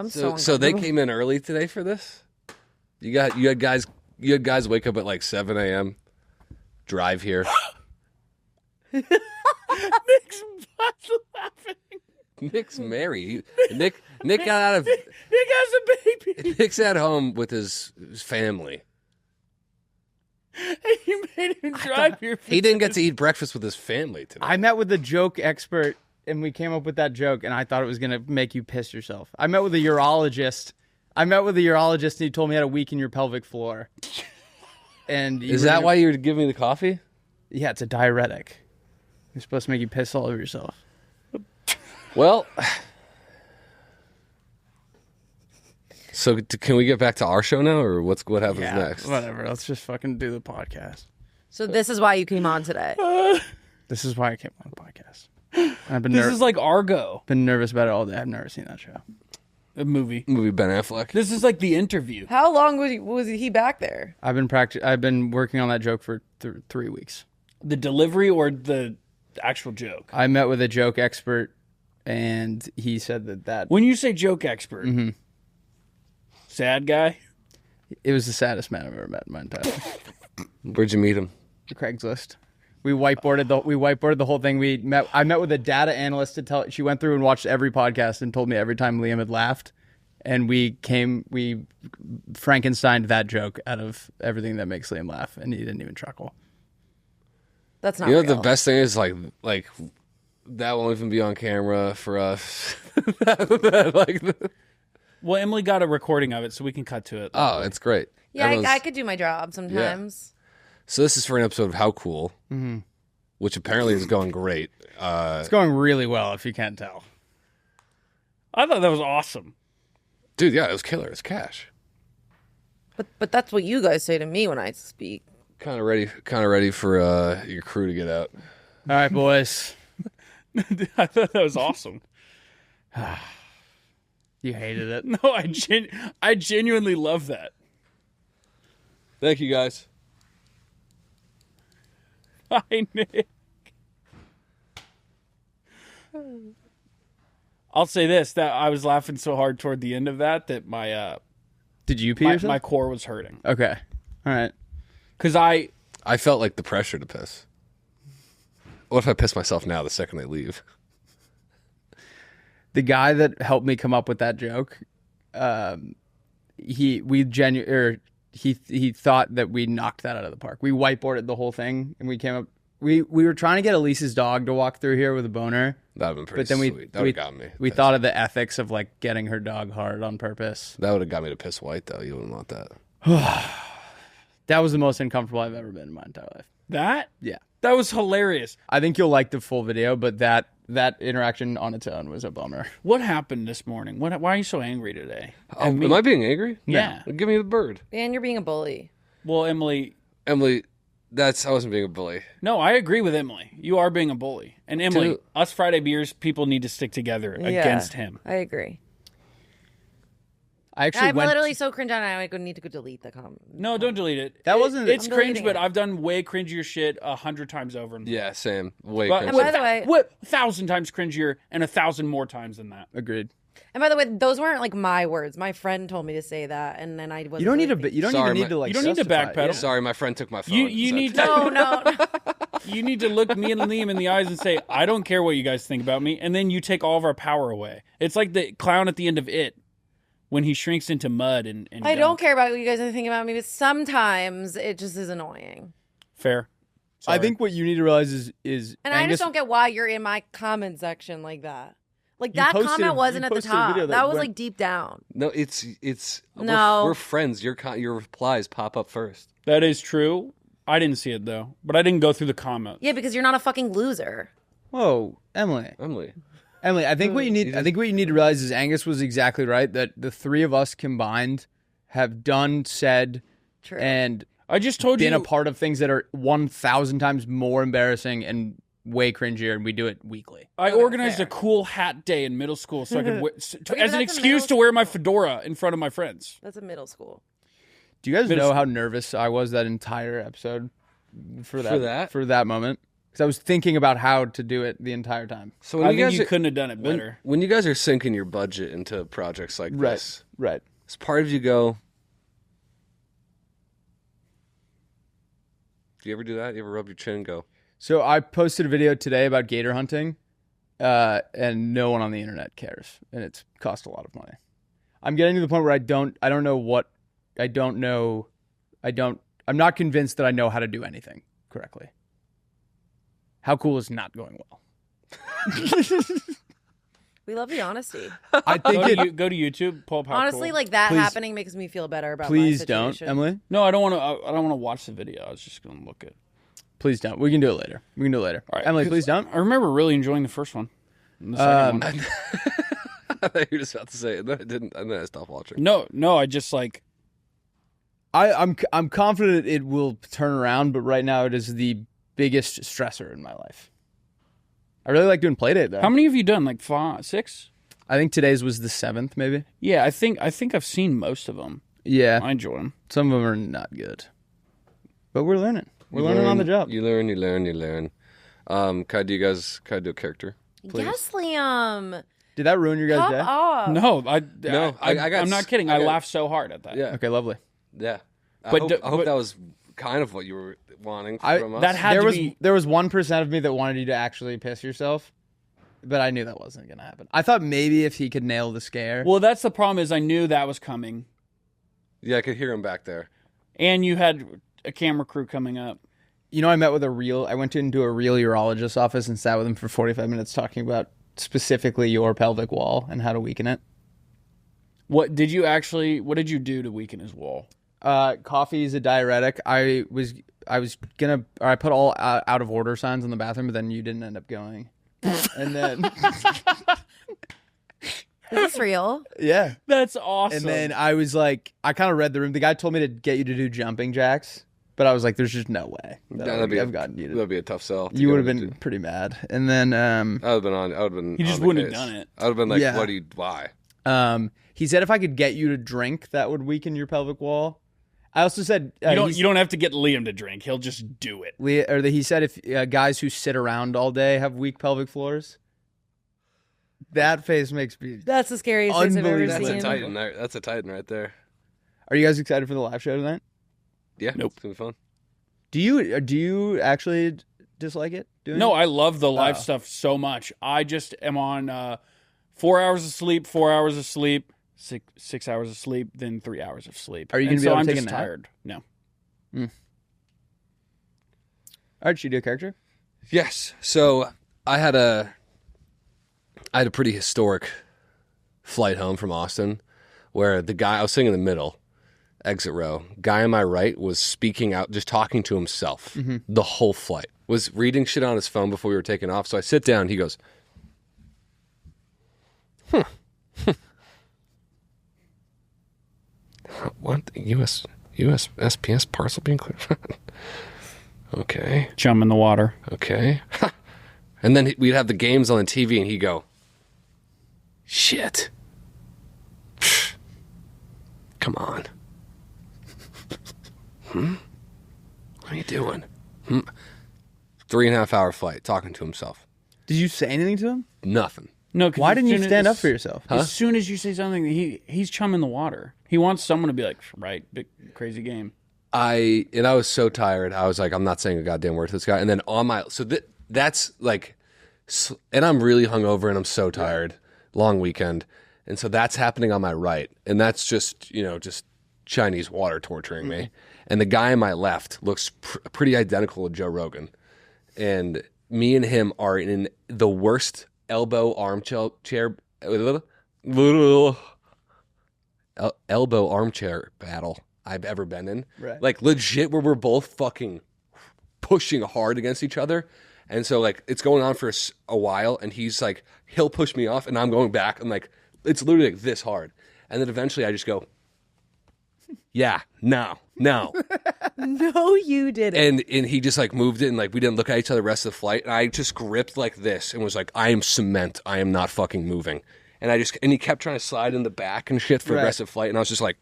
[SPEAKER 2] so
[SPEAKER 4] they came in early today for this? You had guys wake up at like 7 a.m. drive here.
[SPEAKER 3] Nick's laughing.
[SPEAKER 4] Nick's married. Nick got out of.
[SPEAKER 3] Nick has a baby.
[SPEAKER 4] Nick's at home with his family.
[SPEAKER 3] And you made him drive here.
[SPEAKER 4] He didn't get to eat breakfast with his family today.
[SPEAKER 1] I met with a joke expert, and we came up with that joke, and I thought it was going to make you piss yourself. I met with a urologist. And he told me how to weaken your pelvic floor. And
[SPEAKER 4] is that why you were giving me the coffee?
[SPEAKER 1] Yeah, it's a diuretic. It's supposed to make you piss all over yourself.
[SPEAKER 4] Well, so can we get back to our show now, or what happens next?
[SPEAKER 1] Whatever. Let's just fucking do the podcast.
[SPEAKER 2] So this is why you came on today.
[SPEAKER 1] This is why I came on the podcast.
[SPEAKER 3] This is like Argo.
[SPEAKER 1] Been nervous about it all day. I've never seen that show.
[SPEAKER 3] A movie
[SPEAKER 4] Ben Affleck.
[SPEAKER 3] This is like The Interview.
[SPEAKER 2] How long was he back there?
[SPEAKER 1] I've been working on that joke for 3 weeks.
[SPEAKER 3] The delivery or the actual joke?
[SPEAKER 1] I met with a joke expert, and he said that.
[SPEAKER 3] When you say joke expert, sad guy.
[SPEAKER 1] It was the saddest man I've ever met in my entire life.
[SPEAKER 4] Where'd you meet him?
[SPEAKER 1] Craigslist. We whiteboarded the whole thing. I met with a data analyst to tell. She went through and watched every podcast and told me every time Liam had laughed, and we Frankensteined that joke out of everything that makes Liam laugh, and he didn't even chuckle.
[SPEAKER 2] That's not.
[SPEAKER 4] You know
[SPEAKER 2] real.
[SPEAKER 4] the best thing is like that won't even be on camera for us.
[SPEAKER 3] Well, Emily got a recording of it, so we can cut to it.
[SPEAKER 4] Oh, it's great.
[SPEAKER 2] Yeah, I could do my job sometimes.
[SPEAKER 4] Yeah. So this is for an episode of How Cool, which apparently is going great.
[SPEAKER 1] It's going really well, if you can't tell.
[SPEAKER 3] I thought that was awesome.
[SPEAKER 4] Dude, yeah, it was killer. It's cash.
[SPEAKER 2] But that's what you guys say to me when I speak.
[SPEAKER 4] Kind of ready for your crew to get out.
[SPEAKER 1] All right, boys.
[SPEAKER 3] I thought that was awesome.
[SPEAKER 1] You hated it.
[SPEAKER 3] No, I genuinely love that.
[SPEAKER 4] Thank you, guys.
[SPEAKER 3] Hi, Nick. I'll say this, that I was laughing so hard toward the end of that my
[SPEAKER 1] Did you pee yourself?
[SPEAKER 3] My core was hurting.
[SPEAKER 1] Okay. All right.
[SPEAKER 3] Because I
[SPEAKER 4] felt like the pressure to piss. What if I piss myself now the second they leave?
[SPEAKER 1] The guy that helped me come up with that joke, he thought that we knocked that out of the park. We whiteboarded the whole thing, and we came up. We were trying to get Elise's dog to walk through here with a boner.
[SPEAKER 4] That would have been pretty
[SPEAKER 1] but then
[SPEAKER 4] sweet. That would have got me.
[SPEAKER 1] We thought of the ethics of like getting her dog hard on purpose.
[SPEAKER 4] That would have got me to piss white, though. You wouldn't want that.
[SPEAKER 1] That was the most uncomfortable I've ever been in my entire life.
[SPEAKER 3] That?
[SPEAKER 1] Yeah.
[SPEAKER 3] That was hilarious.
[SPEAKER 1] I think you'll like the full video, but that that interaction on its own was a bummer.
[SPEAKER 3] What happened this morning? Why are you so angry today?
[SPEAKER 4] Am I being angry?
[SPEAKER 3] Yeah.
[SPEAKER 4] Give me the bird.
[SPEAKER 2] And you're being a bully.
[SPEAKER 3] Well, Emily,
[SPEAKER 4] I wasn't being a bully.
[SPEAKER 3] no, I agree with Emily. You are being a bully. And Emily, us Friday Beers people need to stick together against him.
[SPEAKER 2] I agree.
[SPEAKER 1] I'm
[SPEAKER 2] literally so cringe on it. I need to go delete the comment.
[SPEAKER 3] No, don't delete it. It's
[SPEAKER 2] I'm
[SPEAKER 3] cringe,
[SPEAKER 2] deleting
[SPEAKER 3] but
[SPEAKER 2] it.
[SPEAKER 3] I've done way cringier shit 100 times over.
[SPEAKER 4] Yeah, same. Way
[SPEAKER 3] But,
[SPEAKER 4] cringe.
[SPEAKER 2] by the way,
[SPEAKER 3] 1,000 times cringier and 1,000 more times than that.
[SPEAKER 1] Agreed.
[SPEAKER 2] And by the way, those weren't like my words. My friend told me to say that, and then I wasn't.
[SPEAKER 1] You don't need
[SPEAKER 2] really
[SPEAKER 1] to. You don't even need to like.
[SPEAKER 3] You don't need to
[SPEAKER 1] justify it.
[SPEAKER 3] backpedal.
[SPEAKER 1] Yeah.
[SPEAKER 4] Sorry, my friend took my phone.
[SPEAKER 3] You need
[SPEAKER 2] No,
[SPEAKER 3] you need to look me and Liam in the eyes and say, I don't care what you guys think about me, and then you take all of our power away. It's like the clown at the end of It when he shrinks into mud and
[SPEAKER 2] I don't care about what you guys are thinking about me, but sometimes it just is annoying.
[SPEAKER 3] Fair.
[SPEAKER 1] I think what you need to realize is
[SPEAKER 2] And
[SPEAKER 1] Angus,
[SPEAKER 2] I just don't get why you're in my comment section like that. Like
[SPEAKER 1] You
[SPEAKER 2] that
[SPEAKER 1] posted-
[SPEAKER 2] comment
[SPEAKER 1] you
[SPEAKER 2] wasn't at the
[SPEAKER 1] posted a
[SPEAKER 2] top.
[SPEAKER 1] video
[SPEAKER 2] That
[SPEAKER 1] that
[SPEAKER 2] was
[SPEAKER 1] went-
[SPEAKER 2] like deep down.
[SPEAKER 4] No, it's
[SPEAKER 2] No.
[SPEAKER 4] We're friends. Your replies pop up first.
[SPEAKER 3] That is true. I didn't see it though, but I didn't go through the comments.
[SPEAKER 2] Yeah, because you're not a fucking loser.
[SPEAKER 1] Whoa, Emily. I think what you need. I think what you need to realize is Angus was exactly right. That the three of us combined have done, said,
[SPEAKER 2] True.
[SPEAKER 1] and
[SPEAKER 3] I just told
[SPEAKER 1] been
[SPEAKER 3] you
[SPEAKER 1] a part of things that are 1,000 times more embarrassing and way cringier, and we do it weekly.
[SPEAKER 3] I organized a cool hat day in middle school so I could
[SPEAKER 2] Okay, but
[SPEAKER 3] as an
[SPEAKER 2] that's a
[SPEAKER 3] excuse to wear my fedora in front of my friends.
[SPEAKER 2] That's a middle school.
[SPEAKER 1] Do you guys
[SPEAKER 3] Middle
[SPEAKER 1] know
[SPEAKER 3] school.
[SPEAKER 1] how nervous I was that entire episode for
[SPEAKER 4] that?
[SPEAKER 1] moment? Because I was thinking about how to do it the entire time.
[SPEAKER 4] So when
[SPEAKER 3] I
[SPEAKER 4] you
[SPEAKER 3] think
[SPEAKER 4] guys
[SPEAKER 3] you
[SPEAKER 4] are-
[SPEAKER 3] couldn't have done it better.
[SPEAKER 4] When you guys are sinking your budget into projects like this,
[SPEAKER 1] Right.
[SPEAKER 4] does part of you go? Do you ever do that? You ever rub your chin and go?
[SPEAKER 1] So I posted a video today about gator hunting, and no one on the internet cares, and it's cost a lot of money. I'm getting to the point where I'm not convinced that I know how to do anything correctly. How cool is not going well?
[SPEAKER 2] We love the honesty.
[SPEAKER 1] I think
[SPEAKER 3] go to YouTube, pull up how
[SPEAKER 2] Honestly,
[SPEAKER 3] cool.
[SPEAKER 2] like that
[SPEAKER 1] Please-
[SPEAKER 2] happening makes me feel better about my
[SPEAKER 1] Please don't,
[SPEAKER 2] situation.
[SPEAKER 1] Emily.
[SPEAKER 3] No, I don't want to. I don't want to watch the video. I was just going to look at.
[SPEAKER 1] Please don't. We can do it later.
[SPEAKER 3] All right,
[SPEAKER 1] Emily,
[SPEAKER 3] 'cause
[SPEAKER 1] please don't.
[SPEAKER 3] I remember really enjoying the first one. And the second one.
[SPEAKER 4] I thought you were just about to say it, and then I didn't, and then I stopped watching.
[SPEAKER 3] No, I just like.
[SPEAKER 1] I'm confident it will turn around, but right now it is the biggest stressor in my life. I really like doing Playdate though.
[SPEAKER 3] How many have you done? Like 5, 6?
[SPEAKER 1] I think today's was the 7th, maybe.
[SPEAKER 3] Yeah, I think I've seen most of them.
[SPEAKER 1] Yeah,
[SPEAKER 3] I enjoy them.
[SPEAKER 1] some of them are not good, but we're learning. We're learning on the job.
[SPEAKER 4] You learn. Kai, do you guys do a character? Please?
[SPEAKER 2] Yes, Liam.
[SPEAKER 1] Did that ruin your guys'
[SPEAKER 2] Pop
[SPEAKER 1] day?
[SPEAKER 2] off.
[SPEAKER 3] No,
[SPEAKER 4] I
[SPEAKER 3] I'm not kidding. I laughed so hard at that.
[SPEAKER 4] Yeah,
[SPEAKER 1] Okay, lovely.
[SPEAKER 4] yeah.
[SPEAKER 3] But
[SPEAKER 4] I hope that was kind of what you were wanting from us.
[SPEAKER 3] that had to be.
[SPEAKER 1] There was 1% of me that wanted you to actually piss yourself, but I knew that wasn't going to happen. I thought maybe if he could nail the scare.
[SPEAKER 3] Well, that's the problem. Is I knew that was coming,
[SPEAKER 4] Yeah, I could hear him back there.
[SPEAKER 3] and you had a camera crew coming up.
[SPEAKER 1] You know, I went into a real urologist's office and sat with him for 45 minutes talking about specifically your pelvic wall and how to weaken it.
[SPEAKER 3] What did you do to weaken his wall?
[SPEAKER 1] Coffee is a diuretic. I put all out of order signs in the bathroom, but then you didn't end up going. And then
[SPEAKER 2] Is this real?
[SPEAKER 1] yeah.
[SPEAKER 3] That's awesome.
[SPEAKER 1] And then I was like, I kind of read the room. The guy told me to get you to do jumping jacks, but I was like, there's just no way that I've gotten you to.
[SPEAKER 4] That'd be a tough sell.
[SPEAKER 1] You would have been pretty mad. And then
[SPEAKER 4] I would have been.
[SPEAKER 3] He just
[SPEAKER 4] on the
[SPEAKER 3] wouldn't have
[SPEAKER 4] case.
[SPEAKER 3] done it.
[SPEAKER 4] I would have been like,
[SPEAKER 1] Yeah.
[SPEAKER 4] why?
[SPEAKER 1] He said if I could get you to drink, that would weaken your pelvic wall. I also said
[SPEAKER 3] You don't have to get Liam to drink. He'll just do it.
[SPEAKER 1] he said if guys who sit around all day have weak pelvic floors. That face makes me.
[SPEAKER 2] That's the scariest face I've ever
[SPEAKER 1] Unbelievable.
[SPEAKER 2] seen.
[SPEAKER 4] That's a titan. That's a titan right there.
[SPEAKER 1] Are you guys excited for the live show tonight?
[SPEAKER 4] Yeah.
[SPEAKER 3] Nope.
[SPEAKER 4] It's gonna be fun.
[SPEAKER 1] Do you actually dislike it?
[SPEAKER 3] No, I love the live stuff so much. I just am on 4 hours of sleep, 4 hours of sleep, 6 hours of sleep, then 3 hours of sleep.
[SPEAKER 1] Are you going to be able to
[SPEAKER 3] I'm
[SPEAKER 1] take a
[SPEAKER 3] just
[SPEAKER 1] nap?
[SPEAKER 3] tired. No.
[SPEAKER 1] All right, should you do a character?
[SPEAKER 4] Yes. So I had a pretty historic flight home from Austin where the guy, I was sitting in the middle, exit row. Guy on my right was speaking out, just talking to himself the whole flight. Was reading shit on his phone before we were taking off. So I sit down. He goes, What? USPS parcel being cleared? Okay.
[SPEAKER 3] Chum in the water.
[SPEAKER 4] Okay. And then we'd have the games on the TV, and he'd go, shit. Come on. What are you doing? 3.5 hour flight, talking to himself.
[SPEAKER 1] Did you say anything to him?
[SPEAKER 4] Nothing.
[SPEAKER 3] No. 'Cause
[SPEAKER 1] Why
[SPEAKER 3] as
[SPEAKER 1] didn't you
[SPEAKER 3] soon
[SPEAKER 1] stand
[SPEAKER 3] as-
[SPEAKER 1] up for yourself?
[SPEAKER 3] As soon as you say something, he's chum in the water. He wants someone to be like, right, big crazy game.
[SPEAKER 4] I was so tired. I was like, I'm not saying a goddamn word to this guy. And then on my that's like, and I'm really hungover and I'm so tired. Long weekend, and so that's happening on my right, and that's just just Chinese water torturing me. And the guy on my left looks pretty identical to Joe Rogan, and me and him are in the worst elbow armchair elbow armchair battle I've ever been in.
[SPEAKER 1] Right.
[SPEAKER 4] Like legit, where we're both fucking pushing hard against each other. And so like it's going on for a while, and he's like, he'll push me off and I'm going back. I'm like, it's literally like this hard. And then eventually I just go, yeah, no.
[SPEAKER 2] No, you didn't.
[SPEAKER 4] And he just like moved it, and like we didn't look at each other the rest of the flight. And I just gripped like this and was like, I am cement. I am not fucking moving. And he kept trying to slide in the back and shit for the rest of the flight. And I was just like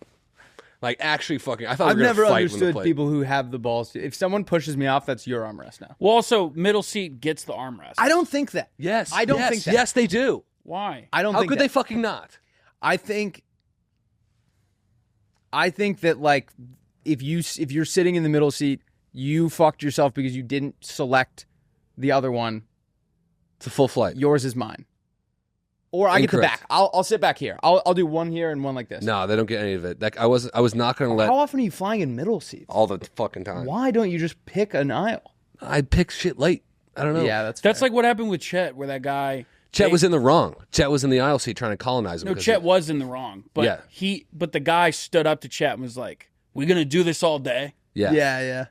[SPEAKER 4] actually fucking, I thought
[SPEAKER 1] I've
[SPEAKER 4] we were
[SPEAKER 1] never
[SPEAKER 4] gonna fight
[SPEAKER 1] understood
[SPEAKER 4] when
[SPEAKER 1] people who have the balls. If someone pushes me off, that's your armrest now.
[SPEAKER 3] Well, also, middle seat gets the armrest.
[SPEAKER 1] I don't think that.
[SPEAKER 4] Yes.
[SPEAKER 1] I don't think that.
[SPEAKER 4] Yes, they do.
[SPEAKER 3] Why?
[SPEAKER 1] I don't
[SPEAKER 4] How
[SPEAKER 1] think
[SPEAKER 4] could
[SPEAKER 1] that.
[SPEAKER 4] they fucking not?
[SPEAKER 1] I think that like if you're sitting in the middle seat, you fucked yourself because you didn't select the other one.
[SPEAKER 4] It's a full flight.
[SPEAKER 1] Yours is mine. Or I get the
[SPEAKER 4] Incorrect.
[SPEAKER 1] back. I'll sit back here. I'll do one here and one like this.
[SPEAKER 4] No, they don't get any of it. Like I was not going to let
[SPEAKER 1] How often are you flying in middle seats?
[SPEAKER 4] all the fucking time.
[SPEAKER 1] Why don't you just pick an aisle?
[SPEAKER 4] I picked shit late. I don't know.
[SPEAKER 1] Yeah, that's
[SPEAKER 3] That's
[SPEAKER 1] fair.
[SPEAKER 3] like what happened with Chet, where that guy.
[SPEAKER 4] Chet was in the wrong. Chet was in the aisle seat trying to colonize him.
[SPEAKER 3] No,
[SPEAKER 4] because
[SPEAKER 3] Chet was in the wrong. But
[SPEAKER 4] Yeah.
[SPEAKER 3] but the guy stood up to Chet and was like, "We gonna do this all day?"
[SPEAKER 4] Yeah.
[SPEAKER 1] Yeah.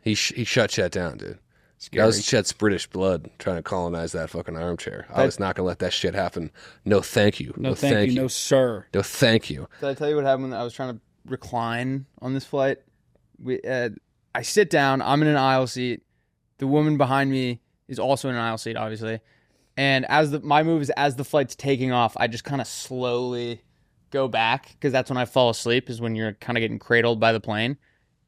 [SPEAKER 4] He shut Chet down, dude. That was Chet's British blood trying to colonize that fucking armchair. I was not going to let that shit happen. No, thank you.
[SPEAKER 3] No, thank you. No, sir.
[SPEAKER 4] No, thank you.
[SPEAKER 1] Did I tell you what happened when I was trying to recline on this flight? I sit down. I'm in an aisle seat. The woman behind me is also in an aisle seat, obviously. And my move is as the flight's taking off, I just kind of slowly go back because that's when I fall asleep, is when you're kind of getting cradled by the plane.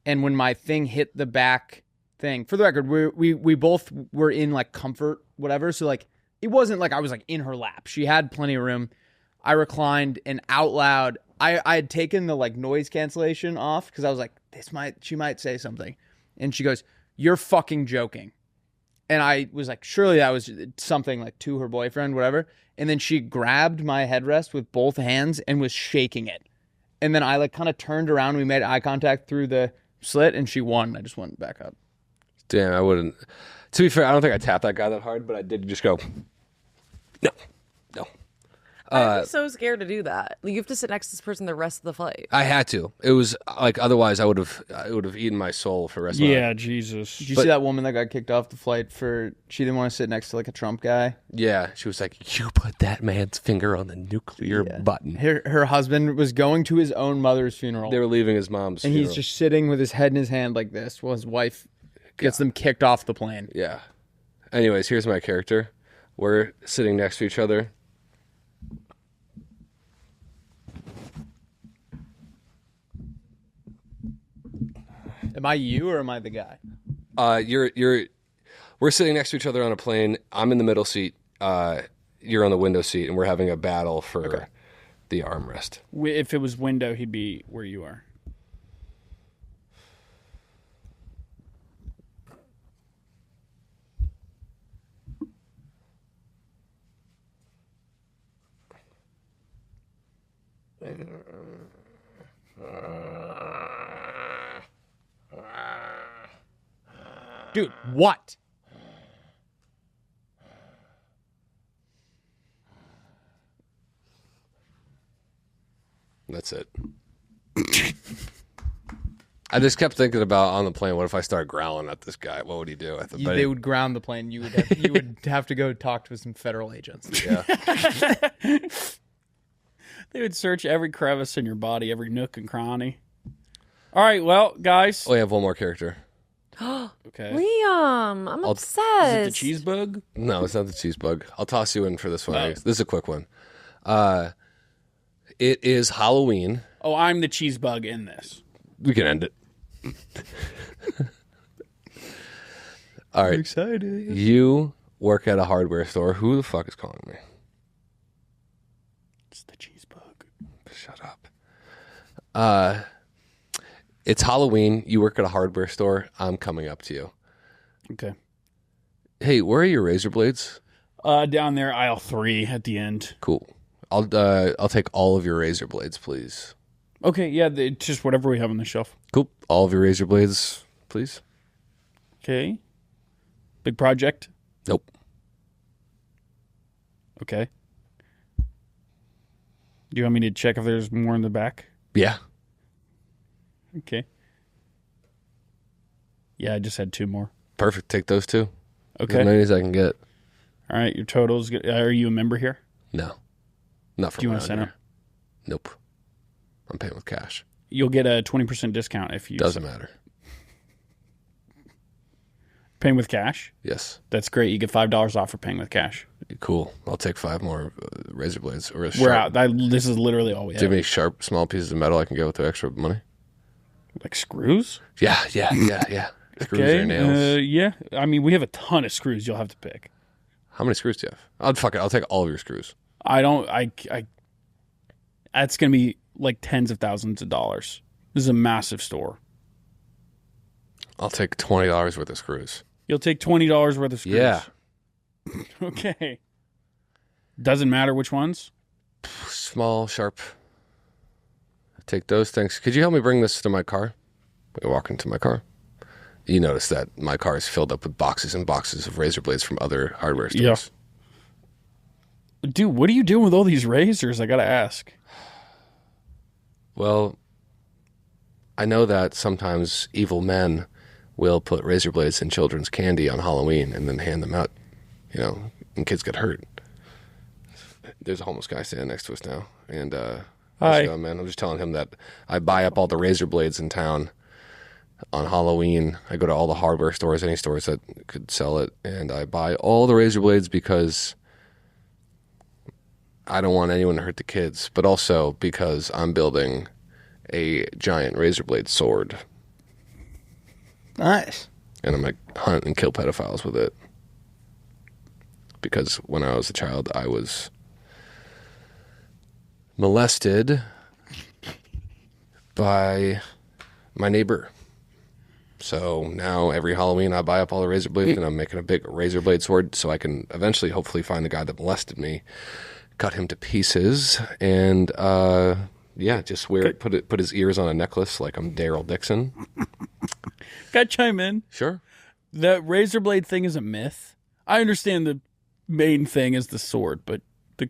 [SPEAKER 1] And when my thing hit the back thing, for the record, we both were in like comfort, whatever. So like it wasn't like I was like in her lap. She had plenty of room. I reclined, and out loud, I had taken the like noise cancellation off because I was like, she might say something. And she goes, "You're fucking joking." And I was like, surely that was something like to her boyfriend, whatever. And then she grabbed my headrest with both hands and was shaking it. And then I like kind of turned around. We made eye contact through the slit, and she won. I just went back up.
[SPEAKER 4] Damn, I wouldn't. To be fair, I don't think I tapped that guy that hard, but I did just go, no.
[SPEAKER 2] I'm so scared to do that. You have to sit next to this person the rest of the flight.
[SPEAKER 4] I had to. It was like, otherwise I would have eaten my soul for the rest of my life.
[SPEAKER 3] Yeah, Jesus.
[SPEAKER 1] Did you see that woman that got kicked off the flight she didn't want to sit next to like a Trump guy?
[SPEAKER 4] Yeah, she was like, you put that man's finger on the nuclear button.
[SPEAKER 1] Her husband was going to his own mother's funeral.
[SPEAKER 4] They were leaving his mom's
[SPEAKER 1] and
[SPEAKER 4] funeral.
[SPEAKER 1] he's just sitting with his head in his hand like this while his wife gets them kicked off the plane.
[SPEAKER 4] Yeah. Anyways, here's my character. We're sitting next to each other.
[SPEAKER 1] Am I you or am I the guy?
[SPEAKER 4] We're sitting next to each other on a plane. I'm in the middle seat. You're on the window seat, and we're having a battle for the armrest.
[SPEAKER 3] If it was window, he'd be where you are.
[SPEAKER 1] Dude, what?
[SPEAKER 4] That's it. I just kept thinking about on the plane, what if I start growling at this guy? What would he do?
[SPEAKER 1] They would ground the plane. You would have to go talk to some federal agents.
[SPEAKER 4] Yeah.
[SPEAKER 3] They would search every crevice in your body, every nook and cranny. All right, well, guys.
[SPEAKER 4] Oh, I have one more character.
[SPEAKER 3] Okay.
[SPEAKER 2] Liam, I'm obsessed.
[SPEAKER 3] Is it the cheese bug?
[SPEAKER 4] No, it's not the cheese bug. I'll toss you in for this one.
[SPEAKER 3] Oh.
[SPEAKER 4] This is a quick one. It is Halloween.
[SPEAKER 3] Oh, I'm the cheese bug in this.
[SPEAKER 4] We can end it. All right.
[SPEAKER 1] I'm excited.
[SPEAKER 4] You work at a hardware store. Who the fuck is calling me?
[SPEAKER 3] It's the cheese bug.
[SPEAKER 4] Shut up. It's Halloween. You work at a hardware store. I'm coming up to you.
[SPEAKER 3] Okay.
[SPEAKER 4] Hey, where are your razor blades?
[SPEAKER 3] Down there, aisle 3 at the end.
[SPEAKER 4] Cool. I'll take all of your razor blades, please.
[SPEAKER 3] Okay, yeah, it's just whatever we have on the shelf.
[SPEAKER 4] Cool. All of your razor blades, please.
[SPEAKER 3] Okay. Big project?
[SPEAKER 4] Nope.
[SPEAKER 3] Okay. Do you want me to check if there's more in the back?
[SPEAKER 4] Yeah.
[SPEAKER 3] Okay. Yeah, I just had 2 more.
[SPEAKER 4] Perfect. Take those 2.
[SPEAKER 3] Okay.
[SPEAKER 4] As many as I can get.
[SPEAKER 3] All right, your total's good. Are you a member here?
[SPEAKER 4] No. Not from
[SPEAKER 3] Do you want
[SPEAKER 4] around
[SPEAKER 3] to sign
[SPEAKER 4] here.
[SPEAKER 3] up?
[SPEAKER 4] Nope. I'm paying with cash.
[SPEAKER 3] You'll get a 20% discount if you...
[SPEAKER 4] Doesn't matter.
[SPEAKER 3] Paying with cash?
[SPEAKER 4] Yes.
[SPEAKER 3] That's great. You get $5 off for paying with cash.
[SPEAKER 4] Cool. I'll take 5 more razor blades. Or
[SPEAKER 3] We're out. This is literally all we have.
[SPEAKER 4] Do you have any sharp, small pieces of metal I can get with the extra money?
[SPEAKER 3] Like screws?
[SPEAKER 4] Yeah. Screws or nails.
[SPEAKER 3] Yeah. I mean, we have a ton of screws you'll have to pick.
[SPEAKER 4] How many screws do you have? I'll take all of your screws.
[SPEAKER 3] That's going to be like tens of thousands of dollars. This is a massive store.
[SPEAKER 4] I'll take $20 worth of screws.
[SPEAKER 3] You'll take $20 worth of screws?
[SPEAKER 4] Yeah.
[SPEAKER 3] Okay. Doesn't matter which ones?
[SPEAKER 4] Small, sharp. Take those things. Could you help me bring this to my car? I walk into my car. You notice that my car is filled up with boxes and boxes of razor blades from other hardware stores.
[SPEAKER 3] Yeah. Dude, what are you doing with all these razors? I got to ask.
[SPEAKER 4] Well, I know that sometimes evil men will put razor blades in children's candy on Halloween and then hand them out, and kids get hurt. There's a homeless guy standing next to us now. And,
[SPEAKER 3] hi.
[SPEAKER 4] Man, I'm just telling him that I buy up all the razor blades in town on Halloween. I go to all the hardware stores, any stores that could sell it, and I buy all the razor blades because I don't want anyone to hurt the kids, but also because I'm building a giant razor blade sword.
[SPEAKER 1] Nice.
[SPEAKER 4] And I'm going to hunt and kill pedophiles with it. Because when I was a child, I was molested by my neighbor. So now every Halloween I buy up all the razor blades and I'm making a big razor blade sword so I can eventually hopefully find the guy that molested me, cut him to pieces, and just put his ears on a necklace like I'm Daryl Dixon.
[SPEAKER 3] Got to chime in.
[SPEAKER 4] Sure.
[SPEAKER 3] The razor blade thing is a myth. I understand the main thing is the sword, but the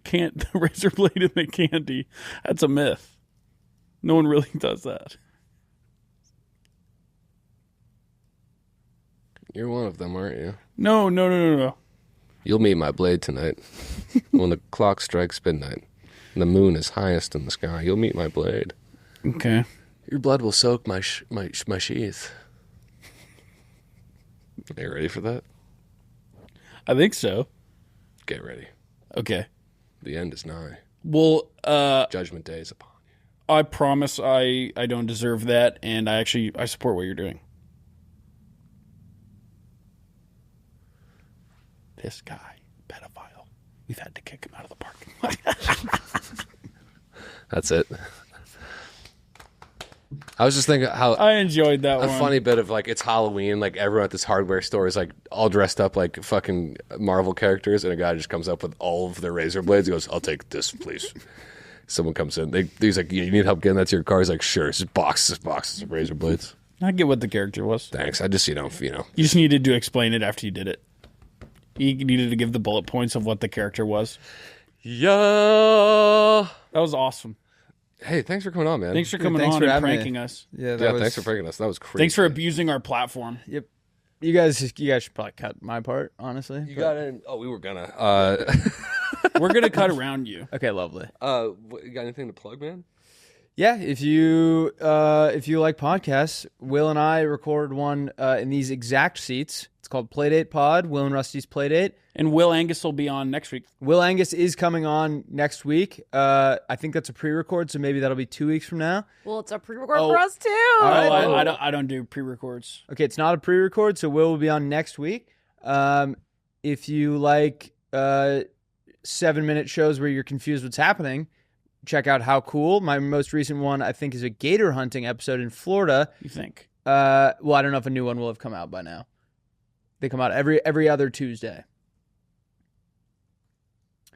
[SPEAKER 3] razor blade in the candy, that's a myth. No one really does that.
[SPEAKER 4] You're one of them, aren't you?
[SPEAKER 3] No.
[SPEAKER 4] You'll meet my blade tonight. When the clock strikes midnight and the moon is highest in the sky, you'll meet my blade.
[SPEAKER 3] Okay.
[SPEAKER 4] Your blood will soak my sheath. Are you ready for that?
[SPEAKER 3] I think so.
[SPEAKER 4] Get ready.
[SPEAKER 3] Okay.
[SPEAKER 4] The end is nigh.
[SPEAKER 3] Well,
[SPEAKER 4] Judgment Day is upon you.
[SPEAKER 3] I promise I don't deserve that, and I support what you're doing. This guy, pedophile. We've had to kick him out of the parking lot.
[SPEAKER 4] That's it. I was just thinking how
[SPEAKER 3] I enjoyed that one.
[SPEAKER 4] A funny bit of like it's Halloween, like everyone at this hardware store is like all dressed up like fucking Marvel characters, and a guy just comes up with all of their razor blades. He goes, "I'll take this, please." Someone comes in, he's like, "You need help getting that to your car?" He's like, "Sure." It's just boxes of razor blades.
[SPEAKER 3] I get what the character was.
[SPEAKER 4] Thanks. I just
[SPEAKER 3] You just needed to explain it after you did it. You needed to give the bullet points of what the character was.
[SPEAKER 4] Yeah.
[SPEAKER 3] That was awesome.
[SPEAKER 4] Hey, thanks for coming on, man.
[SPEAKER 3] Thanks for coming
[SPEAKER 1] thanks
[SPEAKER 3] on
[SPEAKER 1] for
[SPEAKER 3] and
[SPEAKER 1] having me.
[SPEAKER 3] pranking us.
[SPEAKER 1] Yeah,
[SPEAKER 4] Thanks for pranking us. That was crazy.
[SPEAKER 3] Thanks for abusing our platform.
[SPEAKER 1] Yep. You guys should probably cut my part, honestly.
[SPEAKER 4] You got in. Oh, we were gonna.
[SPEAKER 3] We're gonna cut around you.
[SPEAKER 1] Okay, lovely.
[SPEAKER 4] You got anything to plug, man?
[SPEAKER 1] Yeah, if you like podcasts, Will and I recorded one in these exact seats. It's called Playdate Pod, Will and Rusty's Playdate.
[SPEAKER 3] And Will Angus will be on next week.
[SPEAKER 1] Will Angus is coming on next week. I think that's a pre-record, so maybe that'll be 2 weeks from now.
[SPEAKER 2] Well, it's a pre-record for us too.
[SPEAKER 1] All right.
[SPEAKER 3] I don't do pre-records.
[SPEAKER 1] Okay, it's not a pre-record, so Will be on next week. If you like 7-minute shows where you're confused what's happening, check out How Cool. My most recent one, I think, is a gator hunting episode in Florida.
[SPEAKER 3] You think?
[SPEAKER 1] Well, I don't know if a new one will have come out by now. They come out every other Tuesday.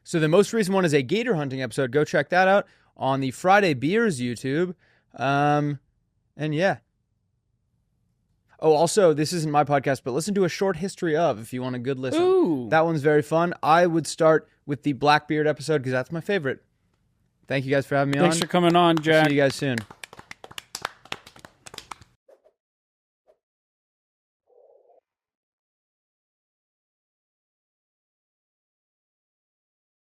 [SPEAKER 1] So the most recent one is a gator hunting episode. Go check that out on the Friday Beers YouTube. And yeah. Oh, also, this isn't my podcast, but listen to A Short History Of if you want a good listen.
[SPEAKER 3] Ooh.
[SPEAKER 1] That one's very fun. I would start with the Blackbeard episode because that's my favorite. Thank you guys for having me on.
[SPEAKER 3] Thanks for coming on, Jack.
[SPEAKER 1] See you guys soon.